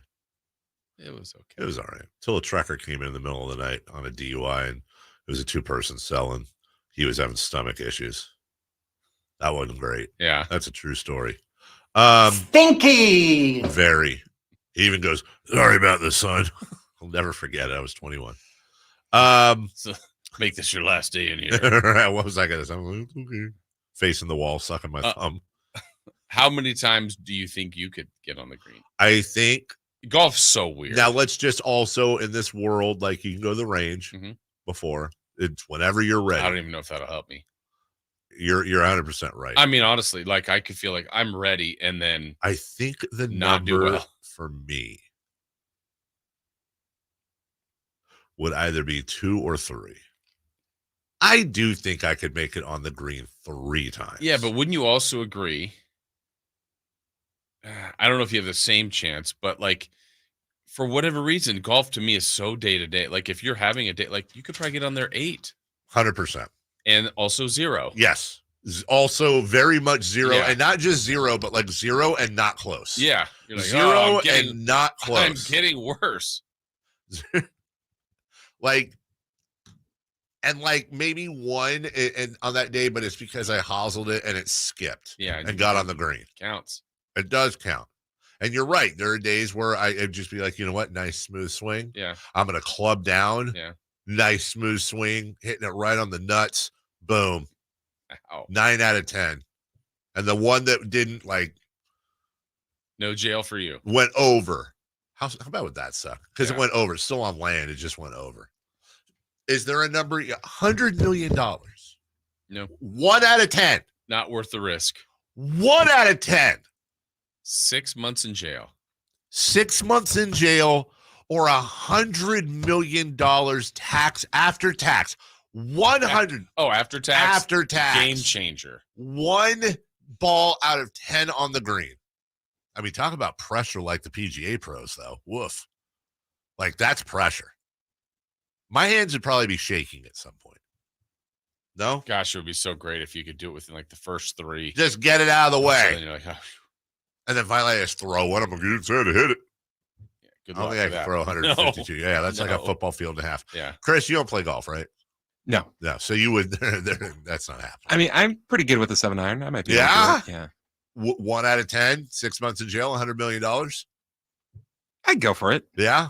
It was okay. It was all right. Until a trucker came in the middle of the night on a DUI, and it was a 2-person cell, and he was having stomach issues. That wasn't great. Yeah. That's a true story. Stinky! Very. He even goes, sorry about this, son. I'll never forget it. I was 21. So make this your last day in here. What was I going to say? I'm like, okay. Facing the wall, sucking my thumb. How many times do you think you could get on the green? I think golf's so weird. Now let's just also in this world, like you can go to the range before. It's whenever you're ready. I don't even know if that'll help me. You're 100% right. I mean, honestly, like I could feel like I'm ready, and then I think the not do number well. For me would either be 2 or 3. I do think I could make it on the green 3 times. Yeah, but wouldn't you also agree? I don't know if you have the same chance, but like for whatever reason, golf to me is so day to day. Like if you're having a day, like you could probably get on there 8. 100%. And also 0. Yes. Also very much 0. Yeah. And not just 0, but like 0 and not close. Yeah. You're like, 0 and not close. I'm getting worse. like maybe 1 and on that day, but it's because I hoselled it and it skipped. Yeah. And got on the green. Counts. It does count. And you're right. There are days where I'd just be like, you know what? Nice smooth swing. Yeah. I'm going to club down. Yeah. Nice smooth swing. Hitting it right on the nuts. Boom. Ow. 9 out of 10. And the one that didn't, like, no jail for you. Went over. How about would that suck? Because Yeah. it went over. It's still on land. It just went over. Is there a number? $100 million. No. 1 out of 10. Not worth the risk. 1 out of 10. 6 months in jail. 6 months in jail or $100 million tax after tax. 100. After tax? After tax. Game changer. 1 ball out of 10 on the green. I mean, talk about pressure like the PGA pros, though. Woof. Like, that's pressure. My hands would probably be shaking at some point. No? Gosh, it would be so great if you could do it within like the first 3. Just get it out of the way. So then you're like, oh. And then finally I just throw one. I'm going to get to hit it. Yeah, good I don't luck think I with can that. throw 152. No. Yeah, that's like a No. football field and a half. Yeah. Chris, you don't play golf, right? No. No. So you would, that's not happening. I mean, I'm pretty good with the 7-iron. I might be. Yeah? Able to do it. Yeah. 1 out of 10, 6 months in jail, $100 million. I'd go for it. Yeah.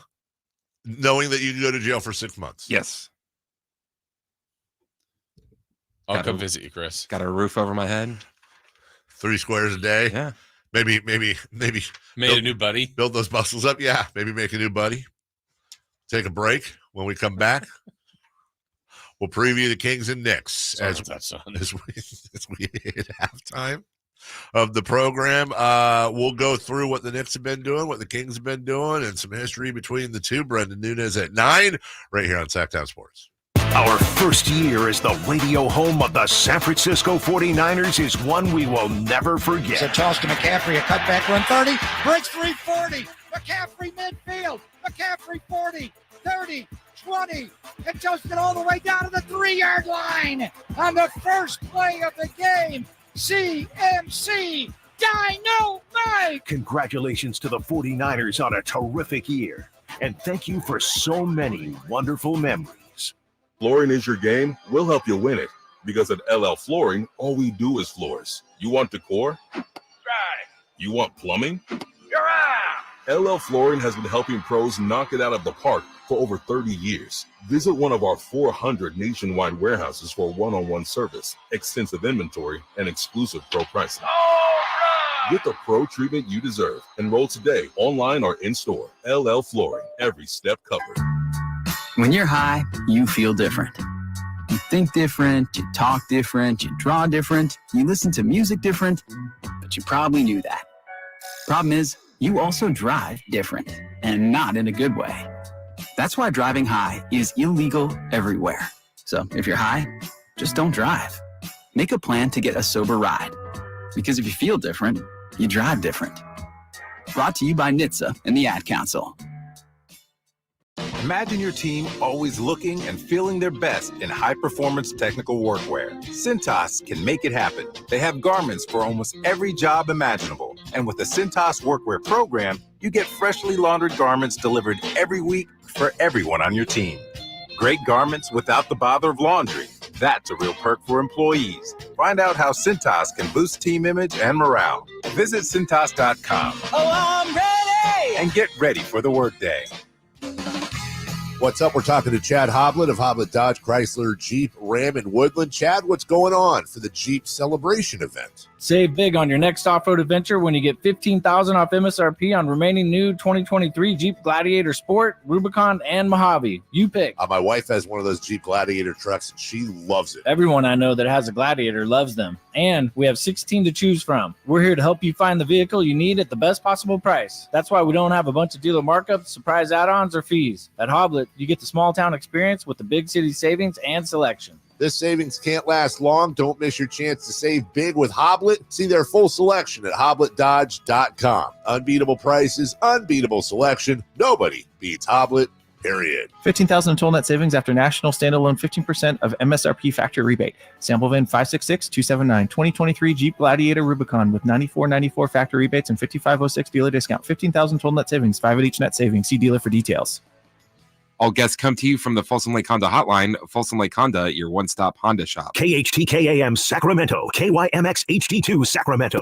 Knowing that you can go to jail for 6 months. Yes. I'll come visit you, Chris. Got a roof over my head. 3 squares a day. Yeah. Maybe Made a new buddy. Build those muscles up. Yeah. Maybe make a new buddy. Take a break. When we come back, we'll preview the Kings and Knicks as we hit halftime of the program. We'll go through what the Knicks have been doing, what the Kings have been doing, and some history between the two. Brendan Nunez at 9 right here on Sactown Sports. Our first year as the radio home of the San Francisco 49ers is one we will never forget. It's a toss to McCaffrey, a cutback run 30, breaks 340. McCaffrey midfield. McCaffrey 40, 30, 20, and toasted all the way down to the 3-yard line on the first play of the game. CMC Dynamite! Congratulations to the 49ers on a terrific year. And thank you for so many wonderful memories. Flooring is your game. We'll help you win it. Because at LL Flooring, all we do is floors. You want decor? Right. You want plumbing? LL Flooring has been helping pros knock it out of the park for over 30 years. Visit one of our 400 nationwide warehouses for one-on-one service, extensive inventory, and exclusive pro pricing. Get the pro treatment you deserve. Enroll today, online or in-store. LL Flooring, every step covered. When you're high, you feel different. You think different, you talk different, you draw different, you listen to music different, but you probably knew that. Problem is, you also drive different, and not in a good way. That's why driving high is illegal everywhere. So if you're high, just don't drive. Make a plan to get a sober ride. Because if you feel different, you drive different. Brought to you by NHTSA and the Ad Council. Imagine your team always looking and feeling their best in high-performance technical workwear. Cintas can make it happen. They have garments for almost every job imaginable. And with the Cintas Workwear program, you get freshly laundered garments delivered every week for everyone on your team. Great garments without the bother of laundry. That's a real perk for employees. Find out how Cintas can boost team image and morale. Visit Cintas.com. Oh, I'm ready! And get ready for the workday. What's up? We're talking to Chad Hoblet of Hoblet Dodge Chrysler Jeep Ram in Woodland. Chad, what's going on for the Jeep celebration event? Save big on your next off-road adventure when you get $15,000 off MSRP on remaining new 2023 Jeep Gladiator Sport, Rubicon, and Mojave. You pick. My wife has one of those Jeep Gladiator trucks, and she loves it. Everyone I know that has a Gladiator loves them. And we have 16 to choose from. We're here to help you find the vehicle you need at the best possible price. That's why we don't have a bunch of dealer markups, surprise add-ons, or fees. At Hoblet, you get the small town experience with the big city savings and selection. This savings can't last long. Don't miss your chance to save big with Hoblet. See their full selection at HobletDodge.com. Unbeatable prices, unbeatable selection. Nobody beats Hoblet, period. $15,000 in total net savings after national standalone 15% of MSRP factory rebate. Sample VIN 566-279. 2023 Jeep Gladiator Rubicon with $94.94 factory rebates and $55.06 dealer discount. $15,000 total net savings. 5 at each net savings. See dealer for details. All guests come to you from the Folsom Lake Honda Hotline. Folsom Lake Honda, your one-stop Honda shop. KHTKAM Sacramento, KYMX HD2 Sacramento.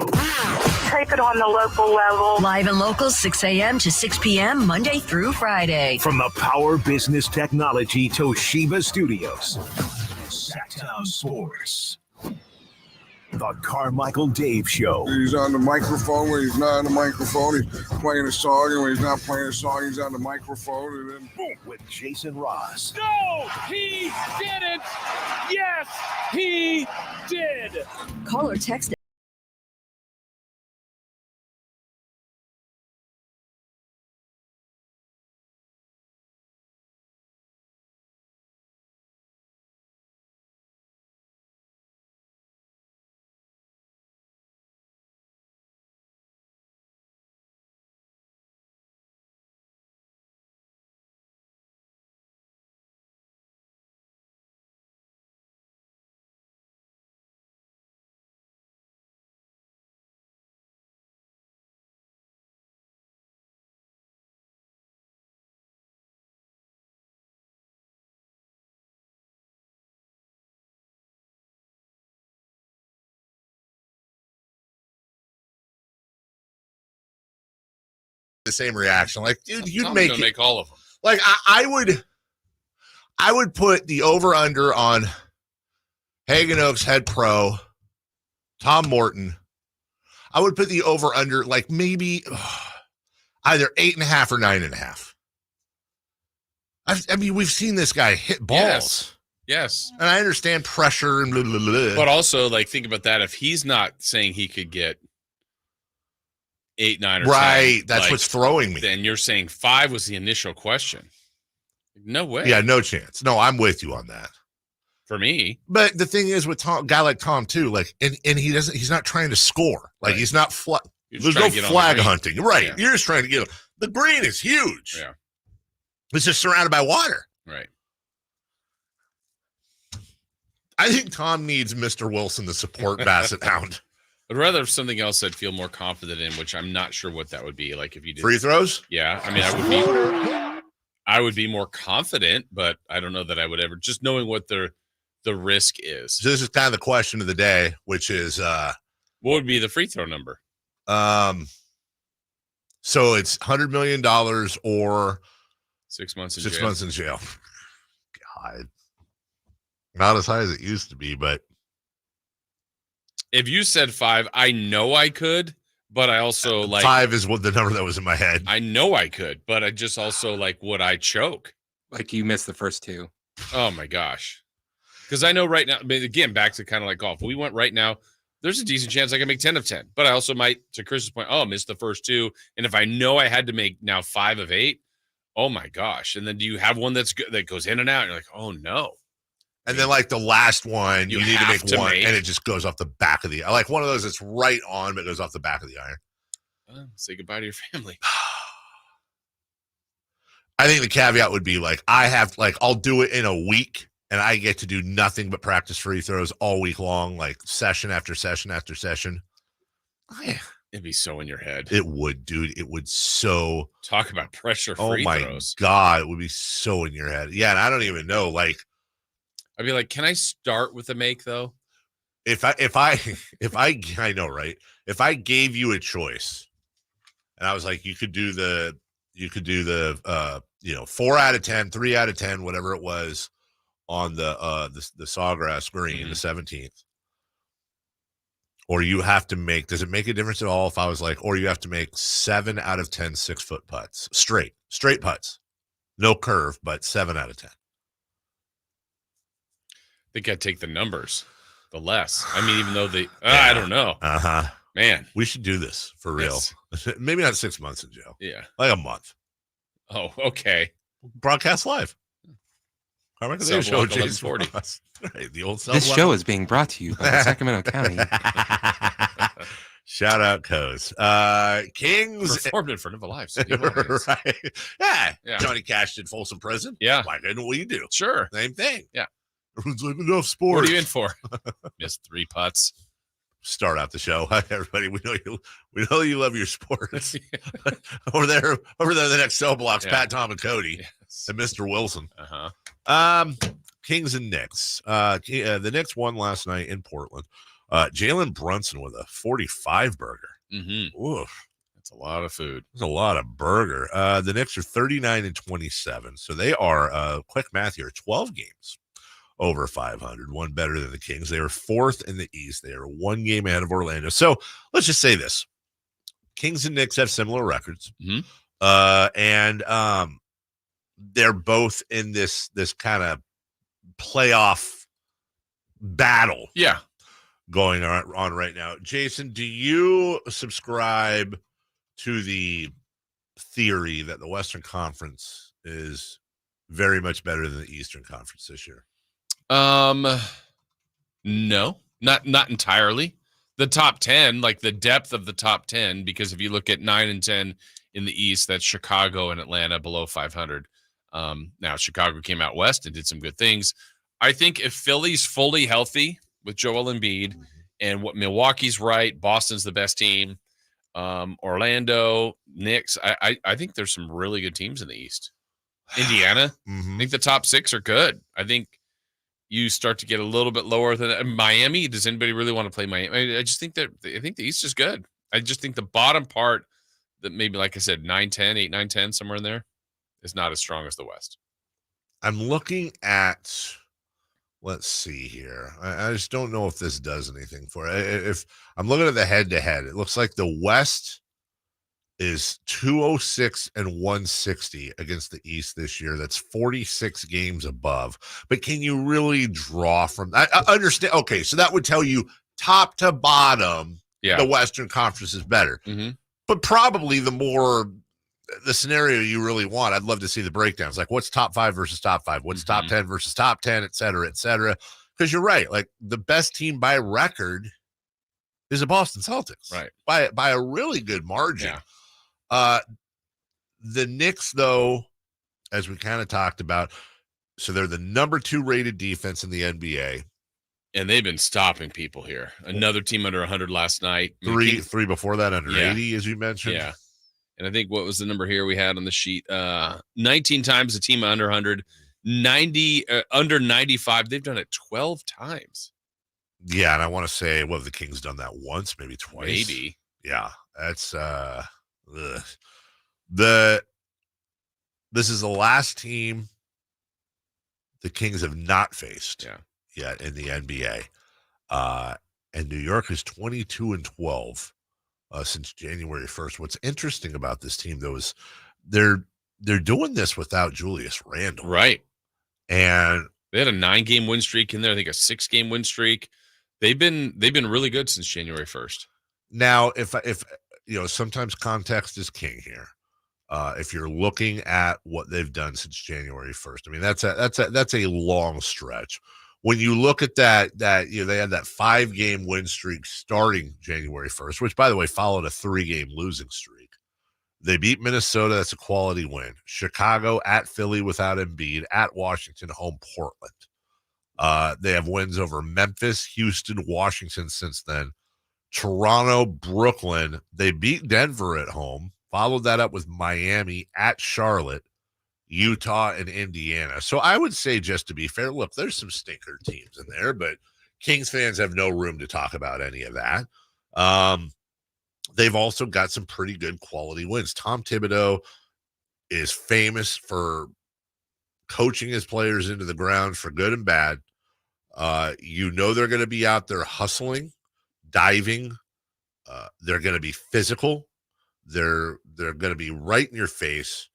Take it on the local level. Live and local, 6 a.m. to 6 p.m., Monday through Friday. From the Power Business Technology Toshiba Studios. Sactown Sports. The Carmichael Dave Show. He's on the microphone when he's not on the microphone. He's playing a song, and when he's not playing a song, he's on the microphone, and then boom. With Jason Ross. No, he didn't. Yes, he did. Call or text The same reaction. Like, dude, you'd Tom's make gonna it. make all of them. Like, I would put the over-under on Hagan Oaks head pro, Tom Morton. I would put the over-under like maybe either 8.5 or 9.5. I mean, we've seen this guy hit balls. Yes. And I understand pressure and blah, blah, blah. But also, like, think about that. If he's not saying he could get 8, 9, or 10. Right. That's what's throwing me. Then you're saying 5 was the initial question. No way. Yeah, no chance. No, I'm with you on that. For me. But the thing is with Tom, guy like Tom too, like, and he's not trying to score. Like, Right. he's not there's no flag hunting. Right. Yeah. You're just trying to get him. The green is huge. Yeah. It's just surrounded by water. Right. I think Tom needs Mr. Wilson to support Bassett Hound. I'd rather have something else I'd feel more confident in, which I'm not sure what that would be. Like if you did free throws? Yeah. I mean, I would be more confident, but I don't know that I would ever, just knowing what the risk is. So this is kind of the question of the day, which is what would be the free throw number? So it's $100 million or 6 months in 6 jail. months in jail. God. Not as high as it used to be, but if you said 5, I know I could, but I also like 5 is what the number that was in my head. I know I could, but I just also like, would I choke? Like you missed the first 2. Oh my gosh. Because I know right now, I mean, again, back to kind of like golf. If we went right now, there's a decent chance I can make 10 of 10, but I also might, to Chris's point, miss the first 2. And if I know I had to make now 5 of 8, oh my gosh. And then do you have one that's good that goes in and out? And you're like, oh no. And then like the last one, you need to have make to one, make. and it just goes off the back of the like one of those that's right on, but it goes off the back of the iron. Say goodbye to your family. I think the caveat would be like I'll do it in a week, and I get to do nothing but practice free throws all week long, like session after session after session. It'd be so in your head. It would, dude. It would so talk about pressure free throws. God, it would be so in your head. Yeah, and I don't even know. Like, I'd be like, can I start with a make though? If I know, right? If I gave you a choice, and I was like, you could do the 4 out of 10, 3 out of 10, whatever it was on the Sawgrass Green, the 17th. Or you have to make, does it make a difference at all if I was like, or you have to make 7 out of 10 6-foot putts, straight putts, no curve, but 7 out of 10. I think I'd take the numbers, the less. I mean, even though I don't know. Man, we should do this for real. Maybe not 6 months in jail. Yeah, like a month. Oh, okay. Broadcast live. Carmichael Dave Show, 1140. Right, the old This show is being brought to you by Sacramento County. Shout out, Coes. Kings performed in front of a live right? Yeah. Johnny Cash did Folsom Prison. Yeah. Why couldn't we do? Sure. Same thing. Yeah. Everyone's like, enough sports. What are you in for? Missed 3 putts. Start out the show. Hi, everybody. We know you love your sports. over there, the next cell blocks, Pat, Tom, and Cody, and Mr. Wilson. Kings and Knicks. The Knicks won last night in Portland. Jalen Brunson with a 45 burger. Mm-hmm. Oof. That's a lot of food. That's a lot of burger. The Knicks are 39-27. So they are, quick math here, 12 games over 500, one better than the Kings. They are 4th in the East. They are 1 game ahead of Orlando. So let's just say this. Kings and Knicks have similar records. And they're both in this kind of playoff battle going on right now. Jason, do you subscribe to the theory that the Western Conference is very much better than the Eastern Conference this year? No, not entirely. The top 10, like the depth of the top 10, because if you look at 9 and 10 in the East, that's Chicago and Atlanta below 500. Now Chicago came out West and did some good things. I think if Philly's fully healthy with Joel Embiid and what Milwaukee's right, Boston's the best team. Orlando, Knicks. I think there's some really good teams in the East. Indiana. I think the top 6 are good. I think you start to get a little bit lower than Miami. Does anybody really want to play Miami? I just think I think the East is good. I just think the bottom part that maybe, like I said, 9-10, 8-9-10, somewhere in there is not as strong as the West. I'm looking at, let's see here. I just don't know if this does anything for it. If I'm looking at the head-to-head, it looks like the West is 206 and 160 against the East this year. That's 46 games above. But can you really draw from that? I understand. Okay, so that would tell you top to bottom, the Western Conference is better. But probably the scenario you really want, I'd love to see the breakdowns. Like what's top 5 versus top 5? What's top 10 versus top 10, et cetera, et cetera. Because you're right. Like the best team by record is the Boston Celtics. Right. By a really good margin. The Knicks, though, as we kind of talked about, so they're the number 2 rated defense in the NBA. And they've been stopping people here. Another team under 100 last night. Three before that under 80, as you mentioned. Yeah. And I think what was the number here we had on the sheet? 19 times a team under 100, 90 under 95. They've done it 12 times. Yeah, and I want to say, well, the Kings done that once, maybe twice. Maybe. Yeah, that's this is the last team the Kings have not faced yet in the NBA. And New York is 22-12 since January 1st. What's interesting about this team, though, is they're doing this without Julius Randle. Right. And they had a 9-game win streak in there. I think a 6-game win streak. They've been really good since January 1st. Now, if you know, sometimes context is king here. If you're looking at what they've done since January 1st, I mean, that's a long stretch. When you look at that, you know, they had that 5-game win streak starting January 1st, which, by the way, followed a 3-game losing streak. They beat Minnesota. That's a quality win. Chicago at Philly without Embiid, at Washington, home Portland. They have wins over Memphis, Houston, Washington since then. Toronto, Brooklyn. They beat Denver at home, followed that up with Miami, at Charlotte, Utah, and Indiana. So I would say, just to be fair, look, there's some stinker teams in there, but Kings fans have no room to talk about any of that. They've also got some pretty good quality wins. Tom Thibodeau is famous for coaching his players into the ground for good and bad. You know they're going to be out there hustling, diving. They're going to be physical. They're going to be right in your face.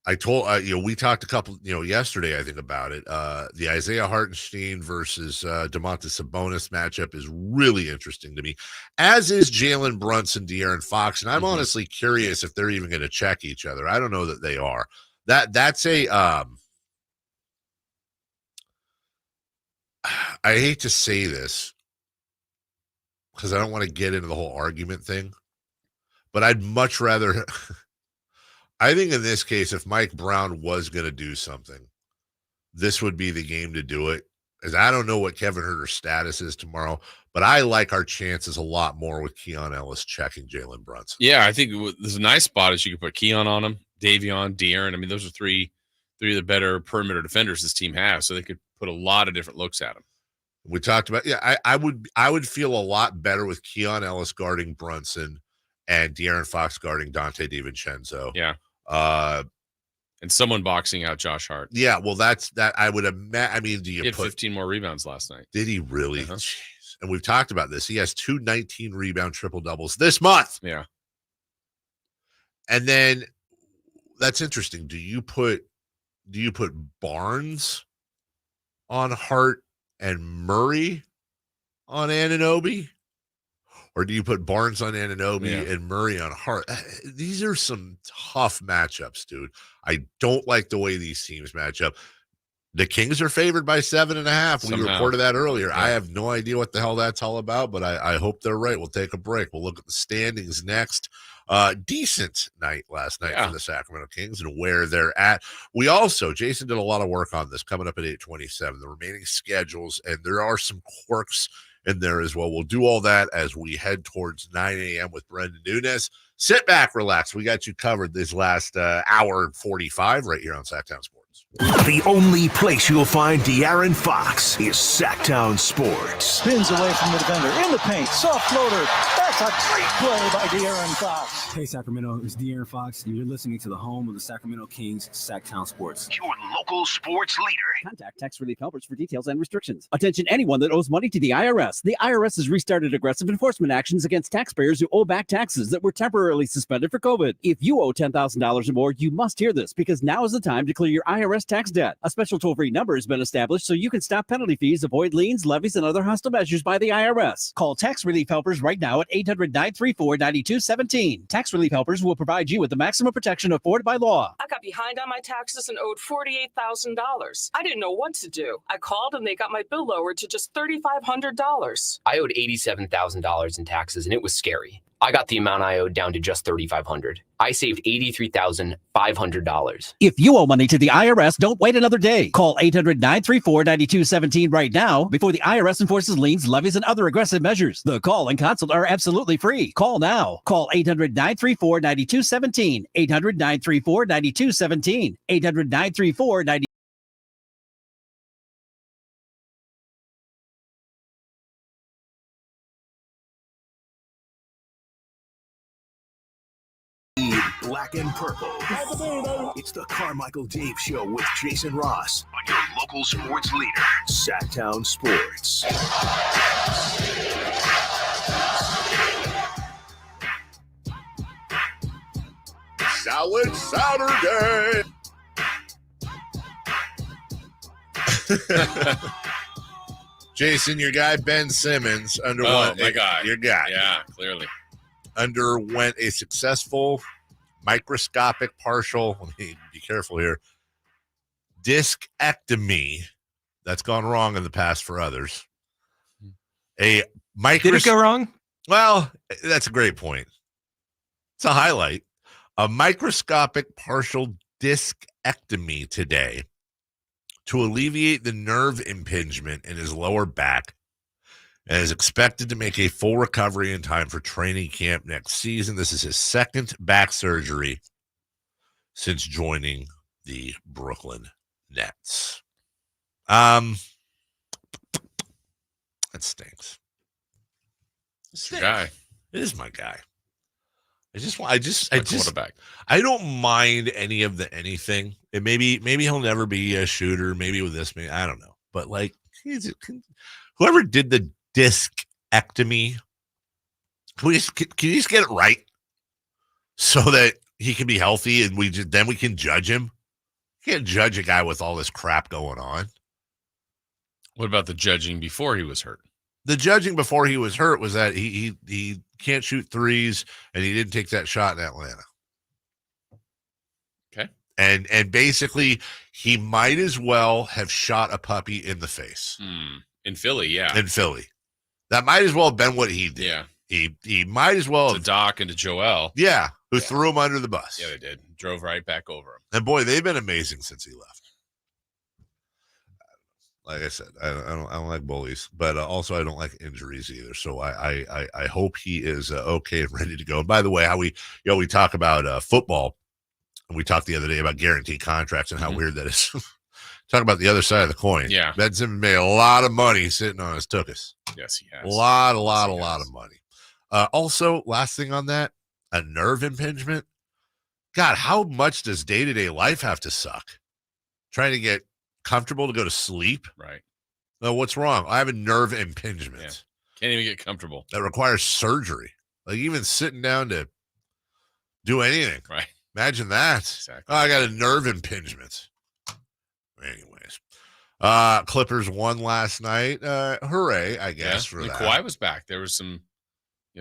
I told we talked a couple yesterday, I think, about it. The Isaiah Hartenstein versus Domantas Sabonis matchup is really interesting to me, as is Jalen Brunson, De'Aaron Fox, and I'm honestly curious if they're even going to check each other. I don't know that they are. That's a I hate to say this because I don't want to get into the whole argument thing, but I'd much rather. I think in this case, if Mike Brown was going to do something, this would be the game to do it. As I don't know what Kevin Huerter's status is tomorrow, but I like our chances a lot more with Keon Ellis checking Jalen Brunson. Yeah, I think there's a nice spot is you could put Keon on him, Davion, De'Aaron. I mean, those are three of the better perimeter defenders this team has, so they could put a lot of different looks at him. We talked about, I would feel a lot better with Keon Ellis guarding Brunson and De'Aaron Fox guarding Dante DiVincenzo. Yeah. And someone boxing out Josh Hart. Yeah, well, that's that. I would imagine. I mean, do you He had put 15 more rebounds last night? Did he really? Jeez. And we've talked about this. He has 2 19 rebound triple doubles this month. Yeah. And then that's interesting. Do you put Barnes on Hart and Murray on Anunoby? Or do you put Barnes on Anunoby and Murray on Hart? These are some tough matchups, dude. I don't like the way these teams match up. The Kings are favored by 7.5. We reported that earlier. Yeah. I have no idea what the hell that's all about, but I hope they're right. We'll take a break. We'll look at the standings next. Decent night last night for the Sacramento Kings and where they're at. We also, Jason did a lot of work on this coming up at 8:27, the remaining schedules, and there are some quirks in there as well. We'll do all that as we head towards 9 a.m. with Brendan Nunes. Sit back, relax. We got you covered this last hour and 45 right here on Sactown Sports. The only place you'll find De'Aaron Fox is Sactown Sports. Spins away from the defender, in the paint, soft floater. That's a great play by De'Aaron Fox. Hey, Sacramento, it's De'Aaron Fox, and you're listening to the home of the Sacramento Kings, Sactown Sports. Your local sports leader. Contact Tax Relief Helpers for details and restrictions. Attention anyone that owes money to the IRS. The IRS has restarted aggressive enforcement actions against taxpayers who owe back taxes that were temporarily suspended for COVID. If you owe $10,000 or more, you must hear this because now is the time to clear your IRS tax debt. A special toll-free number has been established so you can stop penalty fees, avoid liens, levies, and other hostile measures by the IRS. Call Tax Relief Helpers right now at 800-934-9217. Tax Relief Helpers will provide you with the maximum protection afforded by law. I got behind on my taxes and owed $48,000. I didn't know what to do. I called and they got my bill lowered to just $3,500. I owed $87,000 in taxes and it was scary. I got the amount I owed down to just $3,500. I saved $83,500. If you owe money to the IRS, don't wait another day. Call 800-934-9217 right now before the IRS enforces liens, levies, and other aggressive measures. The call and consult are absolutely free. Call now. Call 800-934-9217. 800-934-9217. 800-934-9217. Black and purple. It's the Carmichael Dave Show with Jason Ross on your local sports leader, Sactown Sports. Salad Saturday. Jason, your guy Ben Simmons underwent. Oh, my guy. Your guy. Yeah, clearly. Underwent a successful microscopic partial, let me be careful here, discectomy. That's gone wrong in the past for others. Did it go wrong? Well, that's a great point. It's a highlight. A microscopic partial discectomy today to alleviate the nerve impingement in his lower back, and is expected to make a full recovery in time for training camp next season. This is his second back surgery since joining the Brooklyn Nets. That stinks. It's your guy. It is my guy. Quarterback. I don't mind any of the anything. And maybe he'll never be a shooter. Maybe with this, maybe I don't know. But like, whoever did the discectomy, can you just get it right so that he can be healthy and then we can judge him? You can't judge a guy with all this crap going on. What about the judging before he was hurt? The judging before he was hurt was that he can't shoot threes and he didn't take that shot in Atlanta. Okay. And basically he might as well have shot a puppy in the face. In Philly, yeah. In Philly. That might as well have been what he did. Yeah. He might as well to Doc and to Joel. Yeah, who threw him under the bus. Yeah, they did. Drove right back over him. And boy, they've been amazing since he left. Like I said, I don't like bullies, but also I don't like injuries either. So I hope he is okay and ready to go. And by the way, how we talk about football, and we talked the other day about guaranteed contracts and how weird that is. Talk about the other side of the coin. Yeah. Ben Simmons made a lot of money sitting on his tuchus. Yes, he has. A lot of money. Also, last thing on that, a nerve impingement God, how much does day-to-day life have to suck? Trying to get comfortable to go to sleep? Right. No, what's wrong? I have a nerve impingement. Yeah. Can't even get comfortable. That requires surgery. Like even sitting down to do anything. Right. Imagine that. Exactly. Oh, I got a nerve impingement. Anyways. Clippers won last night. Hooray, I guess, for and that. Kawhi was back. There was some,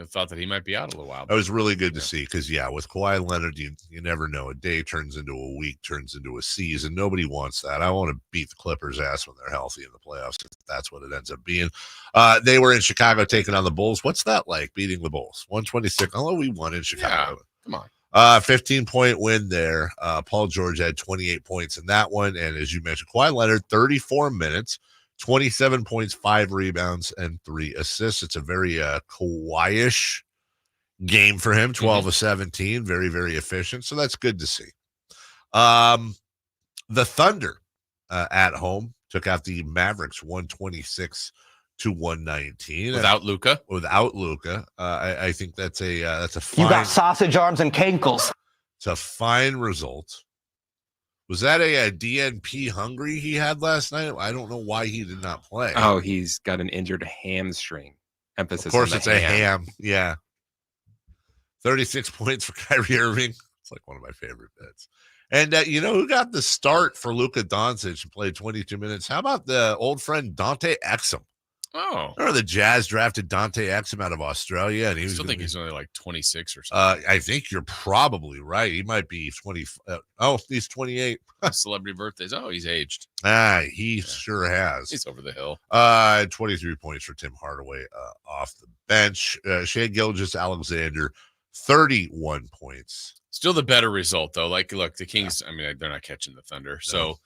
thought that he might be out a little while. That was really good to see because, with Kawhi Leonard, you never know. A day turns into a week, turns into a season. Nobody wants that. I want to beat the Clippers' ass when they're healthy in the playoffs. That's what it ends up being. They were in Chicago taking on the Bulls. What's that like, beating the Bulls? 126. Although we won in Chicago. Yeah, come on. 15-point win there. Paul George had 28 points in that one. And as you mentioned, Kawhi Leonard, 34 minutes, 27 points, 5 rebounds, and 3 assists. It's a very Kawhi-ish game for him, 12 of 17. Very, very efficient. So that's good to see. The Thunder at home took out the Mavericks 126 to 119 without Luka. I think that's a fine. You got sausage arms and cankles. It's a fine result. Was that a DNP hungry he had last night? I don't know why he did not play. Oh, he's got an injured hamstring. Emphasis. Of course, on it's the a ham. Yeah. 36 points for Kyrie Irving. It's like one of my favorite bets. And who got the start for Luka Doncic and played 22 minutes? How about the old friend Dante Exum? Oh, or the Jazz drafted Dante Exum out of Australia, and I still think he's only like 26 or something. I think you're probably right. He might be 20. He's 28. Celebrity birthdays. Oh, he's aged. He sure has. He's over the hill. 23 points for Tim Hardaway off the bench. Shai Gilgeous-Alexander, 31 points. Still the better result though. Like, look, the Kings. I mean, they're not catching the Thunder, so.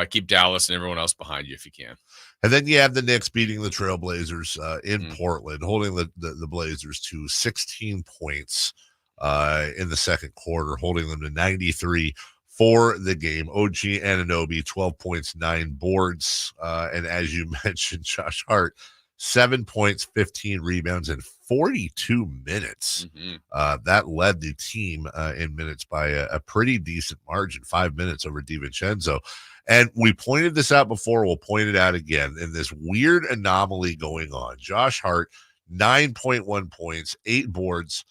Keep Dallas and everyone else behind you if you can. And then you have the Knicks beating the Trailblazers in Portland, holding the Blazers to 16 points in the second quarter, holding them to 93 for the game. OG Anunoby, 12 points, 9 boards. And as you mentioned, Josh Hart, 7 points, 15 rebounds, and 42 minutes. That led the team in minutes by a pretty decent margin, 5 minutes over DiVincenzo. And we pointed this out before. We'll point it out again in this weird anomaly going on. Josh Hart, 9.1 points, 8 boards,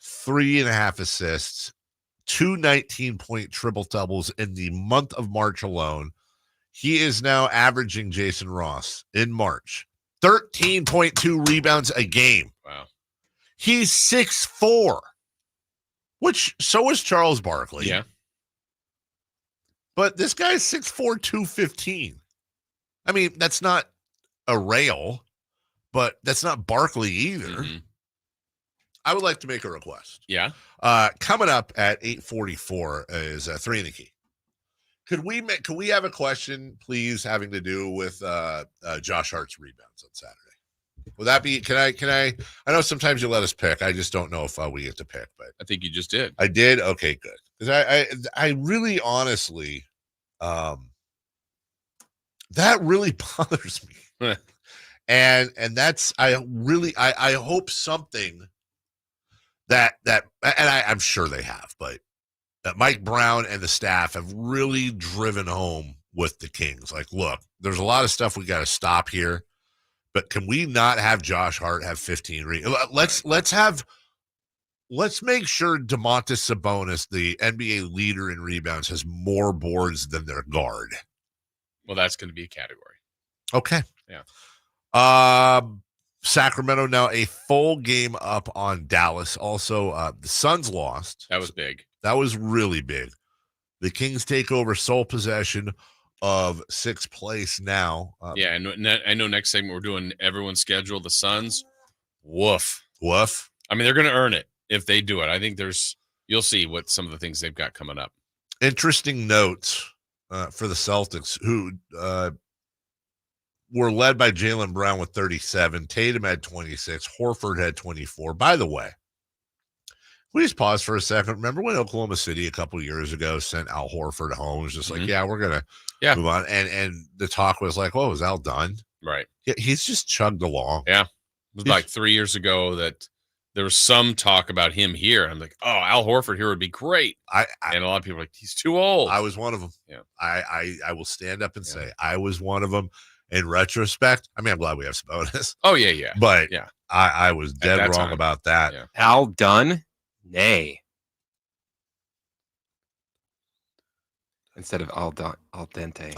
3.5 assists, 2 19-point triple doubles in the month of March alone. He is now averaging, Jason Ross, in March, 13.2 rebounds a game. Wow. He's 6'4", which so is Charles Barkley. Yeah. But this guy's 6'4", 215. I mean, that's not a rail, but that's not Barkley either. I would like to make a request. Yeah. Coming up at 8:44 is 3 in the Key. Could we have a question, please, having to do with Josh Hart's rebounds on Saturday? Will that be? Can I? I know sometimes you let us pick. I just don't know if we get to pick. But I think you just did. I did. Okay, good. Because I really honestly, that really bothers me. and that's I hope something that and I'm sure they have, but that Mike Brown and the staff have really driven home with the Kings. Like, look, there's a lot of stuff we got to stop here, but can we not have Josh Hart have 15? Let's make sure DeMontis Sabonis, the NBA leader in rebounds, has more boards than their guard. Well, that's going to be a category. Okay. Yeah. Sacramento now a full game up on Dallas. Also, the Suns lost. That was big. That was really big. The Kings take over sole possession of 6th place now. Yeah, and I know next segment we're doing everyone's schedule. The Suns, woof. I mean, they're going to earn it if they do it. I think you'll see what some of the things they've got coming up. Interesting notes for the Celtics, who were led by Jaylen Brown with 37. Tatum had 26. Horford had 24. By the way, we just pause for a second. Remember when Oklahoma City a couple years ago sent Al Horford home? It was just like, we're going to move on. And the talk was like, was Al done? Right. Yeah, he's just chugged along. Yeah. It was like 3 years ago that There was some talk about him here. I'm like, oh, Al Horford here would be great. And a lot of people are like, he's too old. I was one of them. Yeah. I will stand up and say I was one of them. In retrospect, I mean, I'm glad we have Sabonis. Oh, yeah. But yeah, I was dead wrong time. about that. Yeah. Al Dunn? Nay. Instead of al dente.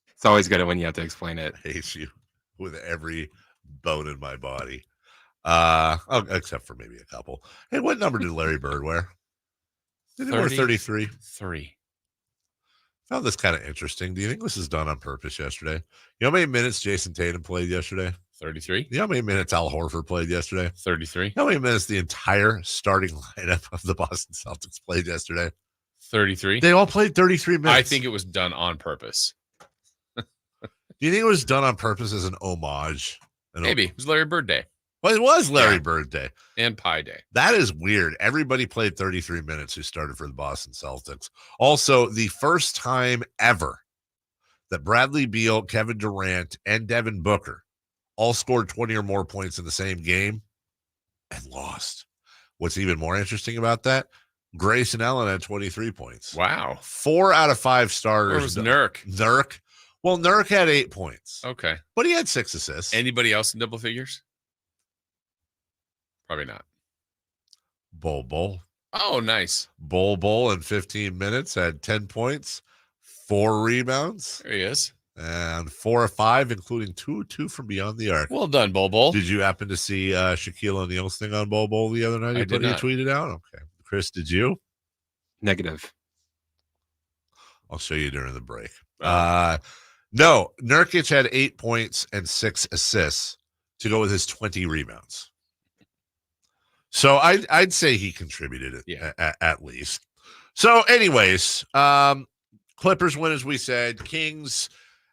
It's always good when you have to explain it. I hate you with every bone in my body. Except for maybe a couple. Hey, what number did Larry Bird wear? Did he wear 33? 3. Found this kind of interesting. Do you think this is done on purpose yesterday? You know how many minutes Jason Tatum played yesterday? 33. You know how many minutes Al Horford played yesterday? 33. You know how many minutes the entire starting lineup of the Boston Celtics played yesterday? 33. They all played 33 minutes. I think it was done on purpose. Do you think it was done on purpose as an homage? Maybe. It was Larry Bird Day. Well, it was Larry Bird Day. And Pie Day. That is weird. Everybody played 33 minutes who started for the Boston Celtics. Also, the first time ever that Bradley Beal, Kevin Durant, and Devin Booker all scored 20 or more points in the same game and lost. What's even more interesting about that? Grayson Allen had 23 points. Wow. 4 out of 5 starters. Where was Nurk? Nurk. Well, Nurk had 8 points. Okay. But he had 6 assists. Anybody else in double figures? Probably not. Bol. Oh, nice. Bol in 15 minutes had 10 points, 4 rebounds. There he is. And 4 or 5, including 2 from beyond the arc. Well done, Bol. Did you happen to see Shaquille O'Neal's thing on Bol the other night? I did not. He tweeted out? Okay. Chris, did you? Negative. I'll show you during the break. No, Nurkic had 8 points and 6 assists to go with his 20 rebounds. So I'd say he contributed at least. So anyways, Clippers win, as we said. Kings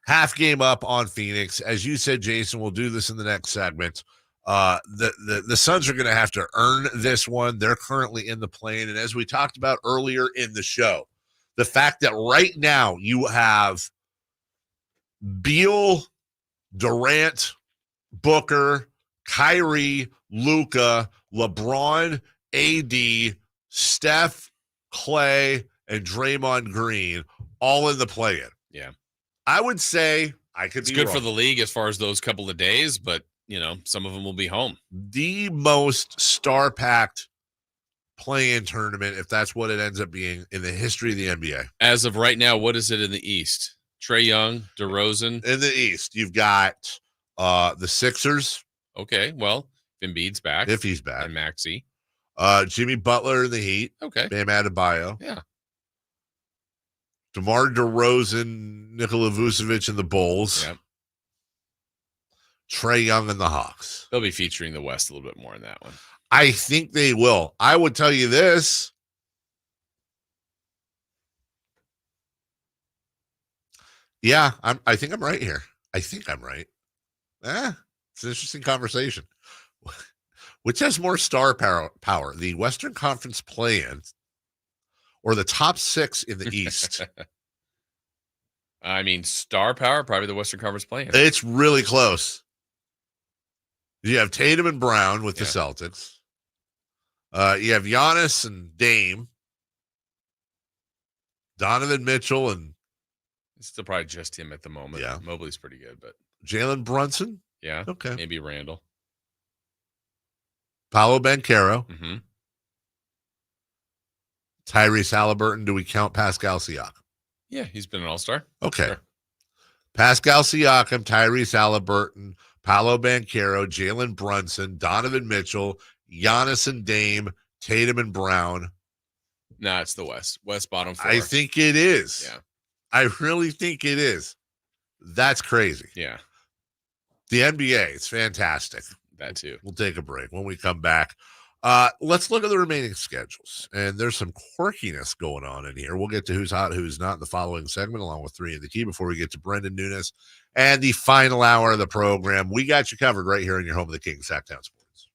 half game up on Phoenix. As you said, Jason, we'll do this in the next segment. The Suns are going to have to earn this one. They're currently in the play-in. And as we talked about earlier in the show, the fact that right now you have Beal, Durant, Booker, Kyrie, Luka, LeBron, AD, Steph, Clay, and Draymond Green all in the play-in. Yeah. I would say I could It's be good wrong. for the league as far as those couple of days, but, some of them will be home. The most star-packed play-in tournament, if that's what it ends up being, in the history of the NBA. As of right now, what is it in the East? Trae Young, DeRozan? In the East, you've got the Sixers. Okay, well, if Embiid's back. If he's back. And Maxey. Jimmy Butler in the Heat. Okay. Bam Adebayo. Yeah. DeMar DeRozan, Nikola Vucevic in the Bulls. Yep. Trae Young in the Hawks. They'll be featuring the West a little bit more in that one. I think they will. I would tell you this. Yeah, I think I'm right here. I think I'm right. It's an interesting conversation. Which has more star power, the Western Conference play-in or the top 6 in the East? I mean, star power, probably the Western Conference play-in. It's really close. You have Tatum and Brown with the Celtics. You have Giannis and Dame. Donovan Mitchell and... It's still probably just him at the moment. Yeah. Mobley's pretty good, but... Jalen Brunson? Yeah. Okay. Maybe Randall. Paolo Banchero. Mm-hmm. Tyrese Halliburton. Do we count Pascal Siakam? Yeah, he's been an all-star. Okay. Sure. Pascal Siakam, Tyrese Halliburton, Paolo Banchero, Jalen Brunson, Donovan Mitchell, Giannis and Dame, Tatum and Brown. Nah, it's the West. West bottom 4. I think it is. Yeah. I really think it is. That's crazy. Yeah. The NBA, it's fantastic. That too. We'll take a break. When we come back, let's look at the remaining schedules. And there's some quirkiness going on in here. We'll get to who's hot, who's not in the following segment, along with 3 in the key, before we get to Brendan Nunes and the final hour of the program. We got you covered right here in your home of the Kings, Sactown Sports.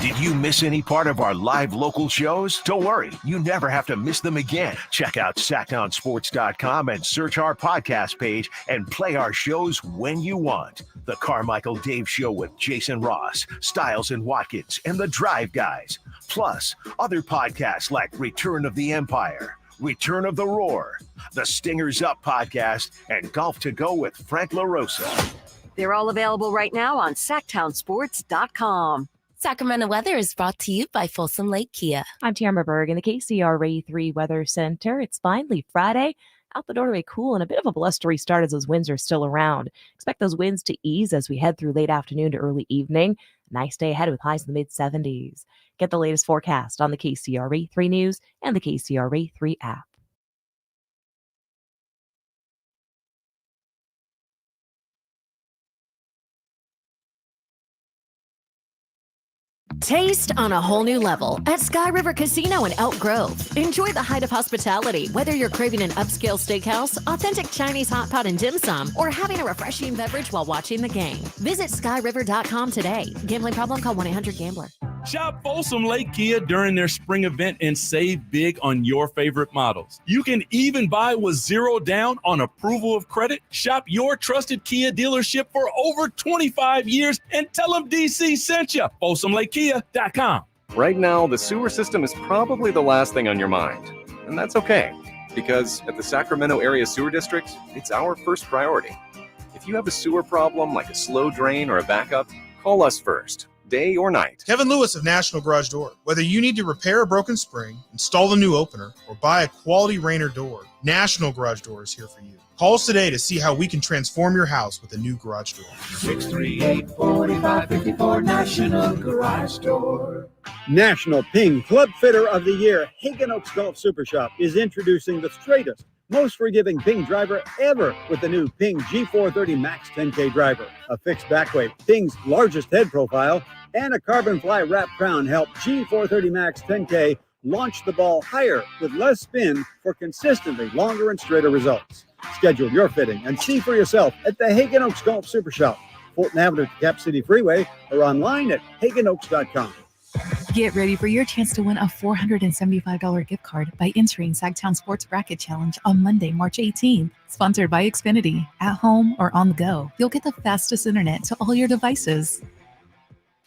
Did you miss any part of our live local shows? Don't worry, you never have to miss them again. Check out SactownSports.com and search our podcast page and play our shows when you want. The Carmichael Dave Show with Jason Ross, Stiles and Watkins, and the Drive Guys. Plus, other podcasts like Return of the Empire, Return of the Roar, the Stingers Up podcast, and Golf to Go with Frank LaRosa. They're all available right now on SactownSports.com. Sacramento weather is brought to you by Folsom Lake Kia. I'm Tamara Berg in the KCRA 3 Weather Center. It's finally Friday. Out the door to a cool and a bit of a blustery start as those winds are still around. Expect those winds to ease as we head through late afternoon to early evening. Nice day ahead with highs in the mid-70s. Get the latest forecast on the KCRA 3 News and the KCRA 3 app. Taste on a whole new level at Sky River Casino in Elk Grove. Enjoy the height of hospitality, whether you're craving an upscale steakhouse, authentic Chinese hot pot and dim sum, or having a refreshing beverage while watching the game. Visit skyriver.com today. Gambling problem? Call 1-800-GAMBLER. Shop Folsom Lake Kia during their spring event and save big on your favorite models. You can even buy with zero down on approval of credit. Shop your trusted Kia dealership for over 25 years and tell them DC sent you. FolsomLakeKia.com. Right now, the sewer system is probably the last thing on your mind. And that's okay, because at the Sacramento Area Sewer District, it's our first priority. If you have a sewer problem like a slow drain or a backup, call us first. Day or night. Kevin Lewis of National Garage Door. Whether you need to repair a broken spring, install a new opener, or buy a quality Rainer door, National Garage Door is here for you. Call us today to see how we can transform your house with a new garage door. 638-4554 National Garage Door. National Ping Club Fitter of the Year, Hagen Oaks Golf Super Shop is introducing the straightest, most forgiving Ping driver ever with the new Ping G430 Max 10K driver. A fixed back weight, Ping's largest head profile, and a carbon fly wrap crown help G430 Max 10K launch the ball higher with less spin for consistently longer and straighter results. Schedule your fitting and see for yourself at the Hagen Oaks Golf Super Shop, Fulton Avenue to Cap City Freeway, or online at hagenoaks.com. Get ready for your chance to win a $475 gift card by entering Sactown Sports Bracket Challenge on Monday, March 18th. Sponsored by Xfinity. At home or on the go, you'll get the fastest internet to all your devices.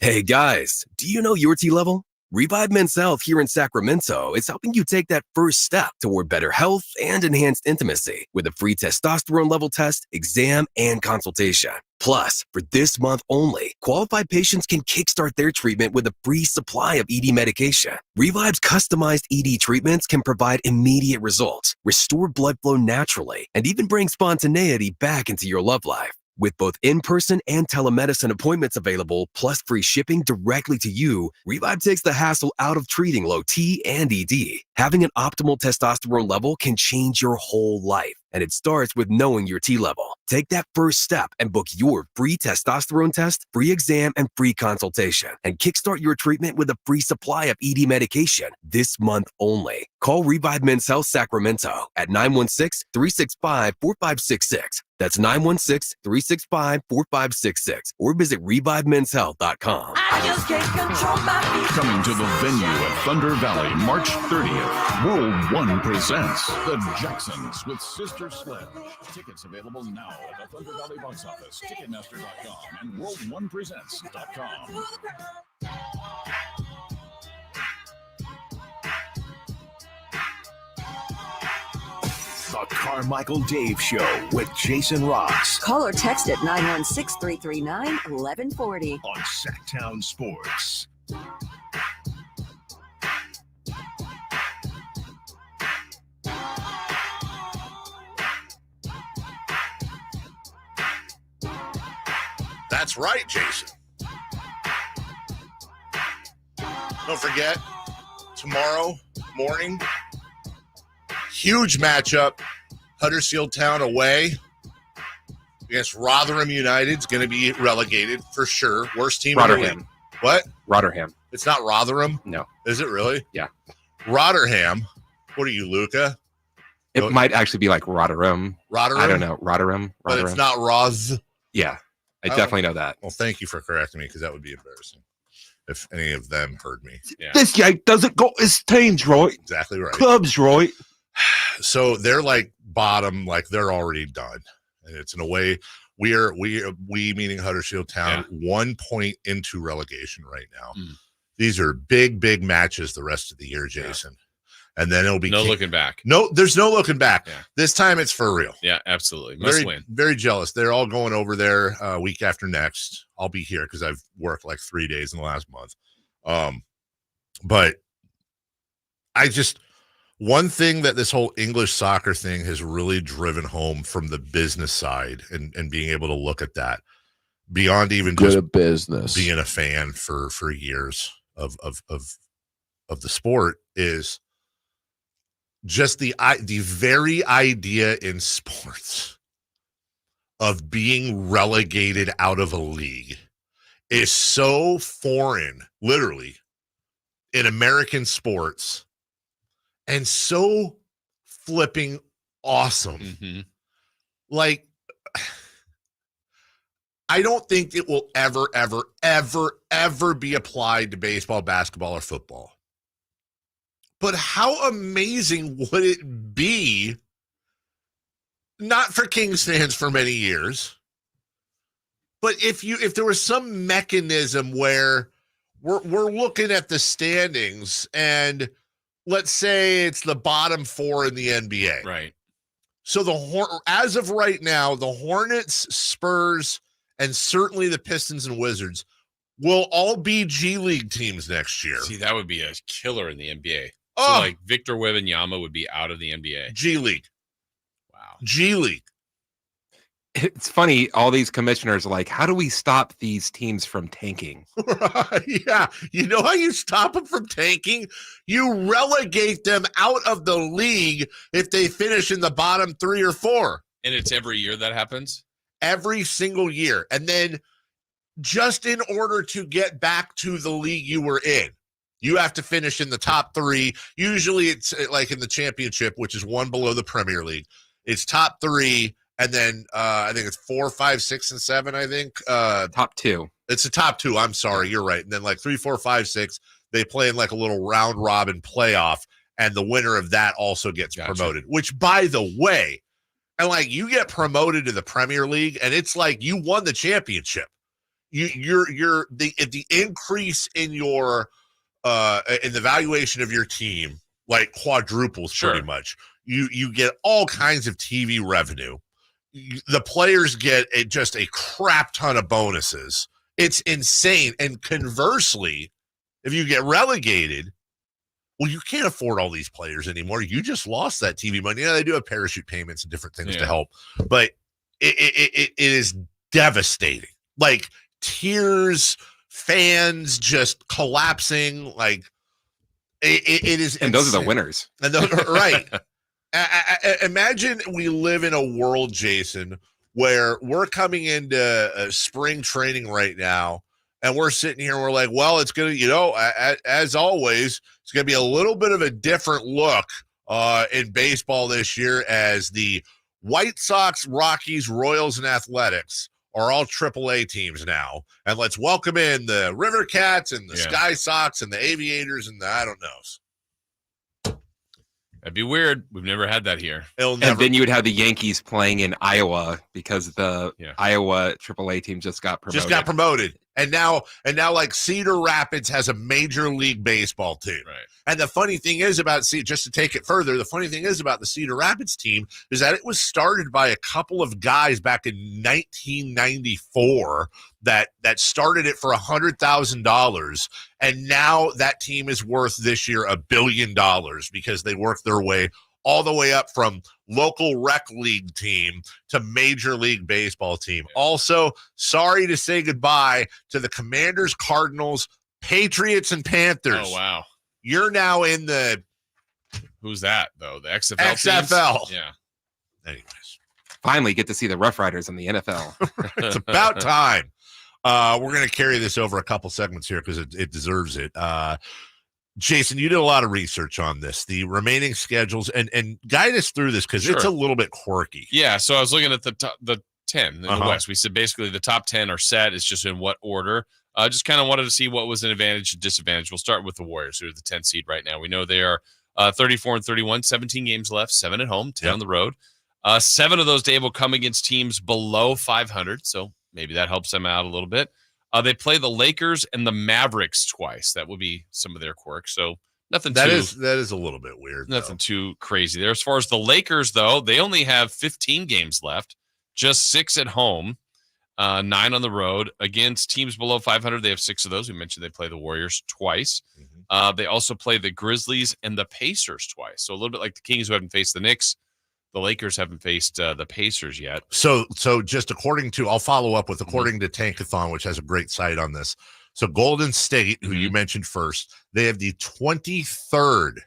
Hey guys, do you know your T-level? Revive Men's Health here in Sacramento is helping you take that first step toward better health and enhanced intimacy with a free testosterone level test, exam, and consultation. Plus, for this month only, qualified patients can kickstart their treatment with a free supply of ED medication. Revive's customized ED treatments can provide immediate results, restore blood flow naturally, and even bring spontaneity back into your love life. With both in-person and telemedicine appointments available, plus free shipping directly to you, Revive takes the hassle out of treating low T and ED. Having an optimal testosterone level can change your whole life, and it starts with knowing your T level. Take that first step and book your free testosterone test, free exam, and free consultation, and kickstart your treatment with a free supply of ED medication this month only. Call Revive Men's Health Sacramento at 916-365-4566. That's 916-365-4566, or visit ReviveMen'sHealth.com. I just can't control my feet. Coming to the venue at Thunder Valley, March 30th. World One presents The Jacksons with Sister Sledge. Tickets available now at the Thunder Valley box office, Ticketmaster.com, and WorldOnePresents.com. The Carmichael Dave Show with Jason Ross. Call or text at 916-339-1140. On Sactown Sports. That's right, Jason. Don't forget, tomorrow morning, huge matchup. Huddersfield Town away against Rotherham United's going to be relegated for sure. Worst team in the league. What? Rotherham. It's not Rotherham? No. Is it really? Yeah. Rotherham. What are you, Luca? It might actually be like Rotherham. Rotherham? I don't know. Rotherham. But it's not Roz. Yeah. I definitely know that. Well, thank you for correcting me, because that would be embarrassing if any of them heard me. Yeah. This guy doesn't got his teams right. Exactly right. Clubs right. So they're like bottom, like they're already done. And it's an away. we meaning Huddersfield Town, 1 point into relegation right now. These are big matches the rest of the year, Jason. And then it'll be looking back. No, there's no looking back. This time it's for real. Yeah, absolutely. Must win. Very jealous. They're all going over there week after next. I'll be here because I've worked like 3 days in the last month. But one thing that this whole English soccer thing has really driven home from the business side and being able to look at that beyond even just business, being a fan for years of the sport is just the very idea in sports of being relegated out of a league is so foreign, literally, in American sports, and so flipping awesome. Like, I don't think it will ever be applied to baseball, basketball, or football. But how amazing would it be, not for Kings fans for many years, but if there was some mechanism where we're looking at the standings and let's say it's the bottom 4 in the NBA. Right. So as of right now, the Hornets, Spurs, and certainly the Pistons and Wizards will all be G League teams next year. See, that would be a killer in the NBA. Oh. So like Victor Wembanyama would be out of the NBA. G League. Wow. G League. It's funny, all these commissioners are like, how do we stop these teams from tanking? Yeah. You know how you stop them from tanking? You relegate them out of the league if they finish in the bottom 3 or 4. And it's every year that happens? Every single year. And then just in order to get back to the league you were in, you have to finish in the top 3. Usually it's like in the championship, which is one below the Premier League. It's top 3. And then I think it's 4, 5, 6, and 7, I think. Top 2. It's the top 2. I'm sorry. You're right. And then like 3, 4, 5, 6, they play in like a little round robin playoff. And the winner of that also gets promoted, which, by the way, and like you get promoted to the Premier League and it's like you won the championship. You're the increase in your in the valuation of your team like quadruples pretty much. You get all kinds of TV revenue. The players get just a crap ton of bonuses. It's insane. And conversely, if you get relegated, well, you can't afford all these players anymore. You just lost that TV money. Yeah, they do have parachute payments and different things to help, but it is devastating. Like tears, fans just collapsing. Like it is. And those are the winners. And those are right. Imagine we live in a world, Jason, where we're coming into spring training right now, and we're sitting here and we're like, well, it's going to, as always, it's going to be a little bit of a different look in baseball this year as the White Sox, Rockies, Royals, and Athletics are all AAA teams now. And let's welcome in the River Cats and the Sky Sox and the Aviators and the I don't knows. That'd be weird. We've never had that here. And then you would have the Yankees playing in Iowa because the Iowa AAA team just got promoted. And now like Cedar Rapids has a major league baseball team. Right. And the funny thing is about just to take it further, the funny thing is about the Cedar Rapids team is that it was started by a couple of guys back in 1994 that started it for $100,000. And now that team is worth this year $1 billion because they worked their way all the way up from local rec league team to major league baseball team. Also, sorry to say goodbye to the Commanders, Cardinals, Patriots, and Panthers. Oh, wow. You're now in the... Who's that, though? The XFL XFL. Teams? Yeah. Anyways. Finally get to see the Rough Riders in the NFL. It's about time. We're going to carry this over a couple segments here because it deserves it. Jason, you did a lot of research on this, the remaining schedules, and guide us through this because it's a little bit quirky. Yeah, so I was looking at the 10 in the West. We said basically the top 10 are set. It's just in what order. Just kind of wanted to see what was an advantage and disadvantage. We'll start with the Warriors, who are the 10th seed right now. We know they are 34-31, 17 games left, 7 at home, 10 on the road. 7 of those, Dave, will come against teams below 500, so maybe that helps them out a little bit. They play the Lakers and the Mavericks twice. That will be some of their quirks. So nothing that is a little bit weird. Nothing too crazy there. As far as the Lakers, though, they only have 15 games left, just 6 at home, 9 on the road. Against teams below 500, they have 6 of those. We mentioned they play the Warriors twice. They also play the Grizzlies and the Pacers twice. So a little bit like the Kings, who haven't faced the Knicks. The Lakers haven't faced the Pacers yet. So just I'll follow up with according to Tankathon, which has a great site on this. So Golden State, who you mentioned first, they have the 23rd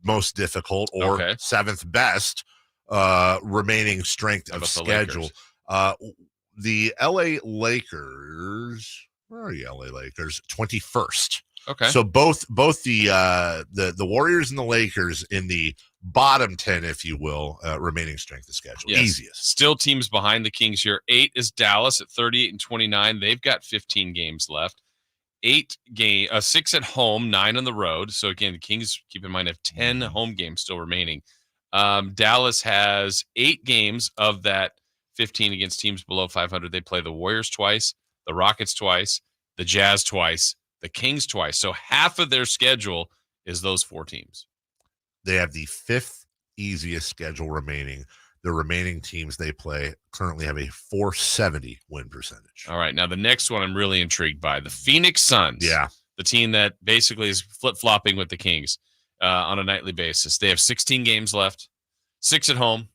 most difficult or 7th best remaining strength of schedule. The LA Lakers, where are you, LA Lakers? 21st. Okay. So both the Warriors and the Lakers in the bottom 10, if you will, remaining strength of schedule. Yes. Easiest. Still teams behind the Kings here. 8 is Dallas at 38-29. They've got 15 games left. 6 at home, 9 on the road. So again, the Kings, keep in mind, have 10 home games still remaining. Dallas has 8 games of that 15 against teams below 500. They play the Warriors twice, the Rockets twice, the Jazz twice, the Kings twice. So half of their schedule is those 4 teams. They have the 5th easiest schedule remaining. The remaining teams they play currently have a 470 win percentage. All right. Now, the next one I'm really intrigued by, the Phoenix Suns. Yeah. The team that basically is flip-flopping with the Kings on a nightly basis. They have 16 games left, 6 at home,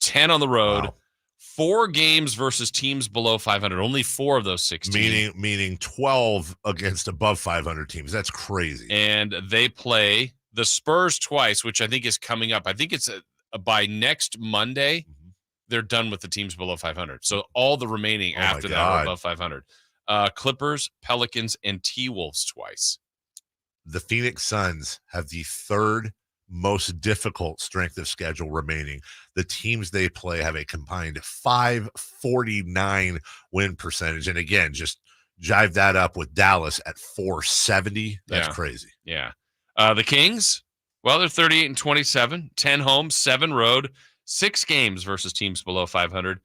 10 on the road. Wow. 4 games versus teams below 500. Only 4 of those 16. Meaning 12 against above 500 teams. That's crazy. And they play the Spurs twice, which I think is coming up. I think it's by next Monday, they're done with the teams below 500. So all the remaining after that are above 500. Clippers, Pelicans, and T-Wolves twice. The Phoenix Suns have the 3rd most difficult strength of schedule remaining. The teams they play have a combined 549 win percentage. And again, just jive that up with Dallas at 470. That's crazy. Yeah. The Kings, well, they're 38-27, 10 home, 7 road, 6 games versus teams below 500.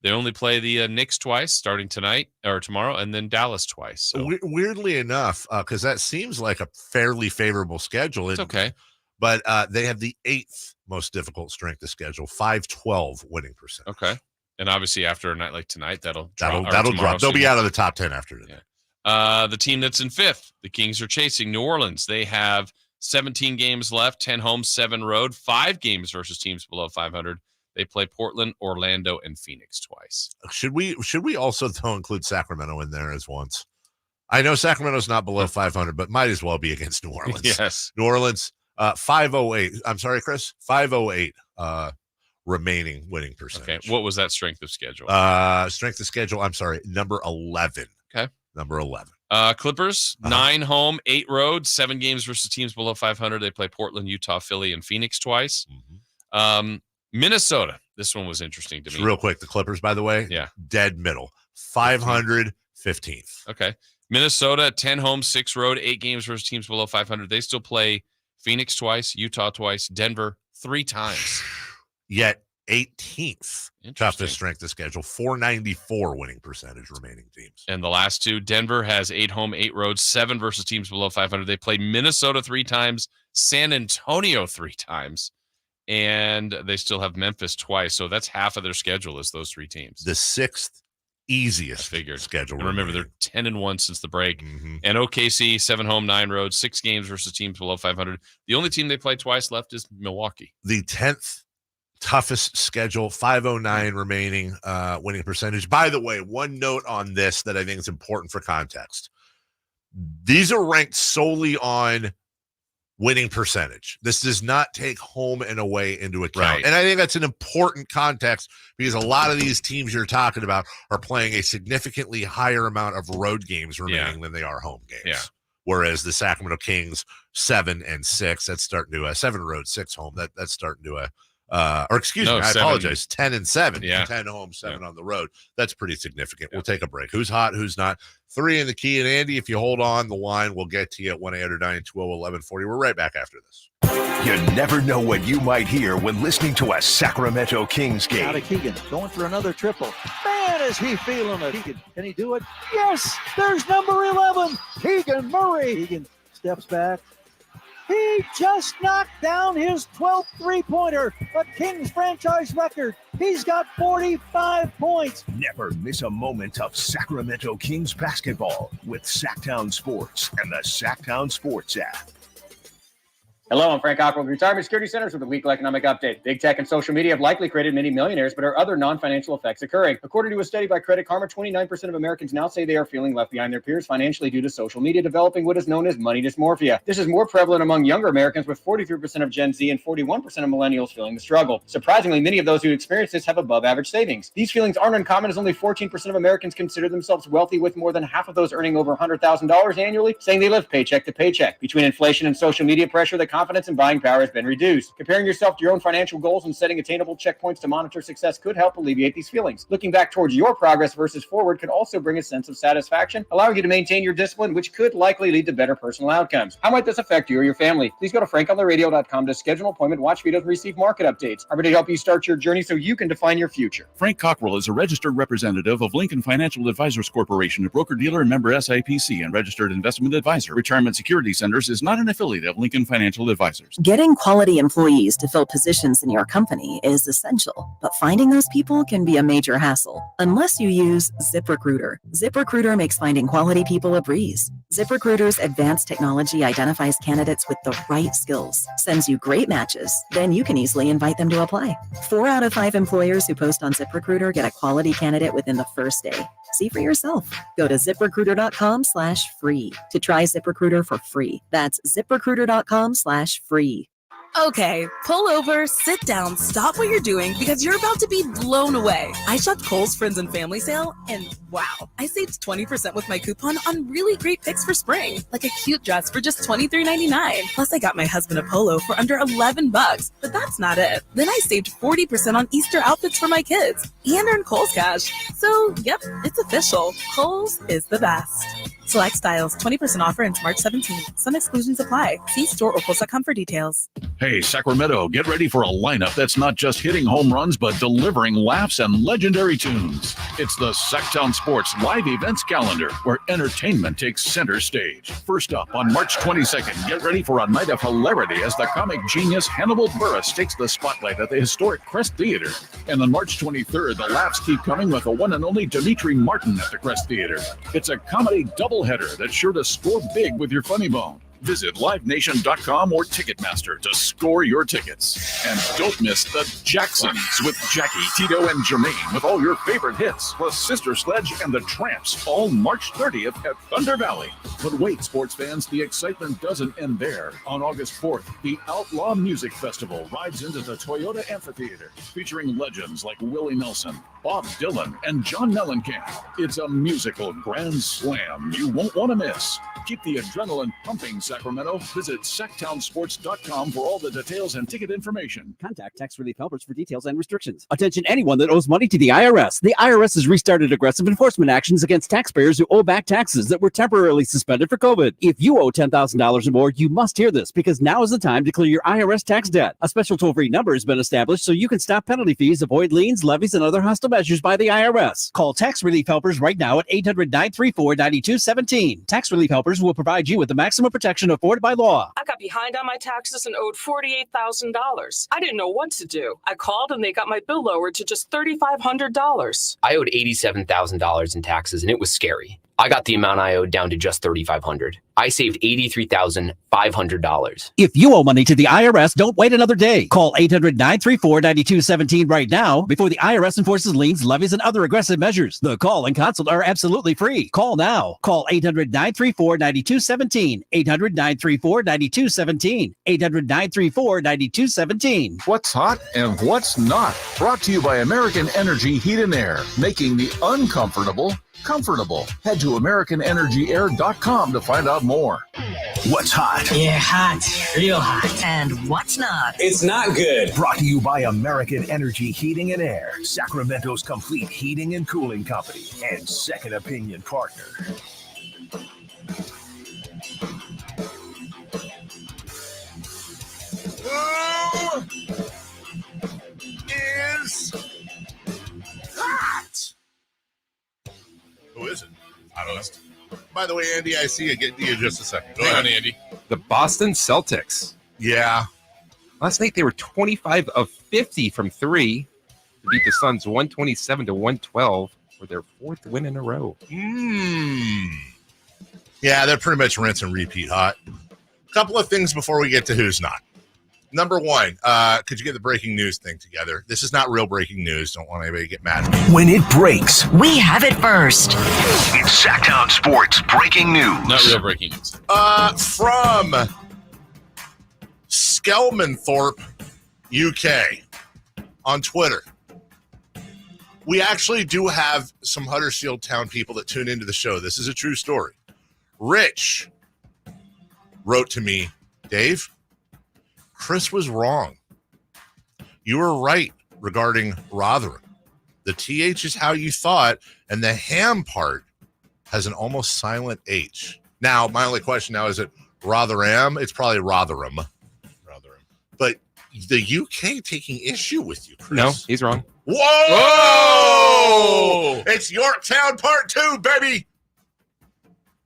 They only play the Knicks twice, starting tonight or tomorrow, and then Dallas twice. So. Weirdly enough, because that seems like a fairly favorable schedule. It's okay. But they have the 8th most difficult strength of schedule, 512 winning percent. Okay. And obviously after a night like tonight, that'll drop. They'll be out of the top 10 after today. Yeah. The team that's in 5th, the Kings are chasing New Orleans. They have 17 games left, 10 home, 7 road, 5 games versus teams below 500. They play Portland, Orlando, and Phoenix twice. Should we also though include Sacramento in there as once? I know Sacramento's not below 500, but might as well be against New Orleans. Yes. New Orleans, 508. I'm sorry, Chris. 508 remaining winning percentage. Okay. What was that strength of schedule? Strength of schedule, I'm sorry, number 11. Okay. Number 11. Clippers, 9 home, 8 road, 7 games versus teams below 500. They play Portland, Utah, Philly, and Phoenix twice. Minnesota. This one was interesting to me. Real quick, the Clippers, by the way, dead middle, 515th. Okay. Minnesota, 10 home, 6 road, 8 games versus teams below 500. They still play Phoenix twice, Utah twice, Denver 3 times. Yet 18th toughest strength of schedule, 494 winning percentage remaining teams. And the last 2, Denver has 8 home, 8 road, 7 versus teams below 500. They play Minnesota 3 times, San Antonio 3 times, and they still have Memphis twice. So that's half of their schedule is those 3 teams. The 6th easiest schedule. And remember, they're 10-1 since the break. And OKC, 7 home, 9 road, 6 games versus teams below 500. The only team they play twice left is Milwaukee. The 10th toughest schedule, 509 remaining winning percentage. By the way, one note on this that I think is important for context. These are ranked solely on winning percentage. This does not take home and away into account. Right. And I think that's an important context because a lot of these teams you're talking about are playing a significantly higher amount of road games remaining than they are home games. Yeah. Whereas the Sacramento Kings 7 and 6, that's starting to 7 road, 6 home. That's starting to Or excuse me, I 7. apologize. 10 and 7. Yeah. 10 home, 7 on the road. That's pretty significant. We'll take a break. Who's hot? Who's not? 3 in the key. And Andy, if you hold on the line, we'll get to you at 1-800-920-1140. We're right back after this. You never know what you might hear when listening to a Sacramento Kings game. Out of Keegan, going for another triple. Man, is he feeling it. Keegan, can he do it? Yes, there's number 11, Keegan Murray. Keegan steps back. He just knocked down his 12th three-pointer, a Kings franchise record. He's got 45 points. Never miss a moment of Sacramento Kings basketball with Sactown Sports and the Sactown Sports app. Hello, I'm Frank Cockrell with Retirement Security Centers with a weekly economic update. Big tech and social media have likely created many millionaires, but are other non-financial effects occurring? According to a study by Credit Karma, 29% of Americans now say they are feeling left behind their peers financially due to social media developing what is known as money dysmorphia. This is more prevalent among younger Americans, with 43% of Gen Z and 41% of millennials feeling the struggle. Surprisingly, many of those who experience this have above average savings. These feelings aren't uncommon, as only 14% of Americans consider themselves wealthy, with more than half of those earning over $100,000 annually saying they live paycheck to paycheck. Between inflation and social media pressure, the confidence and buying power has been reduced. Comparing yourself to your own financial goals and setting attainable checkpoints to monitor success could help alleviate these feelings. Looking back towards your progress versus forward could also bring a sense of satisfaction, allowing you to maintain your discipline, which could likely lead to better personal outcomes. How might this affect you or your family? Please go to frankontheradio.com to schedule an appointment, watch videos, and receive market updates. I'm ready to help you start your journey so you can define your future. Frank Cockrell is a registered representative of Lincoln Financial Advisors Corporation, a broker-dealer and member SIPC and registered investment advisor. Retirement Security Centers is not an affiliate of Lincoln Financial Advisors. Getting quality employees to fill positions in your company is essential, but finding those people can be a major hassle unless you use ZipRecruiter. ZipRecruiter makes finding quality people a breeze. ZipRecruiter's advanced technology identifies candidates with the right skills, sends you great matches, then you can easily invite them to apply. 4 out of 5 employers who post on ZipRecruiter get a quality candidate within the first day. See for yourself. Go to ZipRecruiter.com/free to try ZipRecruiter for free. That's ZipRecruiter.com/free. Okay, pull over, sit down, stop what you're doing, because you're about to be blown away. I shopped Kohl's Friends and Family Sale, and wow, I saved 20% with my coupon on really great picks for spring, like a cute dress for just $23.99. Plus, I got my husband a polo for under $11, but that's not it. Then I saved 40% on Easter outfits for my kids, and earned Kohl's cash. So, yep, it's official. Kohl's is the best. Select styles, 20% offer ends March 17th. Some exclusions apply. See store or Kohl's.com for details. Hey, Sacramento, get ready for a lineup that's not just hitting home runs, but delivering laughs and legendary tunes. It's the Sactown Sports live events calendar, where entertainment takes center stage. First up, on March 22nd, get ready for a night of hilarity as the comic genius Hannibal Buress takes the spotlight at the historic Crest Theater. And on March 23rd, the laughs keep coming with the one and only Dimitri Martin at the Crest Theater. It's a comedy doubleheader that's sure to score big with your funny bone. Visit livenation.com or Ticketmaster to score your tickets. And don't miss the Jacksons with Jackie, Tito, and Jermaine with all your favorite hits, plus Sister Sledge and the Tramps, all March 30th at Thunder Valley. But wait, sports fans, the excitement doesn't end there. On August 4th, the Outlaw Music Festival rides into the Toyota Amphitheater, featuring legends like Willie Nelson, Bob Dylan, and John Mellencamp. It's a musical grand slam you won't want to miss. Keep the adrenaline pumping, Sacramento. Visit SactownSports.com for all the details and ticket information. Contact Tax Relief Helpers for details and restrictions. Attention anyone that owes money to the IRS. The IRS has restarted aggressive enforcement actions against taxpayers who owe back taxes that were temporarily suspended for COVID. If you owe $10,000 or more, you must hear this, because now is the time to clear your IRS tax debt. A special toll-free number has been established so you can stop penalty fees, avoid liens, levies, and other hostile measures by the IRS. Call Tax Relief Helpers right now at 800-934-9217. Tax Relief Helpers will provide you with the maximum protection afforded by law. I got behind on my taxes and owed $48,000. I didn't know what to do. I called and they got my bill lowered to just $3,500. I owed $87,000 in taxes, and it was scary. I got the amount I owed down to just $3,500. I saved $83,500. If you owe money to the IRS, don't wait another day. Call 800-934-9217 right now before the IRS enforces liens, levies, and other aggressive measures. The call and consult are absolutely free. Call now. Call 800-934-9217. 800-934-9217. 800-934-9217. What's hot and what's not? Brought to you by American Energy Heat and Air, making the uncomfortable comfortable. Head to AmericanEnergyAir.com to find out more. What's hot? Yeah, hot. Real hot. And what's not? It's not good. Brought to you by American Energy Heating and Air, Sacramento's complete heating and cooling company, and second opinion partner. Who is hot? Who isn't? I don't know. By the way, Andy, I see you. Get to you in just a second. Go ahead, Andy. The Boston Celtics. Yeah. Last night they were 25 of 50 from three to beat the Suns 127-112 for their fourth win in a row. Yeah, they're pretty much rinse and repeat hot. A couple of things before we get to who's not. Number one, could you get the breaking news thing together? This is not real breaking news. Don't want anybody to get mad at me. When it breaks, we have it first. It's Sactown Sports breaking news. Not real breaking news. From Skelmanthorpe, UK, on Twitter. We actually do have some Huddersfield Town people that tune into the show. This is a true story. Rich wrote to me, Dave, Chris was wrong. You were right regarding Rotherham. The TH is how you thought, and the ham part has an almost silent H. Now, my only question now is it Rotherham? It's probably Rotherham. But the UK taking issue with you, Chris. No, he's wrong. Whoa! It's Yorktown Part 2, baby!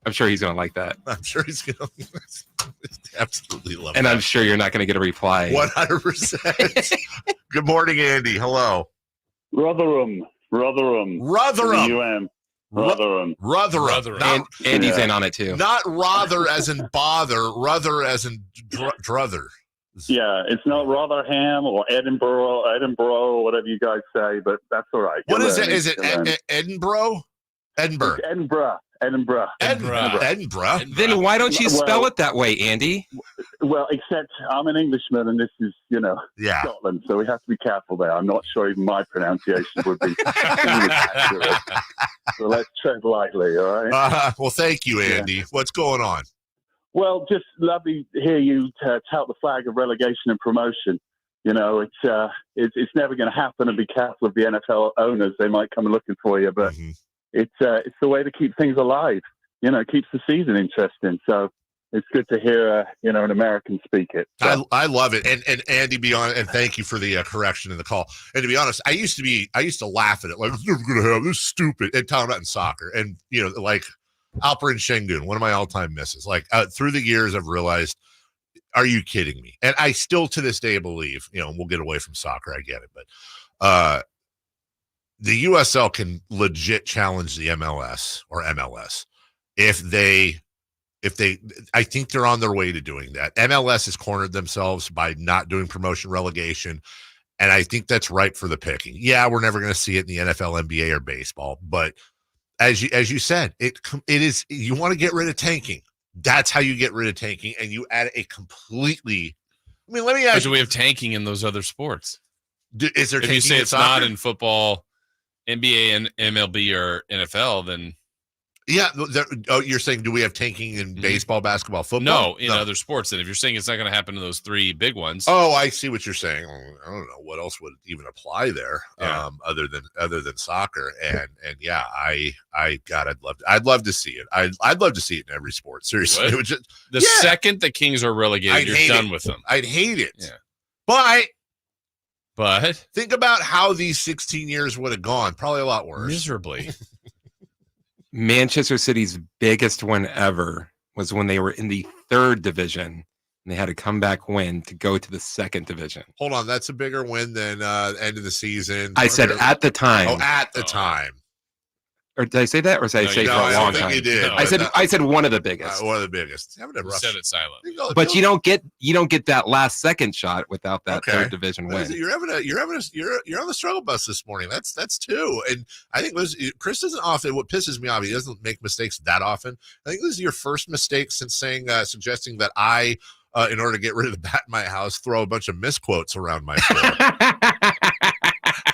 I'm sure he's going to like that. I'm sure he's going to absolutely love it. And I'm sure you're not going to get a reply. 100%. Good morning, Andy. Hello. Rotherham. Rotherham. Andy's in on it too. Not rather as in bother, rather as in druther. Yeah, it's not Rotherham or Edinburgh, whatever you guys say, but that's all right. What is it? Is it Edinburgh? Edinburgh. Edinburgh. Then why don't you spell it that way, Andy? Well, except I'm an Englishman and this is, Scotland, so we have to be careful there. I'm not sure even my pronunciation would be accurate. So let's tread lightly, all right? Well, thank you, Andy. What's going on? Well, just lovely to hear you tout the flag of relegation and promotion. You know, it's never going to happen, and be careful of the NFL owners. They might come looking for you, but it's the way to keep things alive. You know, it keeps the season interesting. So it's good to hear, an American speak it. So. I love it. And Andy, and thank you for the correction in the call. And to be honest, I used to laugh at it. Like, it's never going to happen. This is stupid. And talking about in soccer. And, like Alper and Şengün, one of my all-time misses. Like through the years, I've realized, are you kidding me? And I still to this day believe, we'll get away from soccer. I get it. But the USL can legit challenge the MLS or MLS if they, I think they're on their way to doing that. MLS has cornered themselves by not doing promotion relegation, and I think that's ripe for the picking. Yeah, we're never going to see it in the NFL, NBA, or baseball, but as you said, it is. You want to get rid of tanking. That's how you get rid of tanking, and you add a completely. I mean, let me ask. Do we have tanking in those other sports? Is there? If you say it's not in football, NBA, and MLB, or NFL, then. Yeah. You're saying, do we have tanking in baseball, basketball, football? No, in other sports. And if you're saying it's not going to happen in those three big ones. Oh, I see what you're saying. I don't know what else would even apply there, other than soccer. And yeah, God, I'd love to see it. I'd love to see it in every sport. Seriously, it would just, second the Kings are relegated, you're done with them. I'd hate it. Yeah. But think about how these 16 years would have gone. Probably a lot worse. Miserably. Manchester City's biggest win ever was when they were in the third division and they had a comeback win to go to the second division. Hold on, that's a bigger win than end of the season. I said at the time. Oh, at the time. Or did I say that? Or did I say for a long time? You did. I said one of the biggest. One of the biggest. You said it silently. But you don't get that last second shot without that third division win. You're on the struggle bus this morning. That's two. And I think Chris doesn't often. What pisses me off, he doesn't make mistakes that often. I think this is your first mistake since suggesting that I, in order to get rid of the bat in my house, throw a bunch of misquotes around my floor.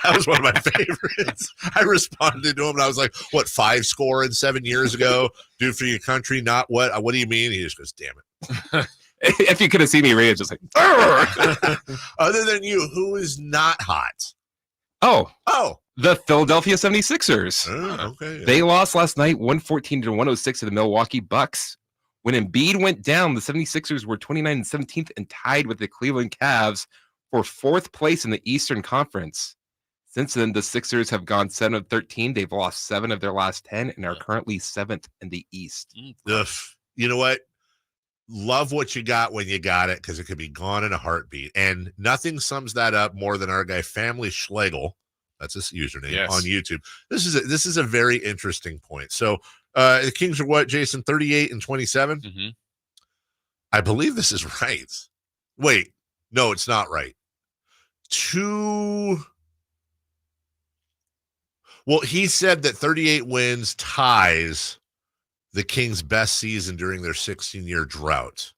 That was one of my favorites. I responded to him, and I was like, what, 5 scoring 7 years ago? Do for your country, not what? What do you mean? He just goes, damn it. If you could have seen me read it, just like, other than you, who is not hot? Oh, the Philadelphia 76ers. Okay. Yeah. They lost last night 114-106 to the Milwaukee Bucks. When Embiid went down, the 76ers were 29 and 17th and tied with the Cleveland Cavs for 4th place in the Eastern Conference. Since then, the Sixers have gone 7 of 13. They've lost 7 of their last 10 and are currently 7th in the East. Ugh. You know what? Love what you got when you got it, because it could be gone in a heartbeat. And nothing sums that up more than our guy Family Schlegel. That's his username on YouTube. This is a very interesting point. So the Kings are what, Jason? 38 and 27. Mm-hmm. I believe this is right. Wait, no, it's not right. Well, he said that 38 wins ties the Kings' best season during their 16-year drought.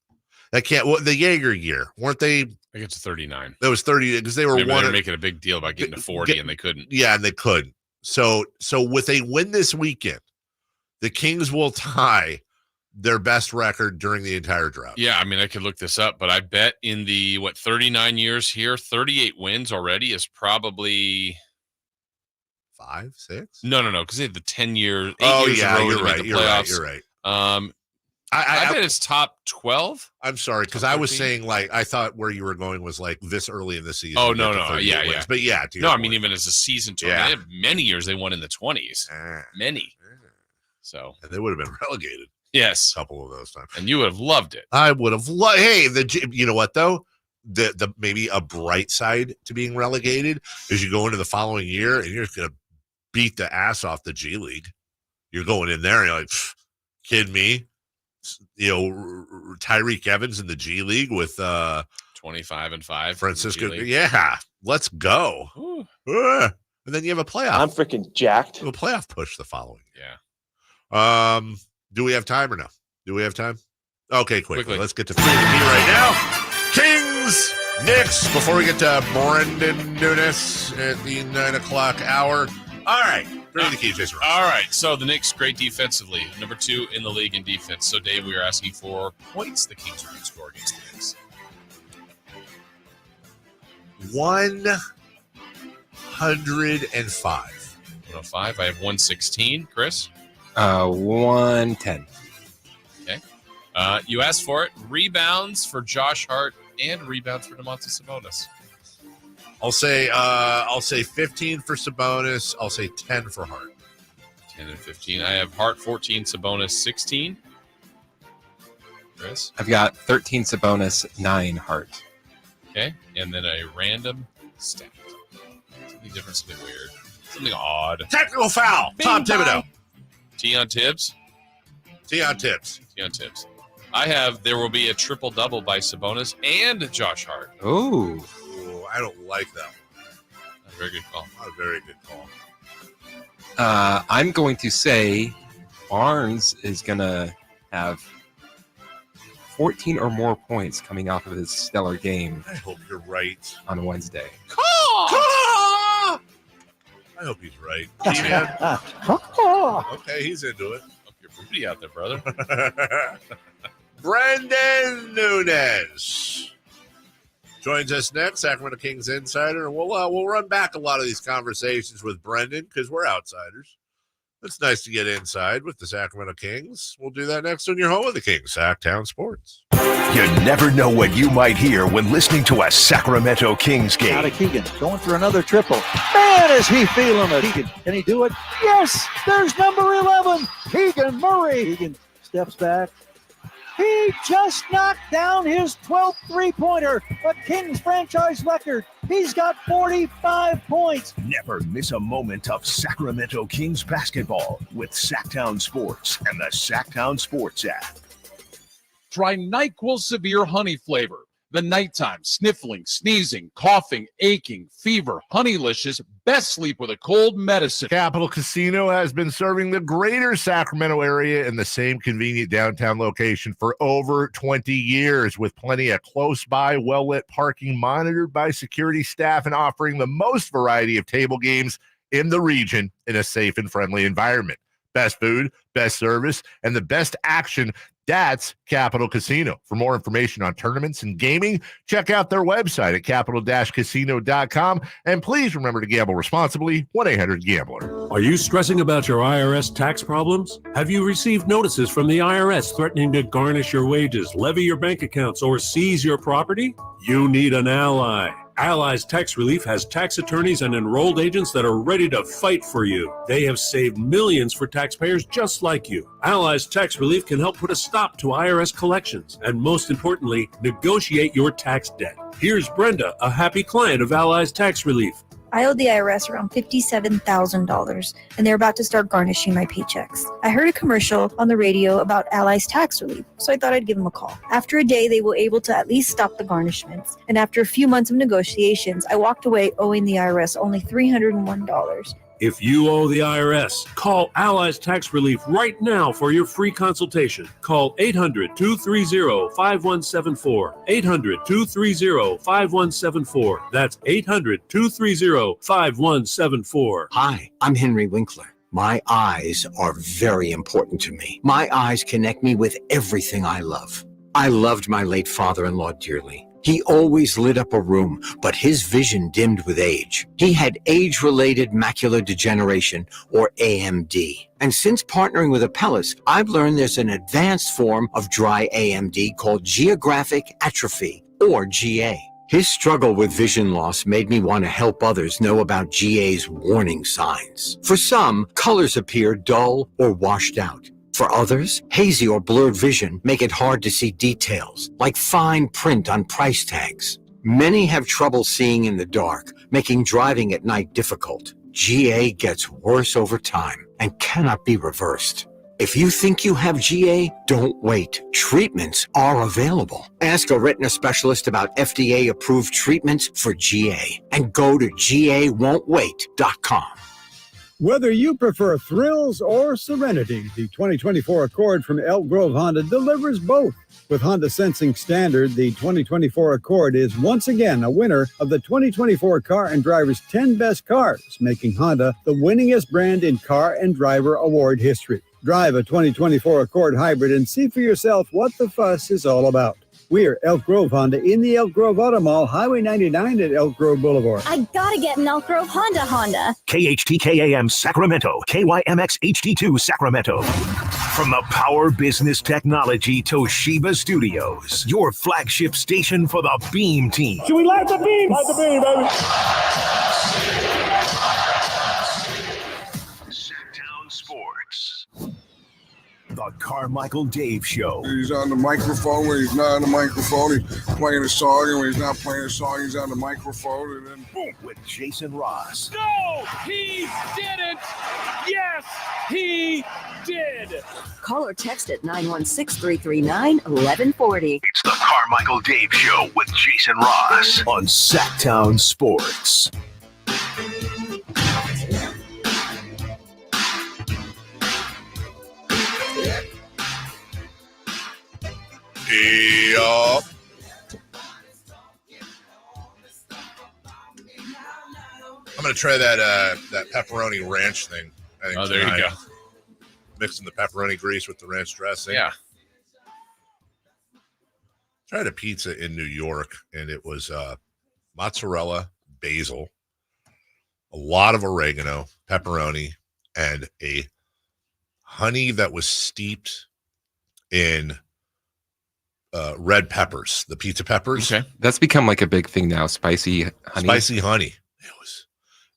That can't. Well, the Jaeger year, weren't they? I think it's 39. That was 30 because they were Maybe they were making a big deal about getting to 40, and they couldn't. Yeah, and they couldn't. So with a win this weekend, the Kings will tie their best record during the entire drought. Yeah, I mean, I could look this up, but I bet in the 39 years here, 38 wins already is probably 5, 6. No, because they had the 10 years. 8 Oh years yeah, in a row you're they made right. the You're playoffs. right. You're right. I bet it's top 12. I'm sorry, because I was saying, like, I thought where you were going was like this early in the season. Oh no, yeah. Wins. But yeah, no, I mean even as a season tour, they had many years they won in the 20s, many. So and they would have been relegated. Yes, a couple of those times, and you would have loved it. I would have loved. Hey, you know what though? The maybe a bright side to being relegated is you go into the following year and you're just gonna beat the ass off the G League. You're going in there and you're like, kidding me? You know, Tyreek Evans in the G League with 25 and 5. Francisco. Yeah, let's go. And then you have a playoff. I'm freaking jacked. A playoff push the following. Yeah. Do we have time or no? Do we have time? Okay, quickly. Let's get to 3 to me right now. Kings, Knicks. Before we get to Brendan Nunes at the 9 o'clock hour. All right. All right. So the Knicks, great defensively. Number 2 in the league in defense. So, Dave, we are asking for points the Kings are going to score against the Knicks. 105. 105. I have 116. Chris? 110. Okay. You asked for it. Rebounds for Josh Hart and rebounds for Domantas Sabonis. I'll say 15 for Sabonis. I'll say 10 for Hart. 10 and 15. I have Hart 14, Sabonis 16. Chris? I've got 13 Sabonis, 9 Hart. Okay. And then a random stat. Something different, something weird. Something odd. Technical foul. Tom Thibodeau. Tion Tibbs. Tion Tibbs. I have there will be a triple-double by Sabonis and Josh Hart. Ooh. I don't like that one. A very good call. A very good call. I'm going to say Barnes is going to have 14 or more points coming off of his stellar game. I hope you're right. On Wednesday. I hope he's right. Okay, he's into it. Hope you're booty out there, brother. Brendan Nunes joins us next, Sacramento Kings Insider. We'll run back a lot of these conversations with Brendan because we're outsiders. It's nice to get inside with the Sacramento Kings. We'll do that next on your home of the Kings, Sactown Sports. You never know what you might hear when listening to a Sacramento Kings game. Out of Keegan, going for another triple. Man, is he feeling it. Keegan, can he do it? Yes, there's number 11, Keegan Murray. Keegan steps back. He just knocked down his 12th three-pointer, a Kings franchise record. He's got 45 points. Never miss a moment of Sacramento Kings basketball with Sactown Sports and the Sactown Sports app. Try NyQuil Severe Honey Flavor. The nighttime, sniffling, sneezing, coughing, aching, fever, Honeylicious, best sleep with a cold medicine. Capital Casino has been serving the greater Sacramento area in the same convenient downtown location for over 20 years, with plenty of close-by, well-lit parking monitored by security staff and offering the most variety of table games in the region in a safe and friendly environment. Best food, best service, and the best action. That's Capital Casino. For more information on tournaments and gaming, check out their website at capital-casino.com. And please remember to gamble responsibly. 1-800-GAMBLER. Are you stressing about your IRS tax problems? Have you received notices from the IRS threatening to garnish your wages, levy your bank accounts, or seize your property? You need an ally. Allies Tax Relief has tax attorneys and enrolled agents that are ready to fight for you. They have saved millions for taxpayers just like you. Allies Tax Relief can help put a stop to IRS collections and, most importantly, negotiate your tax debt. Here's Brenda, a happy client of Allies Tax Relief. I owed the IRS around $57,000, and they're about to start garnishing my paychecks. I heard a commercial on the radio about Allies Tax Relief, so I thought I'd give them a call. After a day, they were able to at least stop the garnishments, and after a few months of negotiations, I walked away owing the IRS only $301. If you owe the IRS, call Allies Tax Relief right now for your free consultation. Call 800-230-5174. 800-230-5174. That's 800-230-5174. Hi, I'm Henry Winkler. My eyes are very important to me. My eyes connect me with everything I love. I loved my late father-in-law dearly. He always lit up a room, but his vision dimmed with age. He had age-related macular degeneration, or AMD. And since partnering with Apellis, I've learned there's an advanced form of dry AMD called geographic atrophy, or GA. His struggle with vision loss made me want to help others know about GA's warning signs. For some, colors appear dull or washed out. For others, hazy or blurred vision make it hard to see details, like fine print on price tags. Many have trouble seeing in the dark, making driving at night difficult. GA gets worse over time and cannot be reversed. If you think you have GA, don't wait. Treatments are available. Ask a retina specialist about FDA-approved treatments for GA and go to GAWon'tWait.com. Whether you prefer thrills or serenity, the 2024 Accord from Elk Grove Honda delivers both. With Honda Sensing Standard, the 2024 Accord is once again a winner of the 2024 Car and Driver's 10 Best Cars, making Honda the winningest brand in car and driver award history. Drive a 2024 Accord Hybrid and see for yourself what the fuss is all about. We're Elk Grove Honda in the Elk Grove Auto Mall, Highway 99 at Elk Grove Boulevard. I gotta get an Elk Grove Honda. KHTKAM Sacramento, KYMX HD2 Sacramento. From the Power Business Technology Toshiba Studios, your flagship station for the Beam Team. Should we light the beam? Light the beam, baby. Sactown Sports. The Carmichael Dave Show. He's on the microphone when he's not on the microphone. He's playing a song, and when he's not playing a song, he's on the microphone, and then boom. With Jason Ross. No, he didn't. Yes, he did. Call or text at 916-339-1140. It's the Carmichael Dave Show with Jason Ross on Sactown Sports. Yup. I'm gonna try that pepperoni ranch thing. I think there you go. Mixing the pepperoni grease with the ranch dressing. Yeah. Tried a pizza in New York, and it was mozzarella, basil, a lot of oregano, pepperoni, and a honey that was steeped in red peppers, the pizza peppers. Okay. That's become like a big thing now. Spicy honey. Spicy honey.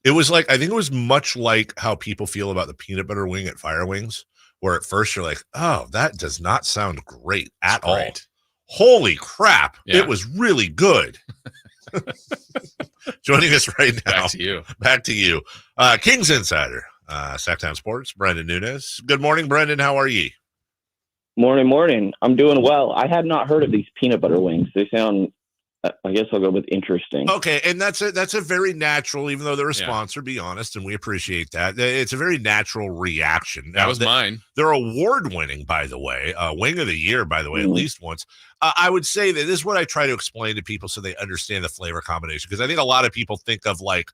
It was like, I think it was much like how people feel about the peanut butter wing at Fire Wings, where at first you're like, oh, that does not sound great at all. Holy crap. Yeah. It was really good. Joining us right now. Back to you. Kings Insider, Sactown Sports, Brendan Nunes. Good morning, Brendan. How are you? Morning. I'm doing well. I had not heard of these peanut butter wings. They sound I guess I'll go with interesting. Okay, and that's a very natural, even though they're a sponsor, be honest, and we appreciate that. It's a very natural reaction. That was mine. They're award-winning, by the way, Wing of the Year, by the way, at least once. I would say that this is what I try to explain to people so they understand the flavor combination, because I think a lot of people think of like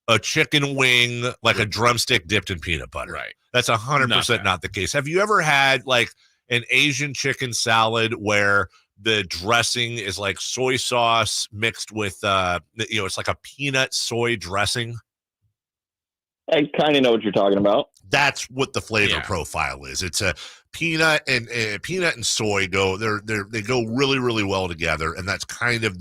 a chicken wing, like a drumstick dipped in peanut butter. Right. That's 100% not the case. Have you ever had like an Asian chicken salad where the dressing is like soy sauce mixed with, it's like a peanut soy dressing? I kind of know what you're talking about. That's what the flavor profile is. It's a peanut and soy they go really, really well together. And that's kind of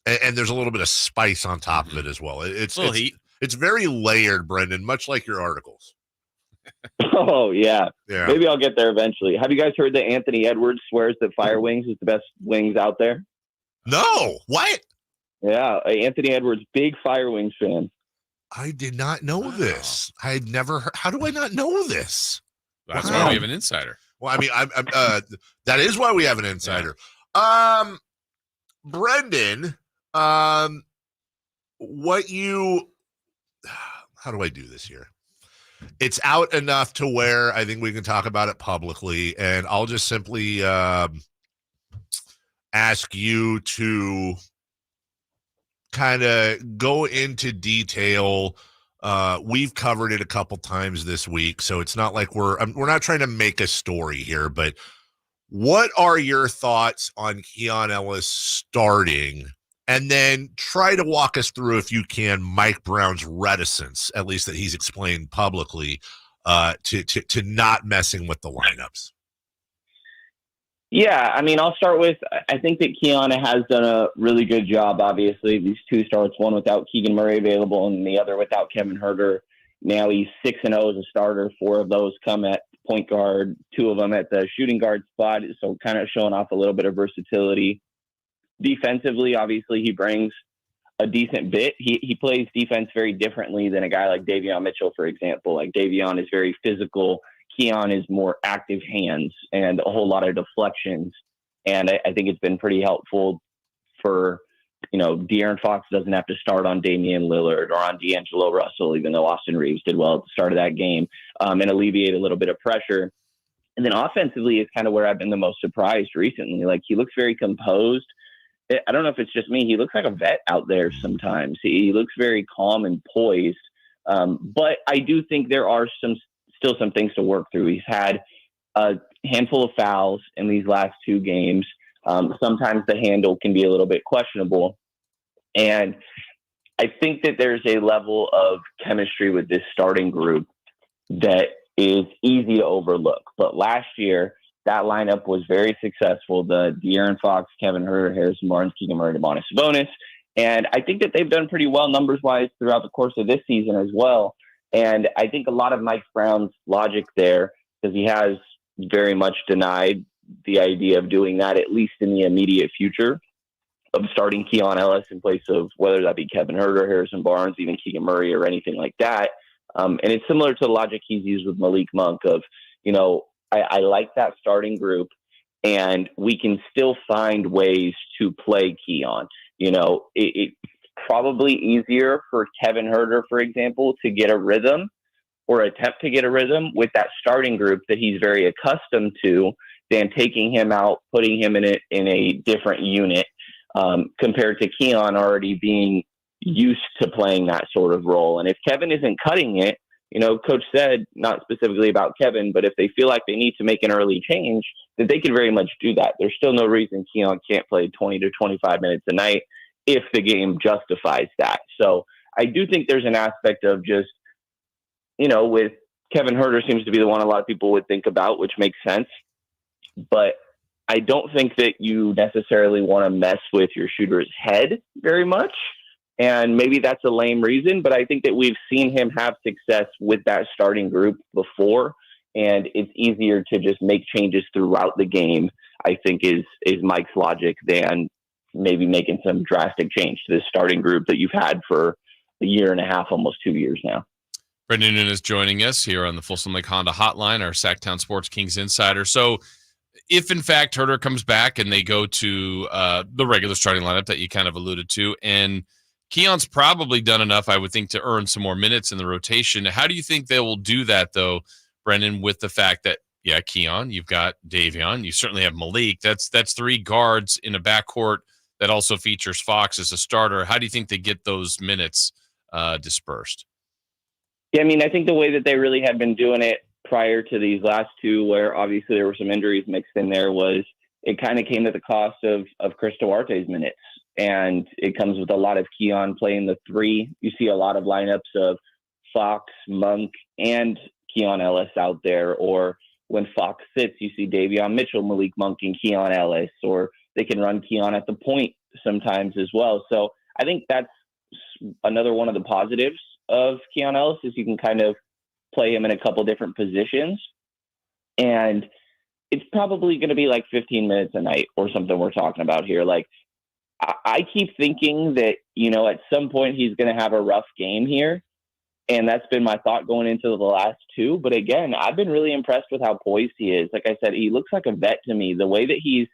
and there's a little bit of spice on top of it as well. It's heat. It's very layered, Brendan, much like your articles. Oh, yeah. Maybe I'll get there eventually. Have you guys heard that Anthony Edwards swears that Fire Wings is the best wings out there? No. What? Yeah. Anthony Edwards, big Fire Wings fan. I did not know this. I had never heard. How do I not know this? That's why we have an insider. Well, I mean, that is why we have an insider. Brendan, how do I do this here? It's out enough to where I think we can talk about it publicly, and I'll just simply ask you to kind of go into detail. We've covered it a couple times this week, so it's not like we're not trying to make a story here, but what are your thoughts on Keon Ellis starting? And then try to walk us through, if you can, Mike Brown's reticence, at least that he's explained publicly, to not messing with the lineups. Yeah, I mean, I'll start with, I think that Keon has done a really good job, obviously. These two starts, one without Keegan Murray available and the other without Kevin Huerter. Now he's 6-0 as a starter. 4 of those come at point guard, 2 of them at the shooting guard spot, so kind of showing off a little bit of versatility. Defensively, obviously, he brings a decent bit. He plays defense very differently than a guy like Davion Mitchell, for example. Like Davion is very physical. Keon is more active hands and a whole lot of deflections. And I think it's been pretty helpful for, De'Aaron Fox doesn't have to start on Damian Lillard or on D'Angelo Russell, even though Austin Reeves did well at the start of that game, and alleviate a little bit of pressure. And then offensively is kind of where I've been the most surprised recently. Like, he looks very composed. I don't know if it's just me. He looks like a vet out there sometimes. He looks very calm and poised. But I do think there are still some things to work through. He's had a handful of fouls in these last 2 games. Sometimes the handle can be a little bit questionable. And I think that there's a level of chemistry with this starting group that is easy to overlook. But last year, that lineup was very successful. The De'Aaron Fox, Kevin Huerter, Harrison Barnes, Keegan Murray, Domantas Sabonis. And I think that they've done pretty well numbers-wise throughout the course of this season as well. And I think a lot of Mike Brown's logic there, because he has very much denied the idea of doing that, at least in the immediate future, of starting Keon Ellis in place of whether that be Kevin Huerter, Harrison Barnes, even Keegan Murray, or anything like that. And it's similar to the logic he's used with Malik Monk of, I like that starting group, and we can still find ways to play Keon. It's probably easier for Kevin Huerter, for example, to get a rhythm or attempt to get a rhythm with that starting group that he's very accustomed to than taking him out, putting him in a different unit, compared to Keon already being used to playing that sort of role. And if Kevin isn't cutting it, Coach said, not specifically about Kevin, but if they feel like they need to make an early change, that they can very much do that. There's still no reason Keon can't play 20 to 25 minutes a night if the game justifies that. So I do think there's an aspect of just, with Kevin Huerter seems to be the one a lot of people would think about, which makes sense. But I don't think that you necessarily want to mess with your shooter's head very much. And maybe that's a lame reason, but I think that we've seen him have success with that starting group before, and it's easier to just make changes throughout the game, I think is Mike's logic, than maybe making some drastic change to this starting group that you've had for a year and a half, almost 2 years now. Brendan is joining us here on the Folsom Lake Honda Hotline, our Sactown Sports Kings insider. So if in fact Herter comes back and they go to the regular starting lineup that you kind of alluded to, and Keon's probably done enough, I would think, to earn some more minutes in the rotation. How do you think they will do that, though, Brendan, with the fact that, yeah, Keon, you've got Davion, you certainly have Malik. That's 3 guards in a backcourt that also features Fox as a starter. How do you think they get those minutes dispersed? Yeah, I mean, I think the way that they really had been doing it prior to these last 2, where obviously there were some injuries mixed in there, was it kind of came at the cost of Chris Duarte's minutes. And it comes with a lot of Keon playing the 3. You see a lot of lineups of Fox, Monk, and Keon Ellis out there. Or when Fox sits, you see Davion Mitchell, Malik Monk, and Keon Ellis. Or they can run Keon at the point sometimes as well. So I think that's another one of the positives of Keon Ellis, is you can kind of play him in a couple different positions. And it's probably going to be like 15 minutes a night or something we're talking about here. Like, I keep thinking that, at some point he's going to have a rough game here. And that's been my thought going into the last 2. But again, I've been really impressed with how poised he is. Like I said, he looks like a vet to me. The way that he's,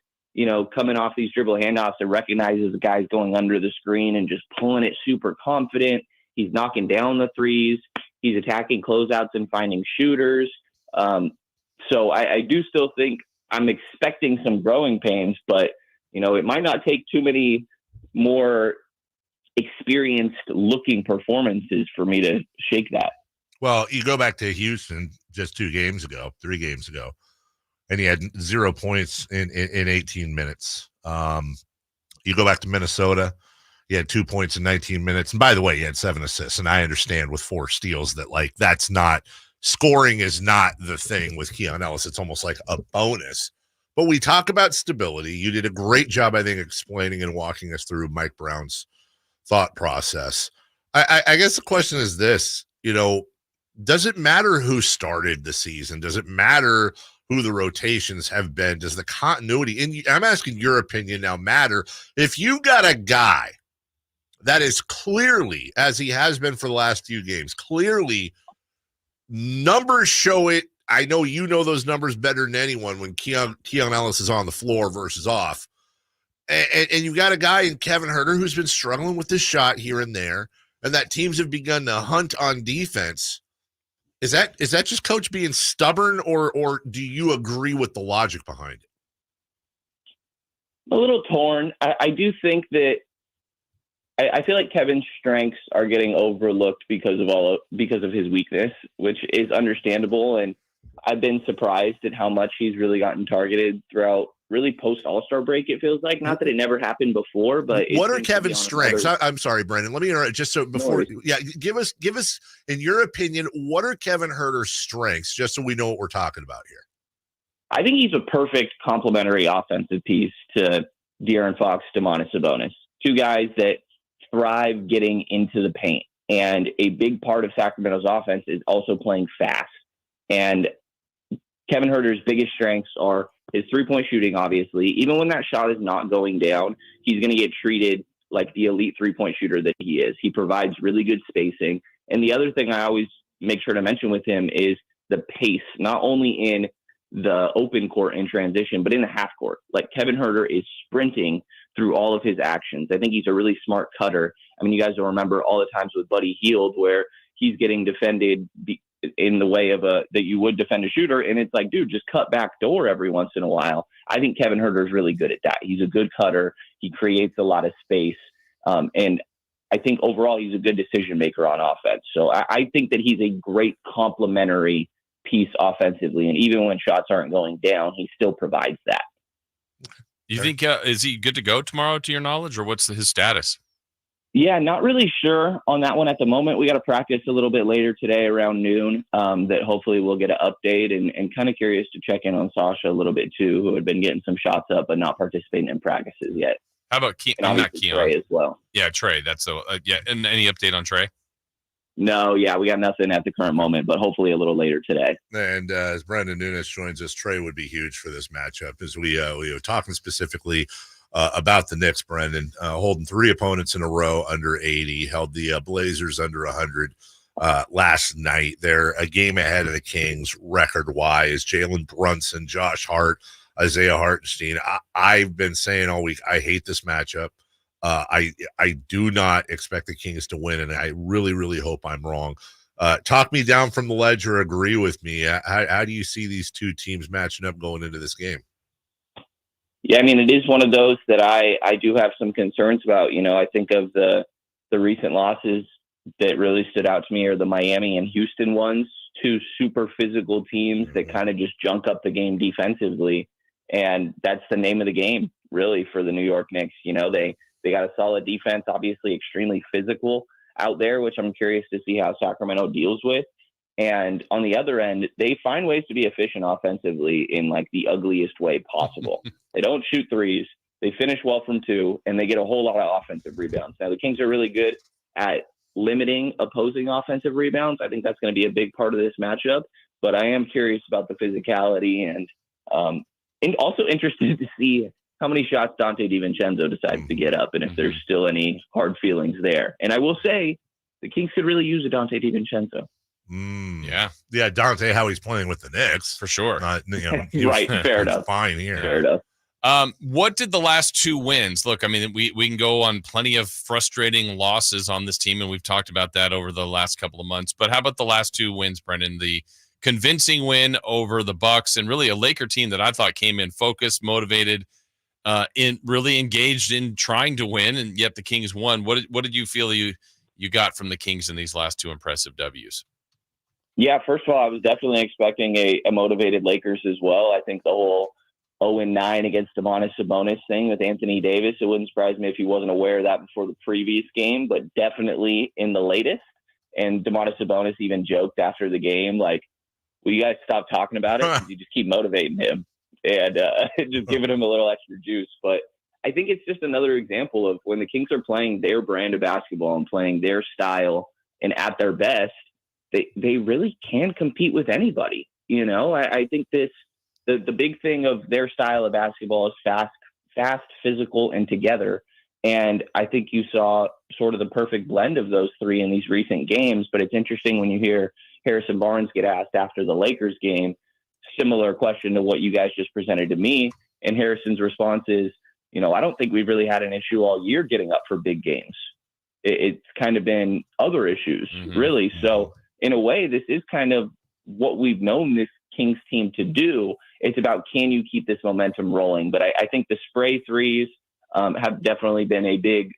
coming off these dribble handoffs and recognizes the guys going under the screen and just pulling it super confident. He's knocking down the threes. He's attacking closeouts and finding shooters. So I do still think I'm expecting some growing pains, but it might not take too many more experienced looking performances for me to shake that. Well, you go back to Houston just 3 games ago, and he had 0 points in 18 minutes. You go back to Minnesota, he had 2 points in 19 minutes. And by the way, he had 7 assists. And I understand with 4 steals that, like, that's not – scoring is not the thing with Keon Ellis. It's almost like a bonus. But we talk about stability. You did a great job, I think, explaining and walking us through Mike Brown's thought process. I guess the question is this, does it matter who started the season? Does it matter who the rotations have been? Does the continuity, and I'm asking your opinion now, matter? If you got a guy that is clearly, as he has been for the last few games, clearly numbers show it. I know you know those numbers better than anyone when Keon Ellis is on the floor versus off. And you got a guy in Kevin Huerter who's been struggling with this shot here and there, and that teams have begun to hunt on defense. Is that just coach being stubborn, or do you agree with the logic behind it? A little torn. I do think that I feel like Kevin's strengths are getting overlooked because of his weakness, which is understandable. And I've been surprised at how much he's really gotten targeted throughout really post All-Star break. It feels like, not that it never happened before, but what are Kevin's strengths? I'm sorry, Brendan. Let me interrupt just so before. Yeah, give us, in your opinion, what are Kevin Huerter's strengths, just so we know what we're talking about here? I think he's a perfect complementary offensive piece to De'Aaron Fox, Domantas Sabonis, 2 guys that thrive getting into the paint. And a big part of Sacramento's offense is also playing fast. And Kevin Huerter's biggest strengths are his 3-point shooting, obviously. Even when that shot is not going down, he's going to get treated like the elite 3-point shooter that he is. He provides really good spacing. And the other thing I always make sure to mention with him is the pace, not only in the open court in transition, but in the half court. Like, Kevin Huerter is sprinting through all of his actions. I think he's a really smart cutter. I mean, you guys will remember all the times with Buddy Hield where he's getting defended in the way of that you would defend a shooter. And it's like, dude, just cut back door every once in a while. I think Kevin Huerter is really good at that. He's a good cutter. He creates a lot of space. And I think overall he's a good decision maker on offense. So I think that he's a great complementary piece offensively. And even when shots aren't going down, he still provides that. You think, is he good to go tomorrow, to your knowledge, or what's his status? Yeah, not really sure on that one at the moment. We got to practice a little bit later today around noon, that hopefully we'll get an update, and kind of curious to check in on Sasha a little bit too, who had been getting some shots up but not participating in practices yet. How about I'm not Keon. Trey as well. Yeah, Trey. That's yeah. And any update on Trey? No, yeah, we got nothing at the current moment, but hopefully a little later today. And as Brandon Nunes joins us, Trey would be huge for this matchup, as we were talking specifically about the Knicks. Brendan holding 3 opponents in a row under 80, held the Blazers under 100 last night. They're a game ahead of the Kings record-wise. Jalen Brunson, Josh Hart, Isaiah Hartenstein. I've been saying all week, I hate this matchup. I do not expect the Kings to win, and I really, really hope I'm wrong. Talk me down from the ledge or agree with me. How do you see these two teams matching up going into this game? Yeah, I mean, it is one of those that I do have some concerns about. I think of the recent losses that really stood out to me are the Miami and Houston ones, two super physical teams that kind of just junk up the game defensively. And that's the name of the game, really, for the New York Knicks. They got a solid defense, obviously extremely physical out there, which I'm curious to see how Sacramento deals with. And on the other end, they find ways to be efficient offensively in like the ugliest way possible. They don't shoot threes. They finish well from two, and they get a whole lot of offensive rebounds. Now, the Kings are really good at limiting opposing offensive rebounds. I think that's going to be a big part of this matchup. But I am curious about the physicality and also interested to see how many shots Dante DiVincenzo decides to get up and if there's still any hard feelings there. And I will say the Kings could really use a Dante DiVincenzo. Yeah, Dante, how he's playing with the Knicks for sure. Right, fair enough. Fine here. Fair enough. What did the last two wins look? I mean, we can go on plenty of frustrating losses on this team, and we've talked about that over the last couple of months. But how about the last two wins, Brendan? The convincing win over the Bucks, and really a Laker team that I thought came in focused, motivated, in really engaged in trying to win, and yet the Kings won. What did you feel you got from the Kings in these last two impressive W's? Yeah, first of all, I was definitely expecting a motivated Lakers as well. I think the whole 0-9 against Domantas Sabonis thing with Anthony Davis, it wouldn't surprise me if he wasn't aware of that before the previous game, but definitely in the latest. And Domantas Sabonis even joked after the game, like, will you guys stop talking about it? 'Cause you just keep motivating him and just giving him a little extra juice. But I think it's just another example of when the Kings are playing their brand of basketball and playing their style and at their best, they really can compete with anybody. I think the big thing of their style of basketball is fast, physical, and together. And I think you saw sort of the perfect blend of those three in these recent games. But it's interesting when you hear Harrison Barnes get asked after the Lakers game, similar question to what you guys just presented to me. And Harrison's response is, I don't think we've really had an issue all year getting up for big games. It's kind of been other issues, really. So in a way, this is kind of what we've known this Kings team to do. It's about, can you keep this momentum rolling? But I think the spray threes have definitely been a big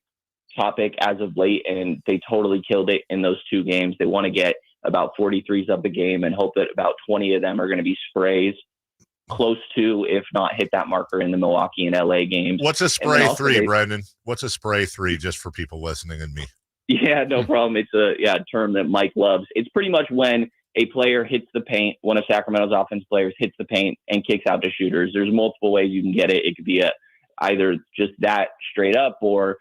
topic as of late, and they totally killed it in those two games. They want to get about 43s up a game and hope that about 20 of them are going to be sprays, close to, if not hit that marker in the Milwaukee and LA games. What's a spray three, Brendan? What's a spray three, just for people listening and me? Yeah, no problem. It's a term that Mike loves. It's pretty much when a player hits the paint, one of Sacramento's offense players hits the paint and kicks out to shooters. There's multiple ways you can get it. It could be either just that straight up, or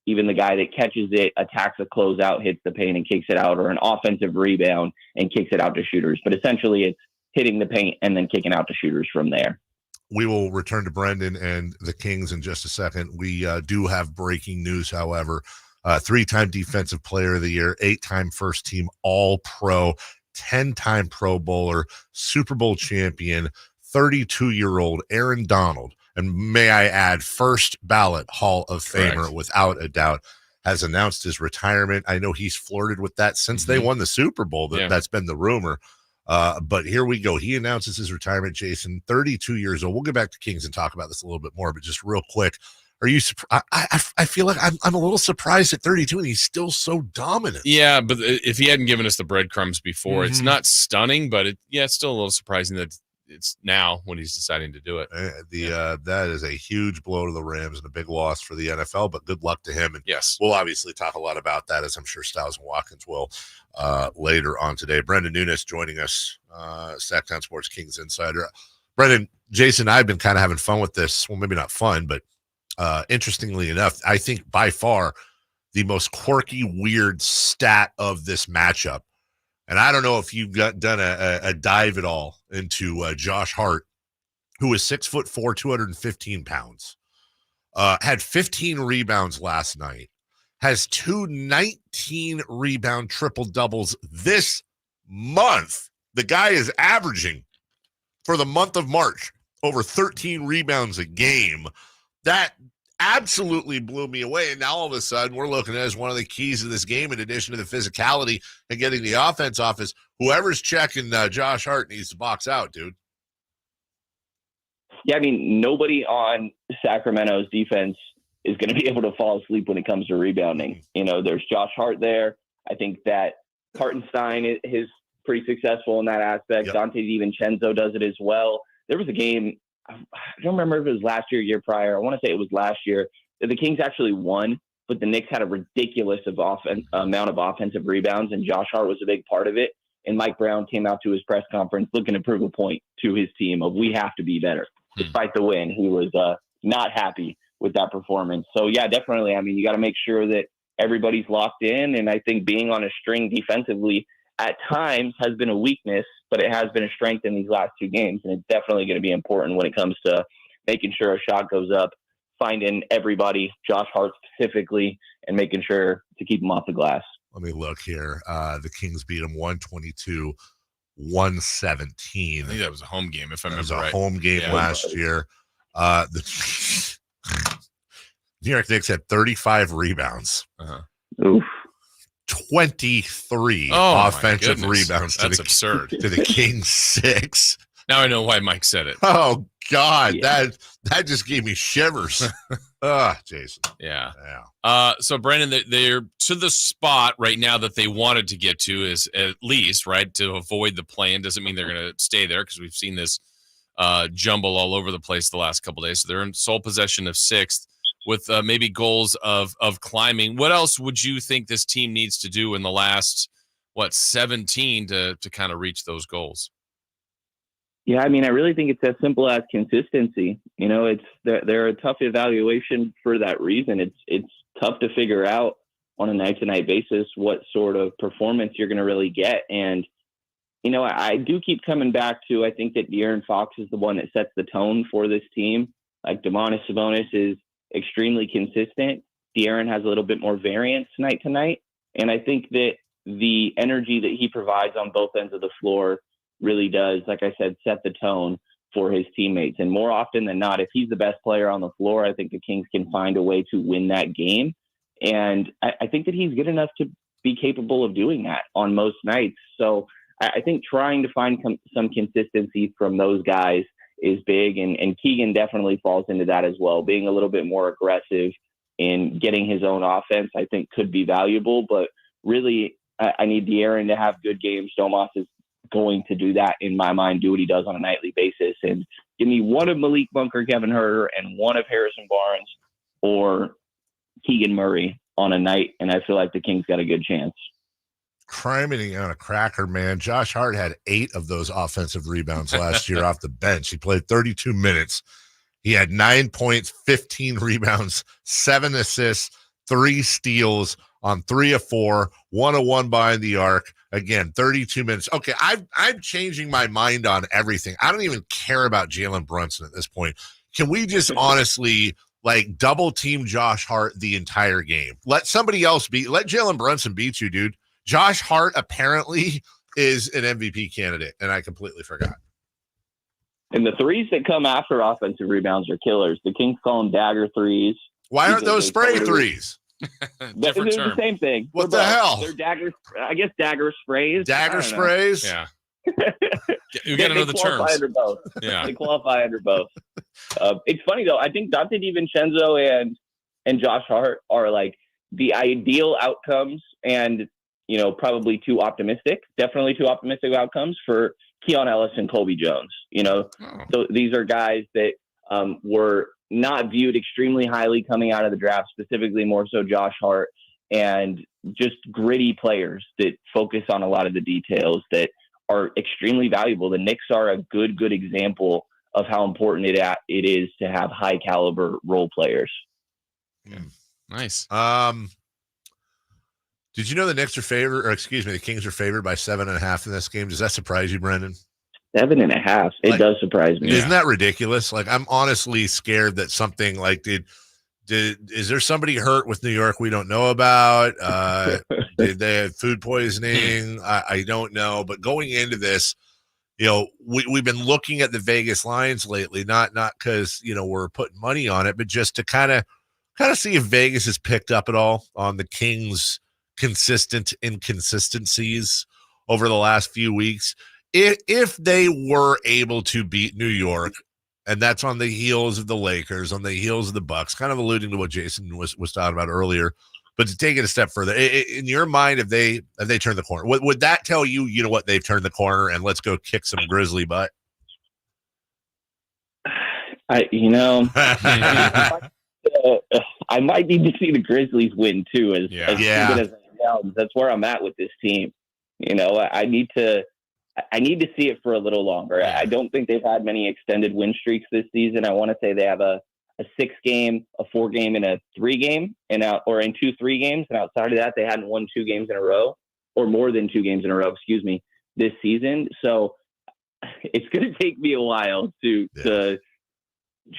even the guy that catches it, attacks a closeout, hits the paint and kicks it out, or an offensive rebound and kicks it out to shooters. But essentially it's hitting the paint and then kicking out to shooters from there. We will return to Brendan and the Kings in just a second. We do have breaking news, however. 3-time Defensive Player of the Year, 8-time first team All-Pro, 10-time Pro Bowler, Super Bowl champion, 32-year-old Aaron Donald, and may I add, first ballot Hall of Famer, without a doubt, has announced his retirement. I know he's flirted with that since they won the Super Bowl. That's been the rumor. But here we go. He announces his retirement, Jason, 32 years old. We'll get back to Kings and talk about this a little bit more, but just real quick, are you I feel like I'm a little surprised at 32 and he's still so dominant. Yeah, but if he hadn't given us the breadcrumbs before, it's not stunning, but it's still a little surprising that it's now when he's deciding to do it. That is a huge blow to the Rams and a big loss for the NFL, but good luck to him. And yes, we'll obviously talk a lot about that, as I'm sure Stiles and Watkins will later on today. Brendan Nunes joining us, Sactown Sports Kings Insider. Brendan, Jason, I've been kind of having fun with this. Well, maybe not fun, but interestingly enough, I think by far the most quirky, weird stat of this matchup. And I don't know if you've done a dive at all into Josh Hart, who is 6'4", 215 pounds, had 15 rebounds last night, has 19 rebound triple doubles this month. The guy is averaging for the month of March over 13 rebounds a game. That absolutely blew me away. And now all of a sudden we're looking at it as one of the keys of this game, in addition to the physicality and getting the offense off, is whoever's checking Josh Hart needs to box out, dude. Yeah, I mean, nobody on Sacramento's defense is going to be able to fall asleep when it comes to rebounding. You know, there's Josh Hart there. I think that Hartenstein is pretty successful in that aspect. Yep. Dante DiVincenzo does it as well. There was a game, I don't remember if it was last year prior. I want to say it was last year. The Kings actually won, but the Knicks had a ridiculous amount of offensive rebounds, and Josh Hart was a big part of it. And Mike Brown came out to his press conference looking to prove a point to his team of, we have to be better. Despite the win, he was not happy with that performance. So, yeah, definitely. I mean, you got to make sure that everybody's locked in, and I think being on a string defensively at times has been a weakness, but it has been a strength in these last two games, and it's definitely going to be important when it comes to making sure a shot goes up, finding everybody, Josh Hart specifically, and making sure to keep him off the glass. Let me look here. The Kings beat them 122-117. I think that was a home game, if I remember right. It was a home game last year. The New York Knicks had 35 rebounds. Oof. 23 offensive rebounds. That's absurd. To the Kings 6. Now I know why Mike said it. Oh God, that just gave me shivers. Jason. Yeah. So Brandon, they're to the spot right now that they wanted to get to, is at least right to avoid the play-in. Doesn't mean they're going to stay there, because we've seen this jumble all over the place the last couple of days. So they're in sole possession of 6th, with maybe goals of climbing. What else would you think this team needs to do in the last 17 to kind of reach those goals? Yeah, I mean, I really think it's as simple as consistency. You know, they're a tough evaluation for that reason. It's tough to figure out on a night-to-night basis what sort of performance you're going to really get. And, you know, I do keep coming back to, I think that De'Aaron Fox is the one that sets the tone for this team. Like, Domantas Sabonis is extremely consistent. De'Aaron has a little bit more variance night to night. And I think that the energy that he provides on both ends of the floor really does, like I said, set the tone for his teammates. And more often than not, if he's the best player on the floor, I think the Kings can find a way to win that game. And I think that he's good enough to be capable of doing that on most nights. So I think trying to find some consistency from those guys is big. And Keegan definitely falls into that as well. Being a little bit more aggressive in getting his own offense, I think, could be valuable. But really, I need De'Aaron to have good games. Domas is going to do that, in my mind, do what he does on a nightly basis. And give me one of Malik Bunker, Kevin Huerter, and one of Harrison Barnes or Keegan Murray on a night, and I feel like the Kings got a good chance. Criming on a cracker, man. Josh Hart had 8 of those offensive rebounds last year off the bench. He played 32 minutes. He had 9 points, 15 rebounds, 7 assists, 3 steals on 3 of 4, 1 of 1 behind the arc. Again, 32 minutes. Okay, I'm changing my mind on everything. I don't even care about Jalen Brunson at this point. Can we just honestly double team Josh Hart the entire game? Let somebody else let Jalen Brunson beat you, dude. Josh Hart apparently is an MVP candidate, and I completely forgot. And the threes that come after offensive rebounds are killers. The Kings call them dagger threes. Why aren't those spray threes? They're the same thing. What the hell? They're dagger. I guess dagger sprays. Dagger sprays. Yeah. You got to know the terms. Under both. Yeah. They qualify under both. It's funny though. I think Dante DiVincenzo and Josh Hart are the ideal outcomes, and probably too optimistic. Definitely too optimistic outcomes for Keon Ellis and Colby Jones. So these are guys that were not viewed extremely highly coming out of the draft, specifically more so Josh Hart, and just gritty players that focus on a lot of the details that are extremely valuable. The Knicks are a good example of how important it is to have high caliber role players. Yeah. Nice. Did you know the Knicks are the Kings are favored by 7.5 in this game? Does that surprise you, Brendan? 7.5. It does surprise me. Isn't that ridiculous? I'm honestly scared that something is there somebody hurt with New York we don't know about? Did they have food poisoning? I don't know. But going into this, we've been looking at the Vegas lines lately, not because, we're putting money on it, but just to kind of see if Vegas has picked up at all on the Kings' consistent inconsistencies over the last few weeks. If they were able to beat New York, and that's on the heels of the Lakers, on the heels of the Bucks, kind of alluding to what Jason was talking about earlier, but to take it a step further, in your mind, if they turned the corner, would that tell you, what, they've turned the corner and let's go kick some Grizzly butt? I might need to see the Grizzlies win too. As stupid as it sounds, that's where I'm at with this team. I need to see it for a little longer. Yeah. I don't think they've had many extended win streaks this season. I want to say they have a 6-game, a 4-game, and a 3-game, or in 2-3 games. And outside of that, they hadn't won 2 games in a row, or more than 2 games in a row, this season. So it's going to take me a while to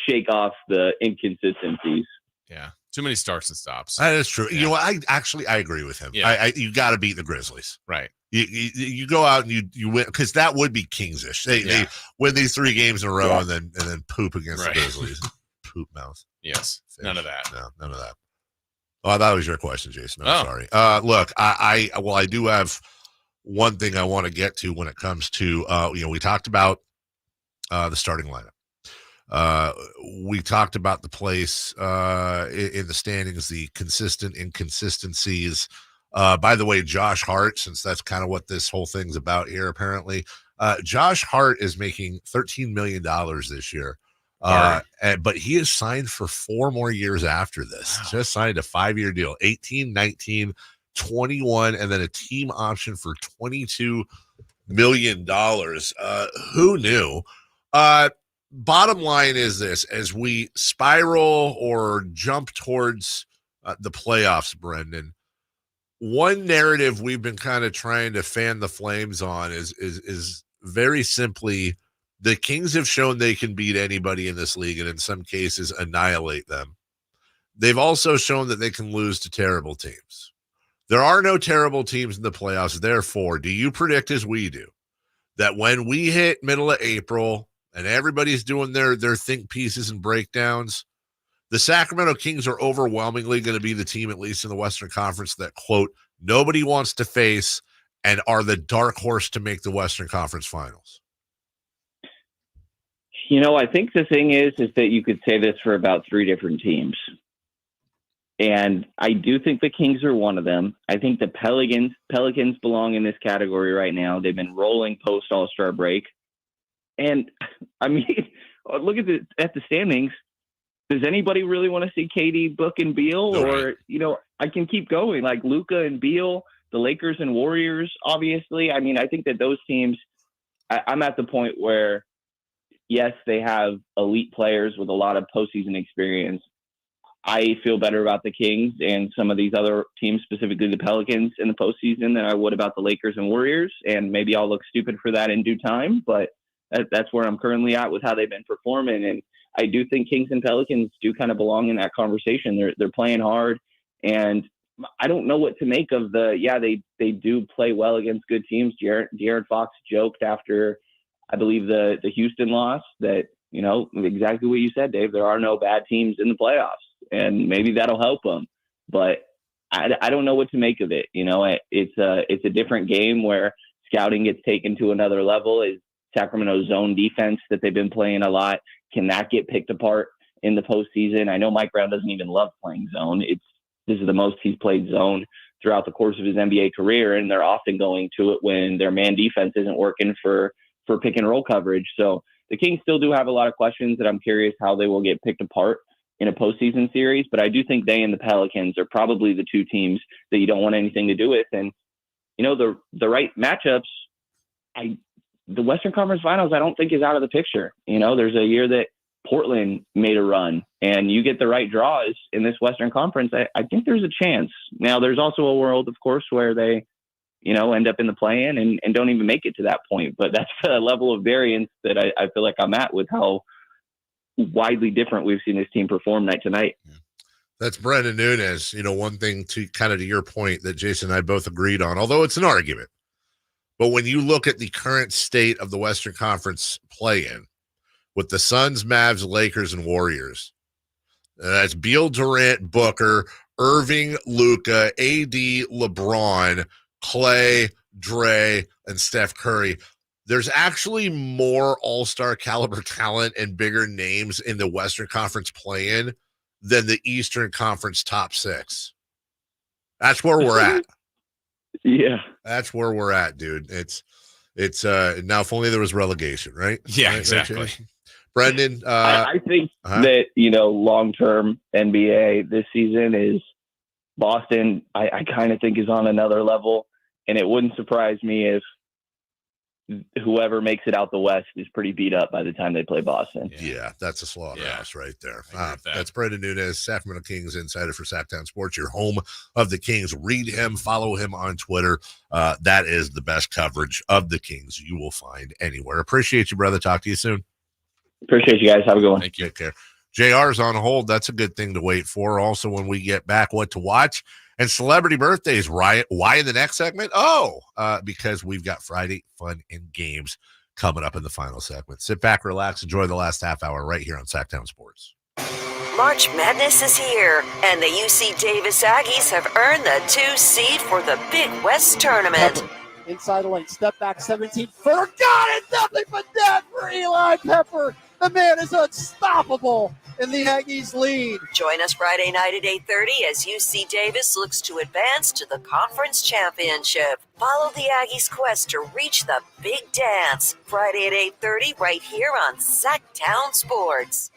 shake off the inconsistencies. Yeah. Too many starts and stops. That is true. Yeah. I agree with him. Yeah. You got to beat the Grizzlies. Right. You go out and you win, because that would be Kings-ish. They win these 3 games in a row and then poop against the Grizzlies. Poop mouth. Yes. Fish. None of that. No, none of that. Oh, that was your question, Jason. I'm sorry. Look, I do have one thing I want to get to when it comes to we talked about the starting lineup. We talked about the place in the standings, the consistent inconsistencies. By the way, Josh Hart, since that's kind of what this whole thing's about here, apparently, Josh Hart is making $13 million this year. But he is signed for 4 more years after this. Wow. Just signed a 5-year deal, 18, 19, 21, and then a team option for $22 million. Who knew? Bottom line is this: as we spiral or jump towards the playoffs, Brendan, one narrative we've been kind of trying to fan the flames on is very simply, the Kings have shown they can beat anybody in this league and in some cases annihilate them. They've also shown that they can lose to terrible teams. There are no terrible teams in the playoffs. Therefore, do you predict, as we do, that when we hit middle of April and everybody's doing their think pieces and breakdowns, the Sacramento Kings are overwhelmingly going to be the team, at least in the Western Conference, that, quote, nobody wants to face and are the dark horse to make the Western Conference Finals? I think the thing is that you could say this for about 3 different teams. And I do think the Kings are one of them. I think the Pelicans belong in this category right now. They've been rolling post All-Star break. And I mean, look at the standings. Does anybody really want to see KD, Book, and Beal? No, or, I can keep going, like Luka and Beal, the Lakers and Warriors, obviously. I mean, I think that those teams, I'm at the point where, yes, they have elite players with a lot of postseason experience. I feel better about the Kings and some of these other teams, specifically the Pelicans, in the postseason than I would about the Lakers and Warriors. And maybe I'll look stupid for that in due time, but that's where I'm currently at with how they've been performing. And I do think Kings and Pelicans do kind of belong in that conversation. They're playing hard, and I don't know what to make of they do play well against good teams. De'Aaron Fox joked after, I believe, the Houston loss that, exactly what you said, Dave, there are no bad teams in the playoffs, and maybe that'll help them. But I don't know what to make of it. It's a different game where scouting gets taken to another level. Is Sacramento's zone defense that they've been playing a lot, can that get picked apart in the postseason? I know Mike Brown doesn't even love playing zone. This is the most he's played zone throughout the course of his NBA career, and they're often going to it when their man defense isn't working for pick and roll coverage. So the Kings still do have a lot of questions that I'm curious how they will get picked apart in a postseason series. But I do think they and the Pelicans are probably the 2 teams that you don't want anything to do with. And, the right matchups, the Western Conference Finals, I don't think is out of the picture. There's a year that Portland made a run, and you get the right draws in this Western Conference. I think there's a chance. Now, there's also a world, of course, where they, end up in the play-in and don't even make it to that point. But that's the level of variance that I feel like I'm at with how widely different we've seen this team perform night to night. That's Brendan Nunes. One thing to kind of to your point that Jason and I both agreed on, although it's an argument. But when you look at the current state of the Western Conference play-in, with the Suns, Mavs, Lakers, and Warriors, that's Beal, Durant, Booker, Irving, Luka, AD, LeBron, Clay, Dre, and Steph Curry. There's actually more all-star caliber talent and bigger names in the Western Conference play-in than the Eastern Conference top 6. That's where we're at. Yeah. That's where we're at, dude. It's now if only there was relegation, right? Yeah, right, exactly. Right, Brendan, I think that, long-term NBA this season is Boston, I kind of think is on another level, and it wouldn't surprise me if whoever makes it out the West is pretty beat up by the time they play Boston. Yeah, that's a slaughterhouse right there. That. That's Brendan Nunez, Sacramento Kings insider for Sactown Sports, your home of the Kings. Read him, follow him on Twitter. That is the best coverage of the Kings you will find anywhere. Appreciate you, brother. Talk to you soon. Appreciate you guys. Have a good one. Thank you. Take care. JR's on hold. That's a good thing to wait for. Also, when we get back, what to watch and celebrity birthdays. Why in the next segment? Because we've got Friday fun and games coming up in the final segment. Sit back, relax, enjoy the last half hour right here on Sactown Sports. March Madness is here, and the UC Davis Aggies have earned the 2 seed for the Big West Tournament. Pepper. Inside the lane, step back, 17. Forgot it, nothing but net for Eli Pepper. The man is unstoppable, and the Aggies lead. Join us Friday night at 8:30 as UC Davis looks to advance to the conference championship. Follow the Aggies' quest to reach the big dance. Friday at 8:30 right here on Sactown Sports.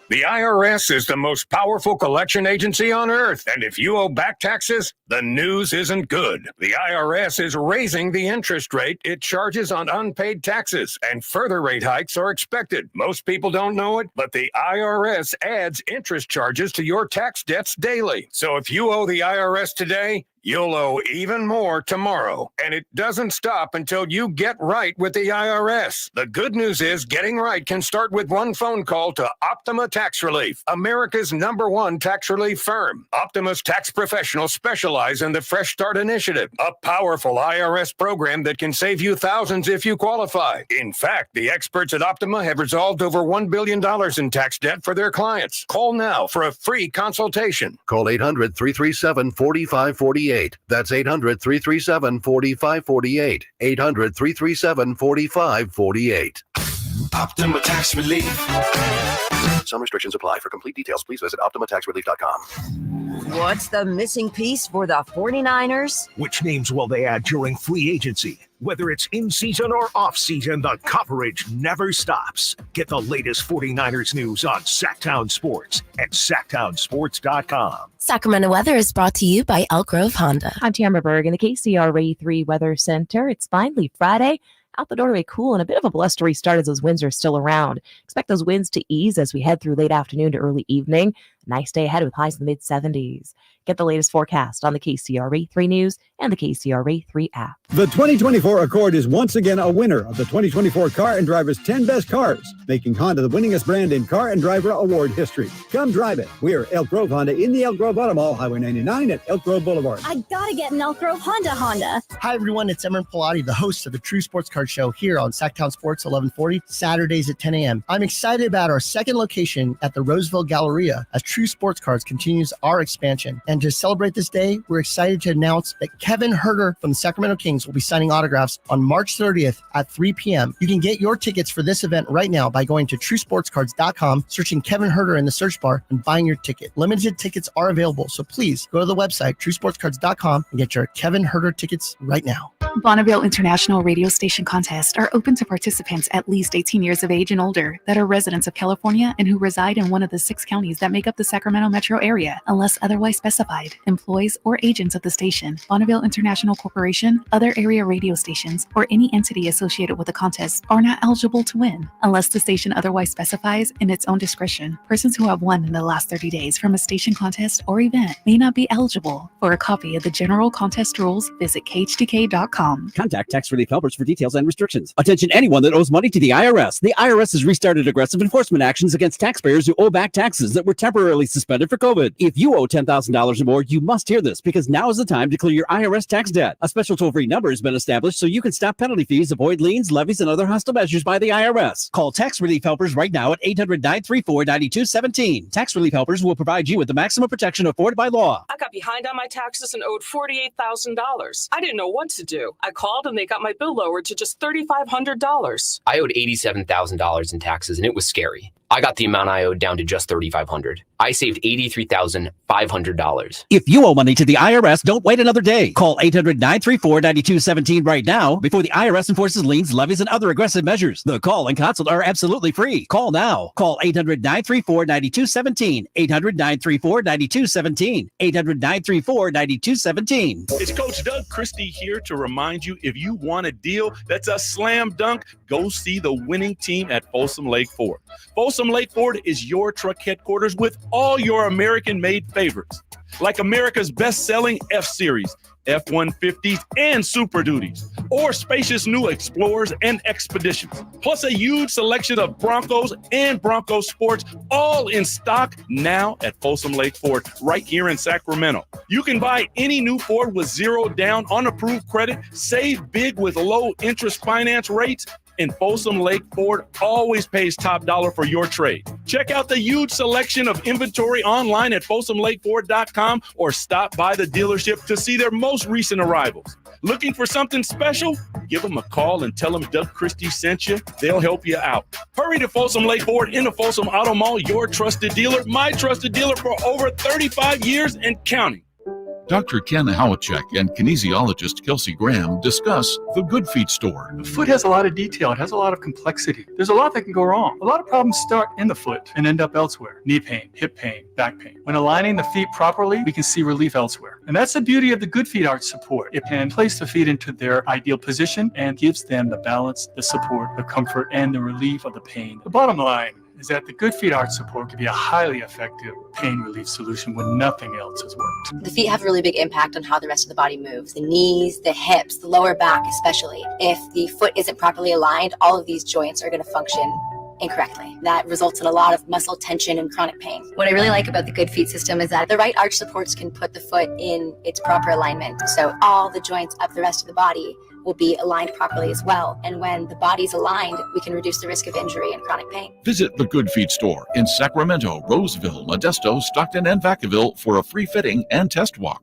The IRS is the most powerful collection agency on earth, and if you owe back taxes, the news isn't good. The IRS is raising the interest rate it charges on unpaid taxes, and further rate hikes are expected. Most people don't know it, but the IRS adds interest charges to your tax debts daily. So if you owe the IRS today, you'll owe even more tomorrow, and it doesn't stop until you get right with the IRS. The good news is getting right can start with one phone call to Optima Tax Relief, America's #1 tax relief firm. Optima's tax professionals specialize in the Fresh Start Initiative, a powerful IRS program that can save you thousands if you qualify. In fact, the experts at Optima have resolved over $1 billion in tax debt for their clients. Call now for a free consultation. Call 800-337-4548. That's 800-337-4548. 800-337-4548. Optima Tax Relief. Some restrictions apply. For complete details, please visit OptimaTaxRelief.com. What's the missing piece for the 49ers? Which names will they add during free agency? Whether it's in season or off season, the coverage never stops. Get the latest 49ers news on Sactown Sports at SactownSports.com. Sacramento weather is brought to you by Elk Grove Honda. I'm Tamara Berg in the KCRA 3 Weather Center. It's finally Friday. Out the doorway cool and a bit of a blustery start as those winds are still around. Expect those winds to ease as we head through late afternoon to early evening. Nice day ahead with highs in the mid-70s. Get the latest forecast on the KCRA 3 News and the KCRA 3 app. The 2024 Accord is once again a winner of the 2024 Car and Driver's 10 Best Cars, making Honda the winningest brand in car and driver award history. Come drive it. We're Elk Grove Honda in the Elk Grove Auto Mall, Highway 99 at Elk Grove Boulevard. I gotta get an Elk Grove Honda. Hi, everyone. It's Emran Pilati, the host of the True Sports Car Show here on Sactown Sports 1140, Saturdays at 10 a.m. I'm excited about our second location at the Roseville Galleria as True Sports Cars continues our expansion. And to celebrate this day, we're excited to announce that Kevin Herter from the Sacramento Kings will be signing autographs on March 30th at 3 p.m. You can get your tickets for this event right now by going to TrueSportsCards.com, searching Kevin Herter in the search bar, and buying your ticket. Limited tickets are available, so please go to the website, TrueSportsCards.com, and get your Kevin Herter tickets right now. Bonneville International Radio Station contests are open to participants at least 18 years of age and older that are residents of California and who reside in one of the 6 counties that make up the Sacramento metro area, unless otherwise specified. Employees or agents of the station, Bonneville International Corporation, other area radio stations, or any entity associated with the contest are not eligible to win, unless the station otherwise specifies in its own discretion. Persons who have won in the last 30 days from a station contest or event may not be eligible. For a copy of the general contest rules, visit KHTK.com. taxreliefhelpers.com. Contact Tax Relief Helpers for details and restrictions. Attention anyone that owes money to the IRS. The IRS has restarted aggressive enforcement actions against taxpayers who owe back taxes that were temporarily suspended for COVID. If you owe $10,000 or more, you must hear this because now is the time to clear your IRS tax debt. A special toll-free number has been established so you can stop penalty fees, avoid liens, levies, and other hostile measures by the IRS. Call Tax Relief Helpers right now at 800-934-9217. Tax Relief Helpers will provide you with the maximum protection afforded by law. I got behind on my taxes and owed $48,000. I didn't know what to do. I called and they got my bill lowered to just $3,500. I owed $87,000 in taxes and it was scary. I got the amount I owed down to just $3,500. I saved $83,500. If you owe money to the IRS, don't wait another day. Call 800-934-9217 right now before the IRS enforces liens, levies, and other aggressive measures. The call and consult are absolutely free. Call now. Call 800-934-9217. 800-934-9217. 800-934-9217. It's Coach Doug Christie here to remind you, if you want a deal that's a slam dunk, go see the winning team at Folsom Lake Ford. Folsom Lake Ford is your truck headquarters with all your American-made favorites, like America's best-selling F-Series, F-150s, and Super Duties, or spacious new Explorers and Expeditions, plus a huge selection of Broncos and Bronco Sports, all in stock now at Folsom Lake Ford, right here in Sacramento. You can buy any new Ford with zero down on approved credit, save big with low interest finance rates, and Folsom Lake Ford always pays top dollar for your trade. Check out the huge selection of inventory online at folsomlakeford.com or stop by the dealership to see their most recent arrivals. Looking for something special? Give them a call and tell them Doug Christie sent you. They'll help you out. Hurry to Folsom Lake Ford in the Folsom Auto Mall, your trusted dealer, my trusted dealer for over 35 years and counting. Dr. Ken Howacek and kinesiologist Kelsey Graham discuss the Good Feet store. The foot has a lot of detail. It has a lot of complexity. There's a lot that can go wrong. A lot of problems start in the foot and end up elsewhere. Knee pain, hip pain, back pain. When aligning the feet properly, we can see relief elsewhere. And that's the beauty of the Good Feet Arch support. It can place the feet into their ideal position and gives them the balance, the support, the comfort, and the relief of the pain. The bottom line is that the Good Feet Arch support can be a highly effective pain relief solution when nothing else has worked. The feet have a really big impact on how the rest of the body moves. The knees, the hips, the lower back especially. If the foot isn't properly aligned, all of these joints are going to function incorrectly. That results in a lot of muscle tension and chronic pain. What I really like about the Good Feet system is that the right arch supports can put the foot in its proper alignment. So all the joints up the rest of the body will be aligned properly as well. And when the body's aligned, we can reduce the risk of injury and chronic pain. Visit the Good Feet store in Sacramento, Roseville, Modesto, Stockton, and Vacaville for a free fitting and test walk.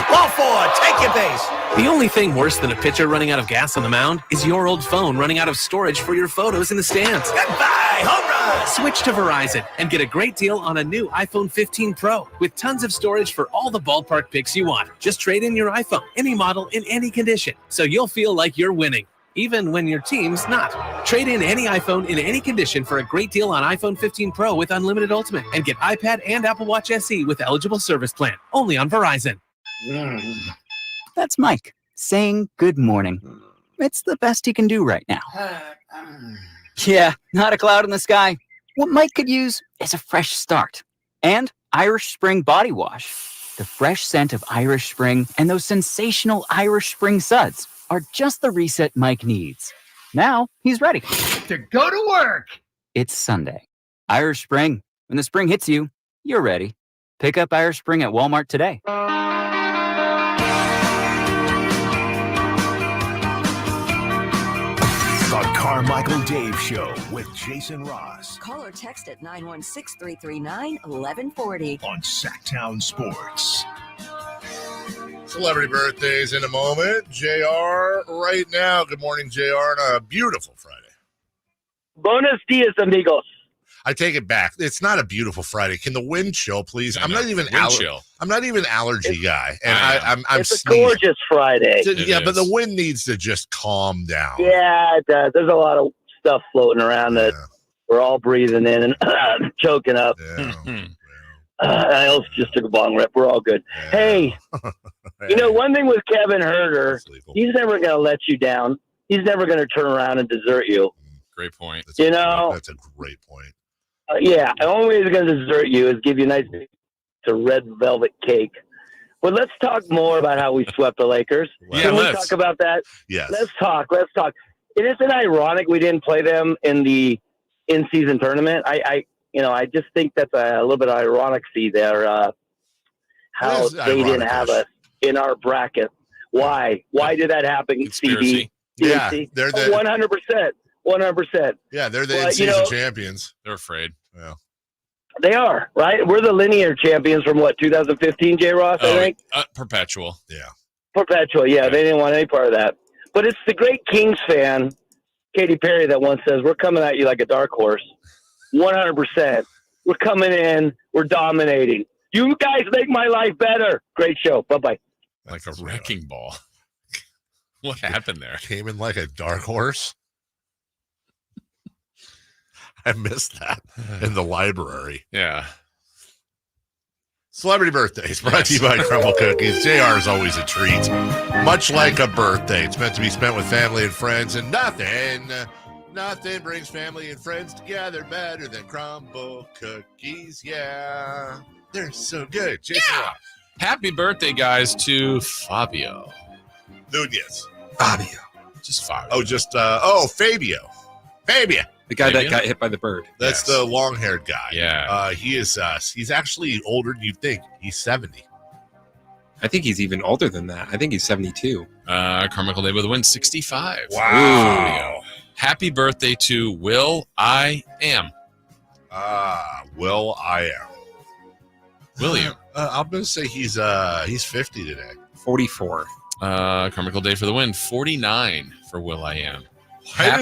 Ball forward, take your base. The only thing worse than a pitcher running out of gas on the mound is your old phone running out of storage for your photos in the stands. Goodbye, home run! Switch to Verizon and get a great deal on a new iPhone 15 Pro with tons of storage for all the ballpark pics you want. Just trade in your iPhone, any model, in any condition, so you'll feel like you're winning, even when your team's not. Trade in any iPhone in any condition for a great deal on iPhone 15 Pro with unlimited Ultimate and get iPad and Apple Watch SE with eligible service plan. Only on Verizon. That's Mike saying good morning. It's the best he can do right now. Yeah, not a cloud in the sky. What Mike could use is a fresh start. And Irish Spring Body Wash. The fresh scent of Irish Spring and those sensational Irish Spring suds are just the reset Mike needs. Now he's ready to go to work. It's Sunday. Irish Spring. When the spring hits you, you're ready. Pick up Irish Spring at Walmart today. The Carmichael Dave Show with Jason Ross. Call or text at 916-339-1140. On Sactown Sports. Celebrity birthdays in a moment. JR right now. Good morning, JR, on a beautiful Friday. Buenos dias, amigos. I take it back. It's not a beautiful Friday. Can the wind chill, please? I'm not even allergy guy, and I'm it's sneezing. A gorgeous Friday. But the wind needs to just calm down. Yeah, it does. There's a lot of stuff floating around that we're all breathing in and choking up. Yeah. I also just took a bong rip. We're all good. Yeah. Hey, you know, one thing with Kevin Herter, he's never going to let you down. He's never going to turn around and desert you. Great point. That's a great point. The only way he's going to desert you is give you a nice red velvet cake But let's talk more about how we swept the Lakers. Can we talk about that? Yes. Let's talk. Isn't it ironic we didn't play them in the in-season tournament? I just think that's a little bit of ironic there. How they didn't have us in our bracket. Why? Why did that happen? Conspiracy. Yeah, they're the 100%. Yeah, they're the in-season champions. They're afraid. Yeah. They are, right? We're the linear champions from 2015, J. Ross, I think? Perpetual. Yeah. Perpetual, yeah. They didn't want any part of that. But it's the great Kings fan, Katy Perry, that once says, we're coming at you like a dark horse. 100%. We're coming in. We're dominating. You guys make my life better. Great show. Bye-bye. Like a wrecking ball. What happened there? Came in like a dark horse. I missed that in the library. Yeah. Celebrity birthdays brought to you by Crumble Cookies. JR is always a treat. Much like a birthday, it's meant to be spent with family and friends, and nothing brings family and friends together better than Crumble Cookies. Yeah. They're so good. Jason Rock. Happy birthday, guys, to Fabio. Nunez. Fabio. Just Fabio. Oh, Fabio. Fabio. The guy that got hit by the bird. That's the long-haired guy. Yeah. He is. He's actually older than you'd think. He's 70. I think he's even older than that. I think he's 72. Carmichael Dave with a win, 65. Wow. Happy birthday to Will I Am. Will I Am. William. I'm going to say he's 50 today. 44. Carmichael Dave for the win, 49 for Will I Am. Why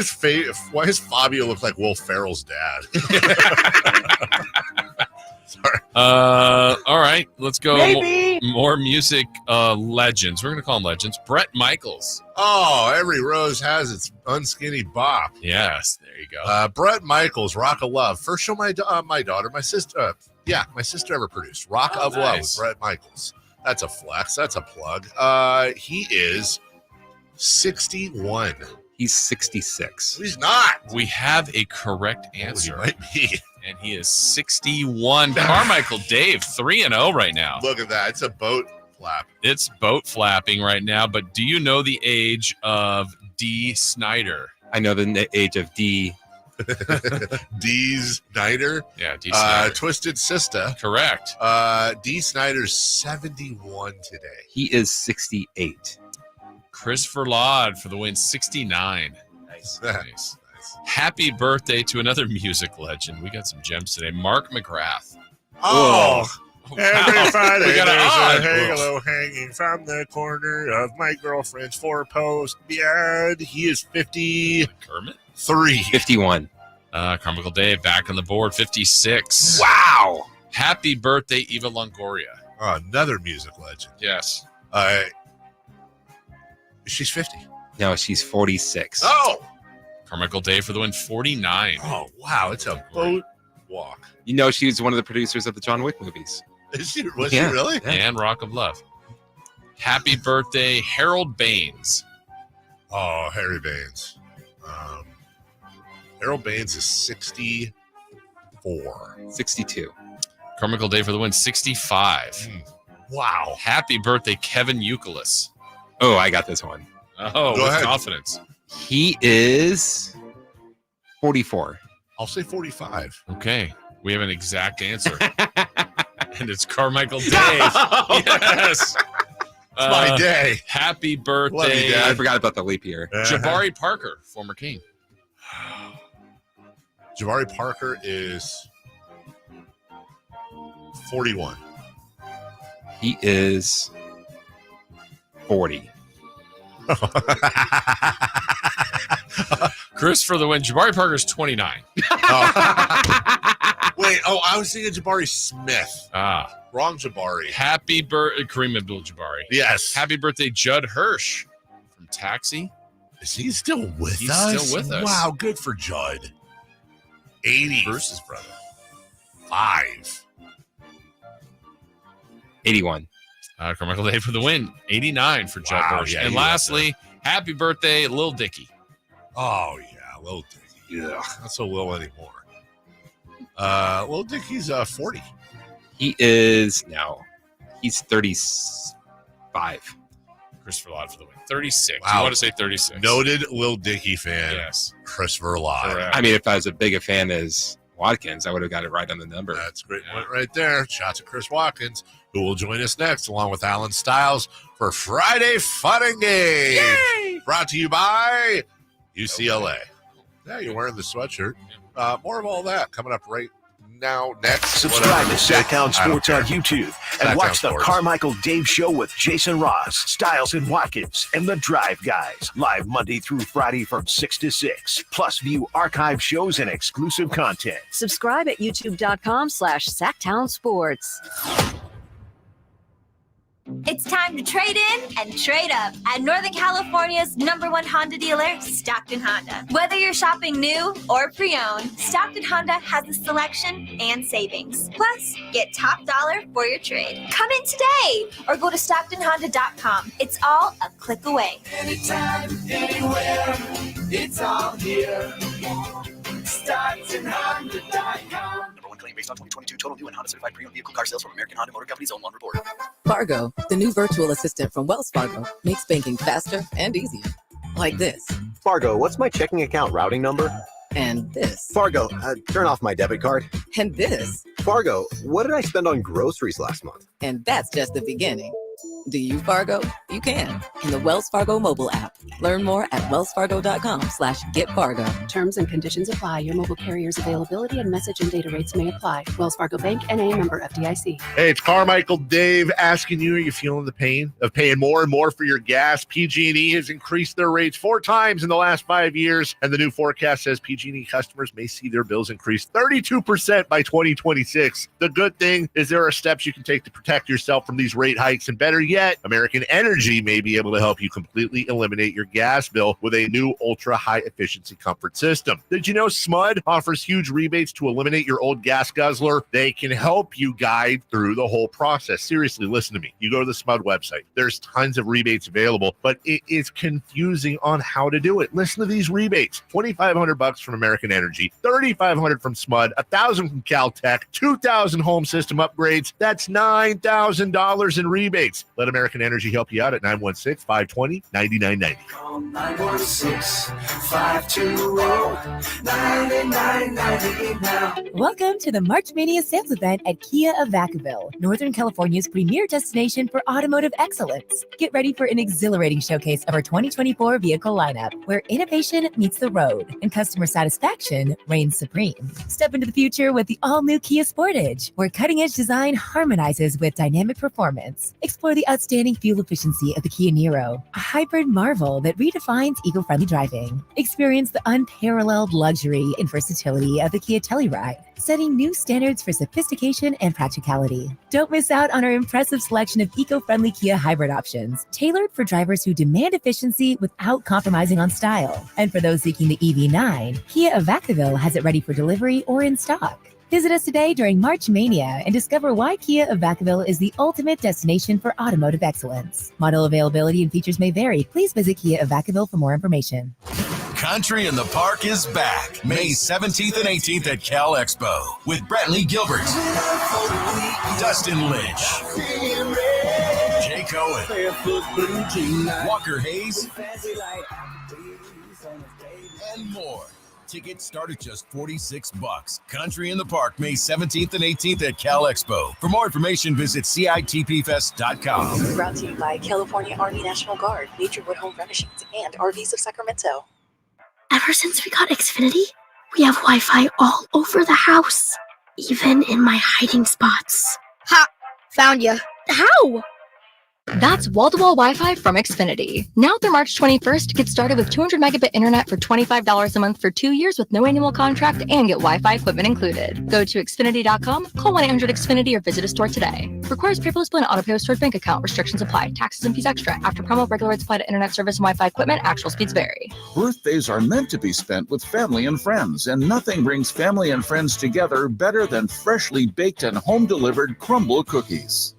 does Fabio look like Will Ferrell's dad? Sorry. All right, let's go. Maybe. More music legends. We're going to call them legends. Bret Michaels. Oh, every rose has its unskinny bop. Yes, there you go. Bret Michaels, Rock of Love. First show my sister ever produced. Rock of Love with Bret Michaels. That's a flex. That's a plug. He is 61. He's 66. He's not. We have a correct answer. He might be. And he is 61. Carmichael Dave, 3-0 right now. Look at that. It's a boat flap. It's boat flapping right now. But do you know the age of D. Snyder? I know the age of D. D. Snyder? Yeah, D. Snyder. Twisted Sister. Correct. D. Snyder's 71 today. He is 68. Christopher Laud for the win, 69. Nice. Happy birthday to another music legend. We got some gems today. Mark McGrath. Oh, every Friday we got there's a halo hanging from the corner of my girlfriend's four-post bed. He is 53. Kermit? 51. Carmichael Dave back on the board, 56. Wow. Happy birthday, Eva Longoria. Another music legend. Yes. She's 50. No, she's 46. Oh! Carmichael Dave for the win, 49. Oh, wow. It's a boat walk. You know, she was one of the producers of the John Wick movies. Was she really? Yeah. And Rock of Love. Happy birthday, Harold Baines. Oh, Harry Baines. Harold Baines is 64. 62. Carmichael Dave for the win, 65. Wow. Happy birthday, Kevin Youkilis. Oh, I got this one. Oh, Go with ahead. confidence. He is 44. I'll say 45. Okay. We have an exact answer. And it's Carmichael Dave. Yes. It's my day. Happy Love birthday. you, Dad. I forgot about the leap year. Jabari Parker, former King. Jabari Parker is 41. He is 40. Chris for the win. Jabari Parker's 29. Wait, I was thinking Jabari Smith. Wrong Jabari. Happy birthday, Kareem Abdul-Jabari. Yes. Happy birthday, Judd Hirsch from Taxi. Is he still with He's us? still with us. Wow, good for Judd. 80. Bruce's brother. 5. 81. Carmichael Dave for the win. 89 for Judd Wow, Hirsch. yeah, And he lastly, happy birthday, Lil Dicky. Oh, yeah, Lil Dicky. Yeah, not so Lil anymore. Lil Dicky's 40. He is now He's 35. Christopher Ladd for the win. 36. Wow. You want to say 36? Noted Lil Dicky fan. Yes. Christopher Ladd. Correct. I mean, if I was as big a fan as Watkins, I would have got it right on the number. That's a great point right there. Shots at Chris Watkins, who will join us next, along with Alan Stiles, for Friday Fun and Games. Yay! Brought to you by UCLA. Yeah, you're wearing the sweatshirt. More of all that coming up right now, next. Subscribe to Sactown Sports on YouTube and Sactown watch the Sports. Carmichael Dave Show with Jason Ross, Stiles and Watkins, and the Drive Guys. Live Monday through Friday from 6 to 6. Plus, view archive shows and exclusive content. Subscribe at youtube.com/Sactown Sports. It's time to trade in and trade up at Northern California's #1 Honda dealer, Stockton Honda. Whether you're shopping new or pre-owned, Stockton Honda has the selection and savings. Plus, get top dollar for your trade. Come in today or go to StocktonHonda.com. It's all a click away. Anytime, anywhere, it's all here. StocktonHonda.com. #1 claim based on 2022 total new and Honda certified pre-owned vehicle car sales from American Honda Motor Company's own one report. Fargo, the new virtual assistant from Wells Fargo, makes banking faster and easier. Like this. Fargo, what's my checking account routing number? And this. Fargo, turn off my debit card. And this. Fargo, what did I spend on groceries last month? And that's just the beginning. Do you Fargo? You can in the Wells Fargo mobile app. Learn more at wellsfargo.com/getfargo. Terms and conditions apply. Your mobile carrier's availability and message and data rates may apply. Wells Fargo Bank, N.A., member FDIC. Hey, it's Carmichael Dave asking you, are you feeling the pain of paying more and more for your gas? PG&E has increased their rates 4 times in the last 5 years, and the new forecast says PG&E customers may see their bills increase 32% by 2026. The good thing is there are steps you can take to protect yourself from these rate hikes, and better yet, American Energy may be able to help you completely eliminate your gas bill with a new ultra-high efficiency comfort system. Did you know SMUD offers huge rebates to eliminate your old gas guzzler? They can help you guide through the whole process. Seriously, listen to me. You go to the SMUD website. There's tons of rebates available, but it is confusing on how to do it. Listen to these rebates. $2,500 from American Energy, $3,500 from SMUD, $1,000 from Caltech, $2,000 home system upgrades. That's $9,000 in rebates. Let American Energy help you out at 916-520-9990. Call 916-520-9990 now. Welcome to the March Mania sales event at Kia of Vacaville, Northern California's premier destination for automotive excellence. Get ready for an exhilarating showcase of our 2024 vehicle lineup, where innovation meets the road and customer satisfaction reigns supreme. Step into the future with the all-new Kia Sportage, where cutting-edge design harmonizes with dynamic performance. Explore the outstanding fuel efficiency of the Kia Niro, a hybrid marvel that redefines eco-friendly driving. Experience the unparalleled luxury and versatility of the Kia Telluride, setting new standards for sophistication and practicality. Don't miss out on our impressive selection of eco-friendly Kia hybrid options, tailored for drivers who demand efficiency without compromising on style. And for those seeking the EV9, Kia of Vacaville has it ready for delivery or in stock. Visit us today during March Mania and discover why Kia of Vacaville is the ultimate destination for automotive excellence. Model availability and features may vary. Please visit Kia of Vacaville for more information. Country in the Park is back May 17th and 18th at Cal Expo with Brantley Gilbert, Dustin Lynch, Jay Cohen, Walker Hayes, and more. Tickets start at just $46. Country in the Park, May 17th and 18th at Cal Expo. For more information, visit CITPFest.com. Brought to you by California Army National Guard, Naturewood Home Furnishings, and RVs of Sacramento. Ever since we got Xfinity, we have Wi-Fi all over the house, even in my hiding spots. Ha! Found ya. How? That's wall-to-wall Wi-Fi from Xfinity. Now through March 21st, get started with 200 megabit internet for $25 a month for 2 years with no annual contract and get Wi-Fi equipment included. Go to Xfinity.com, call 1-800-XFINITY or visit a store today. Requires paperless bill and auto-pay with stored bank account. Restrictions apply. Taxes and fees extra. After promo, regular rates apply to internet service and Wi-Fi equipment. Actual speeds vary. Birthdays are meant to be spent with family and friends, and nothing brings family and friends together better than freshly baked and home-delivered crumble cookies.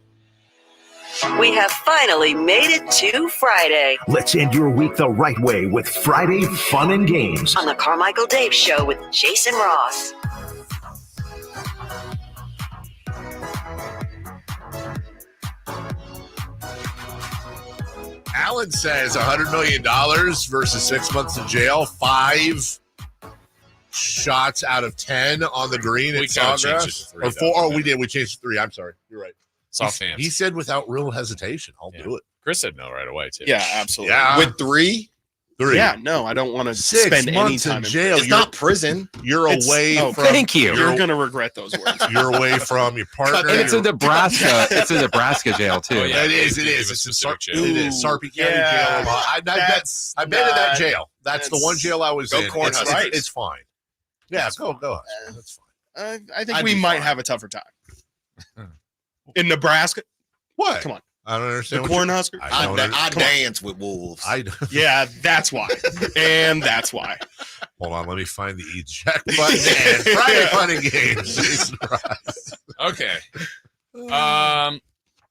We have finally made it to Friday. Let's end your week the right way with Friday Fun and Games On the Carmichael Dave Show with Jason Ross. Alan says $100 million versus 6 months in jail, 5 shots out of 10 on the green at Sawgrass. Or 4. Oh, we did. We changed to 3. I'm sorry. You're right. Soft hands. He said without real hesitation, I'll do it. Chris said no right away, too. Yeah, absolutely. Yeah. With 3? 3. Yeah, no, I don't want to 6 spend any months time in jail. It's not prison. You're away from. Thank you. You're going to regret those words. You're away from your partner. And it's a Nebraska. It's a Nebraska jail too. Oh, yeah, it is. It is. It's a jail. It is Sarpy County jail. I've been in that jail. That's the one jail I was in. It's fine. Yeah, go. That's fine. I think we might have a tougher time in Nebraska. What? Come on. I don't understand. The Cornhuskers. I dance with wolves. Yeah, that's why. And that's why. Hold on, let me find the eject button. And Friday Fun and Games. Okay.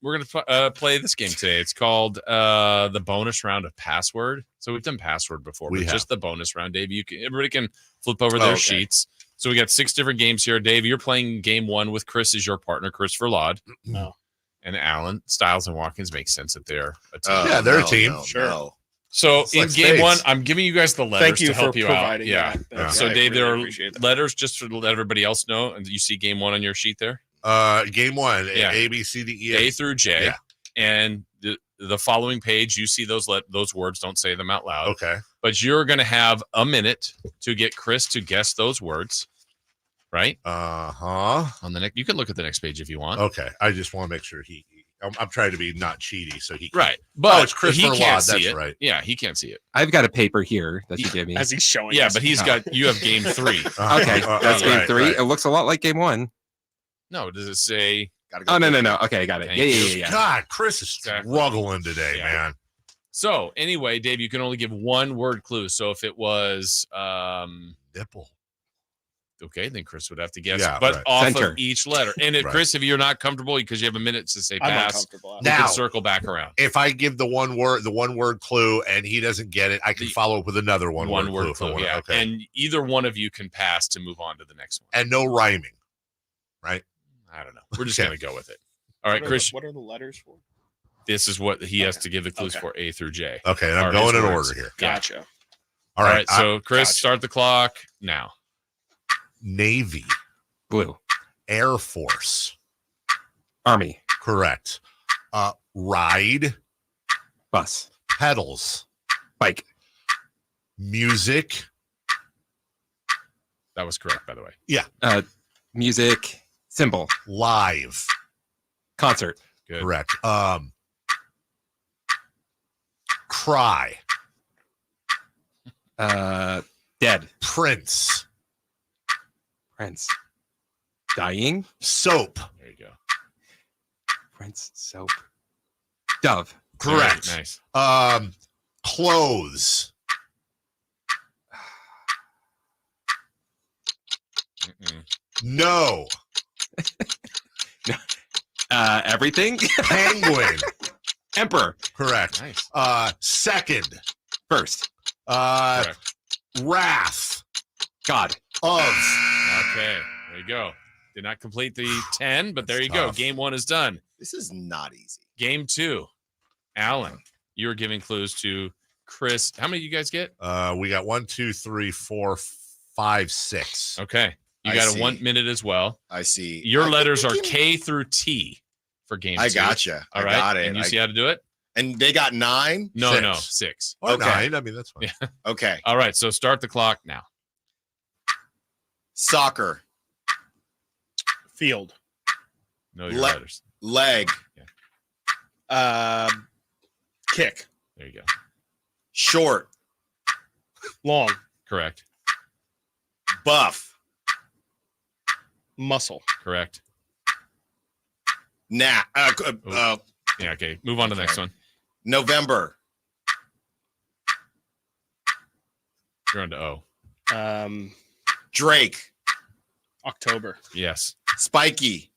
We're gonna play this game today. It's called the bonus round of password. So we've done password before, but just the bonus round. Dave, everybody can flip over their sheets. So we got 6 different games here. Dave, you're playing game 1 with Chris as your partner, Christopher Laud. No. And Alan, Styles and Watkins make sense that they're a team. Yeah, they're a team. Sure. No. So It's in like game spades. 1, I'm giving you guys the letters Thank you to help for you out. providing Yeah. that. So I Dave, there really are appreciate that. letters just to let everybody else know. And you see game 1 on your sheet there? Game 1, Yeah. A, B, C, D, E, A F. through J. Yeah. And the following page, you see those words. Don't say them out loud. Okay. But you're going to have a minute to get Chris to guess those words. Right? Uh-huh. On the next, you can look at the next page if you want. Okay. I just want to make sure I'm trying to be not cheaty, so he can. Right. But it's Chris he Laud. can't see That's it. right. Yeah, he can't see it. I've got a paper here that you gave me. As he's showing Yeah, us. but you have game 3. Okay, that's game 3. right. It looks a lot like game 1. No, does it say? Oh, no. Okay, I got it. Thank Yeah. God, Chris is struggling today, man. So anyway, Dave, you can only give 1 word clue. So if it was nipple. Okay, then Chris would have to guess, Yeah, but right. off Center. of each letter. And if Right. Chris, if you're not comfortable because you have a minute to say I'm pass, uncomfortable. you Now- can circle back around. If I give the one word clue and he doesn't get it, I can follow up with another one word clue. Yeah. Okay. And either one of you can pass to move on to the next one. And no rhyming, right? I don't know. We're just Okay. going to go with it. All right, Chris, What are the letters for? this is what he has to give the clues Okay. for, A through J. Okay, and I'm Are going his in words. order here. Yeah. Gotcha. All right. So Chris, gotcha. start the clock now. Navy, Blue. Air Force. Army. Correct. Ride, Bus. pedals, Bike. music. That was correct, by the way. Yeah. Music. Symbol. Live. Concert. Good. Correct. Cry. Dead. Prince. Prince. Dying. Soap. There you go. Prince. Soap. Dove. Correct. Very nice. Clothes. Mm-mm. No. Everything. Penguin. Emperor. Correct. Nice. Second. First. Correct. Wrath. God. Of. Okay. There you go. Did not complete the 10, but there you go. tough. Game 1 is done. This is not easy. Game 2. Alan, you were giving clues to Chris. How many you guys get? We got 1, 2, 3, 4, 5, 6. Okay. You I got see. a 1 minute as well. I see. Your letters are can- K through T for game 2. I gotcha. All I right. got it. And you see how to do it? And they got 9? No, Six. no, 6. Or Okay. 9. I mean, that's fine. Yeah. Okay. All right. So start the clock now. Soccer. Field. No, your Le- letters. Leg. Kick. There you go. Short. Long. Correct. Buff. Muscle. Correct. Nah. Yeah. Okay. Move on to the next one. November. You're on to O. Drake. October. Yes. Spiky.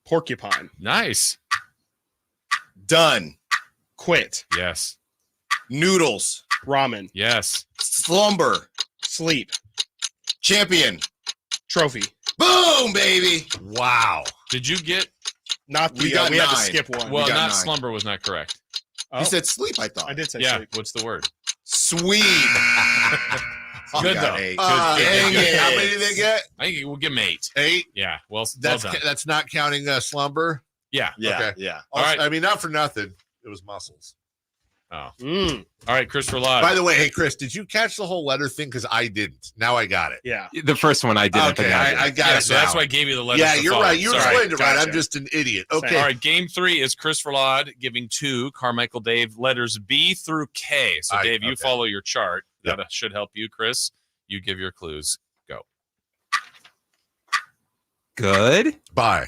Porcupine. Nice. Done. Quit. Yes. Noodles. Ramen. Yes. Slumber. Sleep. Champion. Trophy. Boom, baby. Wow. Did you get Not the. We got we had to 9. skip one. Well, got not 9. slumber was not correct. He said sleep, I thought. I did say Yeah. sleep. What's the word? Sweet. Good got though. 8. Good. How many did they get? I think we'll give him 8. 8. Yeah. Well That's done. that's not counting Yeah. slumber. Yeah, Okay. yeah. All right. I mean, not for nothing. It was muscles. Oh. Mm. All right, Christopher Lodge. By the way, hey Chris, did you catch the whole letter thing? Because I didn't. Now I got it. Yeah. The first one I didn't. Okay, I got Yeah, it. so now. that's why I gave you the letters. Yeah, to you're follow. right. You Sorry. explained it right. Gotcha. I'm just an idiot. Okay. All right, game 3 is Christopher Lod giving 2 Carmichael Dave letters B through K. So, Dave, you follow your chart. Yep. That should help you, Chris. You give your clues. Go. Good. Bye.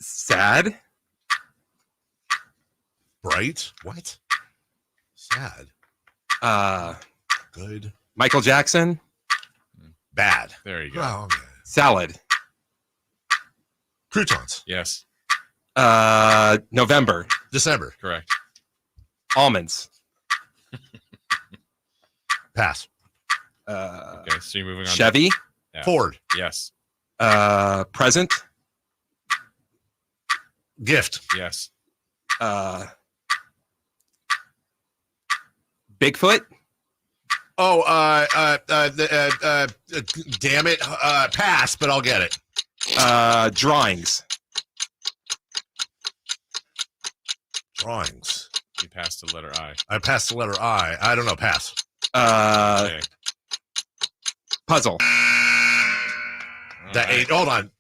Sad. Bright. What? Sad. Good. Michael Jackson. Bad. There you go. Oh, okay. Salad. Croutons. Yes. November. December. Correct. Almonds. Pass. Okay, so you're moving on. Chevy. Yeah. Ford. Yes. Present. Gift. Yes. Bigfoot. Oh, damn it. Pass, but I'll get it. Drawings. Drawings. You passed the letter I. I passed the letter I. I don't know. Pass. Okay. Puzzle. The H. Hold on.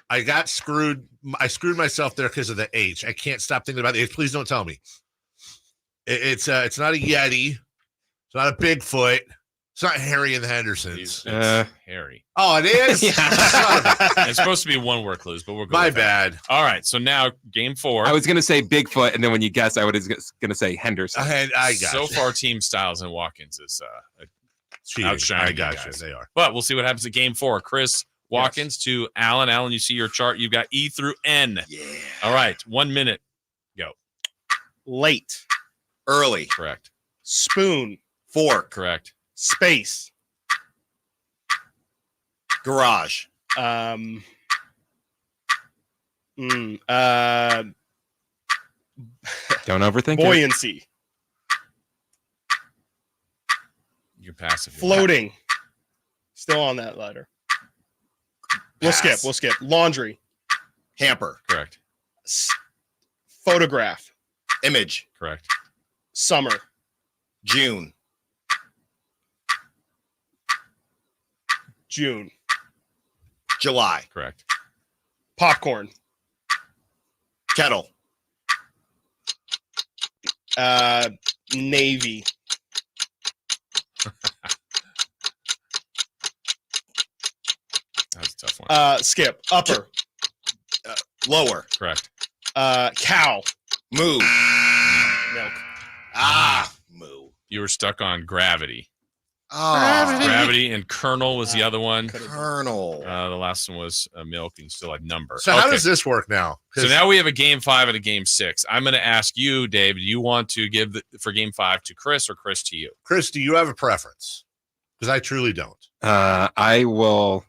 I got screwed. I screwed myself there because of the H. I can't stop thinking about the H. Please don't tell me. It's not a Yeti. It's not a Bigfoot. It's not Harry and the Hendersons. It's Harry. Oh, it is? It's supposed to be one-word clues, but we're good. My with that. bad. All right, so now game 4. I was going to say Bigfoot, and then when you guessed, I was going to say Henderson. I got So you. far, Team Styles and Watkins is Cheating. outshining I you got guys. you. They are. But we'll see what happens at game 4. Chris Watkins to Alan. Alan, you see your chart. You've got E through N. Yeah. All right, 1 minute. Go. Late. Early. Correct. Spoon. Fork. Correct. Space. Garage. Don't overthink it. buoyancy. You're passive. Floating. Still on that letter. We'll skip. Laundry. Hamper. Correct. Photograph. Image. Correct. Summer. June. June. July. Correct. Popcorn. Kettle. Navy. That's a tough one. Skip. Upper. Lower. Correct. Cow. Moo. Milk. Moo. You were stuck on gravity. Oh. Gravity and Colonel was the other one. Colonel. The last one was milk, and you still had number. So how does this work now? So now we have a game 5 and a game 6. I'm going to ask you, Dave, do you want to give for game 5 to Chris or Chris to you? Chris, do you have a preference? Because I truly don't. I will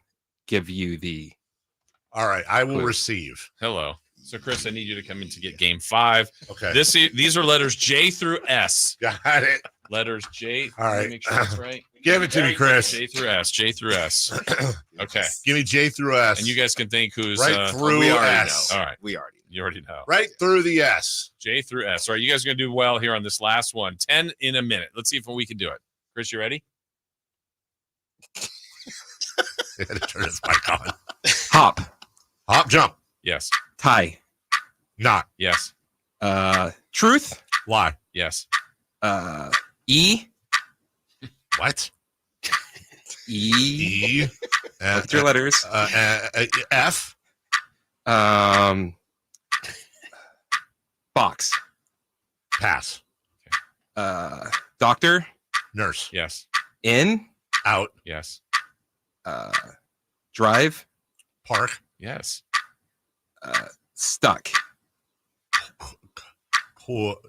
give you the. All right, I will clue. receive. Hello. So, Chris, I need you to come in to get game 5. Okay. These are letters J through S. Got it. Letters J. All Let me right. make sure that's right. Give it to me, Chris. J through S. J through S. Okay. Give me J through S. And you guys can think who's right through we already S. know. All right. We already know. You already know. Right through the S. J through S. All right. You guys are going to do well here on this last one. 10 in a minute. Let's see if we can do it. Chris, you ready? I had to turn his mic on. Hop. Hop, jump. Yes. Tie. Not. Yes. Truth. Lie. Yes. E. What? E. E. What's your letters? F. Box. Pass. Doctor. Nurse. Yes. In. Out. Yes. Drive. Park. Yes. Stuck.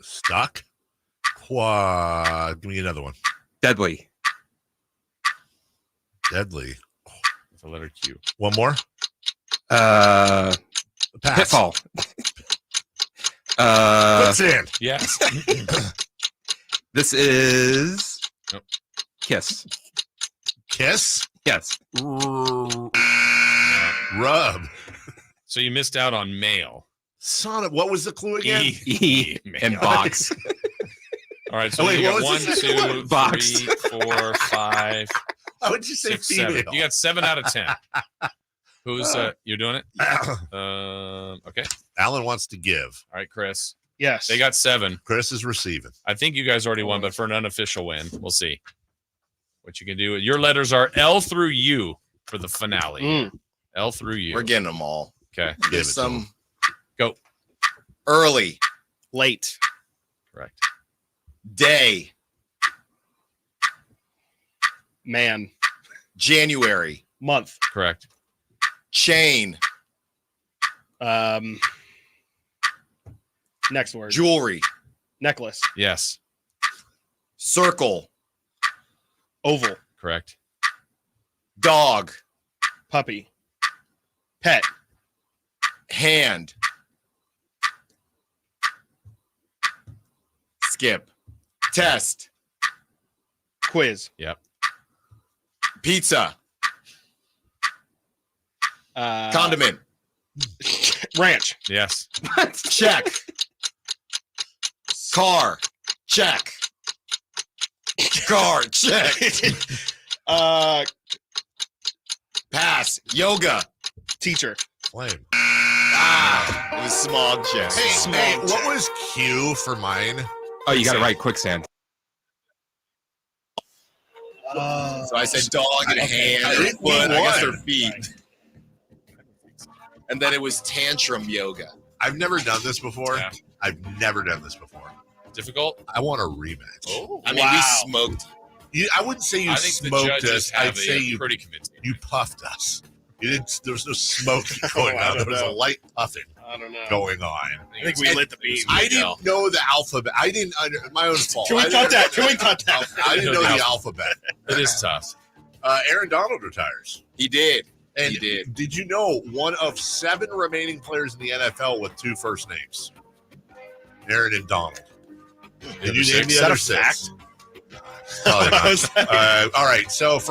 Stuck. Give me another one. Deadly. Deadly. With the letter Q. One more. Pass. Pitfall. Quicksand. Yes. This is Kiss. Kiss? Yes. Rub. So you missed out on mail. Son of, what was the clue again? E and box. All right, so wait, you what got was 1, the second 2, one? Box. 3, 4, 5, How would you say 6, female? 7. You got 7 out of 10. Who's you're doing it? Okay. Alan wants to give. All right, Chris. Yes. They got 7. Chris is receiving. I think you guys already won, but for an unofficial win, we'll see what you can do. Your letters are L through U for the finale. L through U. We're getting them all. Okay. There's some Go. early, Late. Correct. day, Man. January, Month. Correct. chain, Next word. jewelry, Necklace. Yes. circle, Oval. Correct. dog, Puppy. Pet. hand, skip, test, Quiz. Yep. pizza, condiment, Ranch. Yes. check, car, check, car, check, pass, yoga, Teacher. Flame. it was smog check. Hey, what was Q for mine? Oh, you got it right. Quicksand. So I said dog and hand and foot, I guess their feet. And then it was tantrum yoga. I've never done this before. Yeah. I've never done this before. Difficult? I want a rematch. Oh, I mean, we smoked. I wouldn't say you I think the smoked judges us. have I'd say you pretty convincing. you puffed us. You didn't. There was no smoking going I on. There don't was a know. light puffing I don't know. going on. I think we lit the beam. I didn't know the alphabet. I didn't. My own fault. Can we I cut didn't- that? Can we cut that? I didn't know the alphabet. It is tough. Aaron Donald retires. He did. And He did. Did you know one of 7 remaining players in the NFL with 2 first names? Aaron and Donald. Did you name the Is that other a 6? fact? Probably not. All right. So for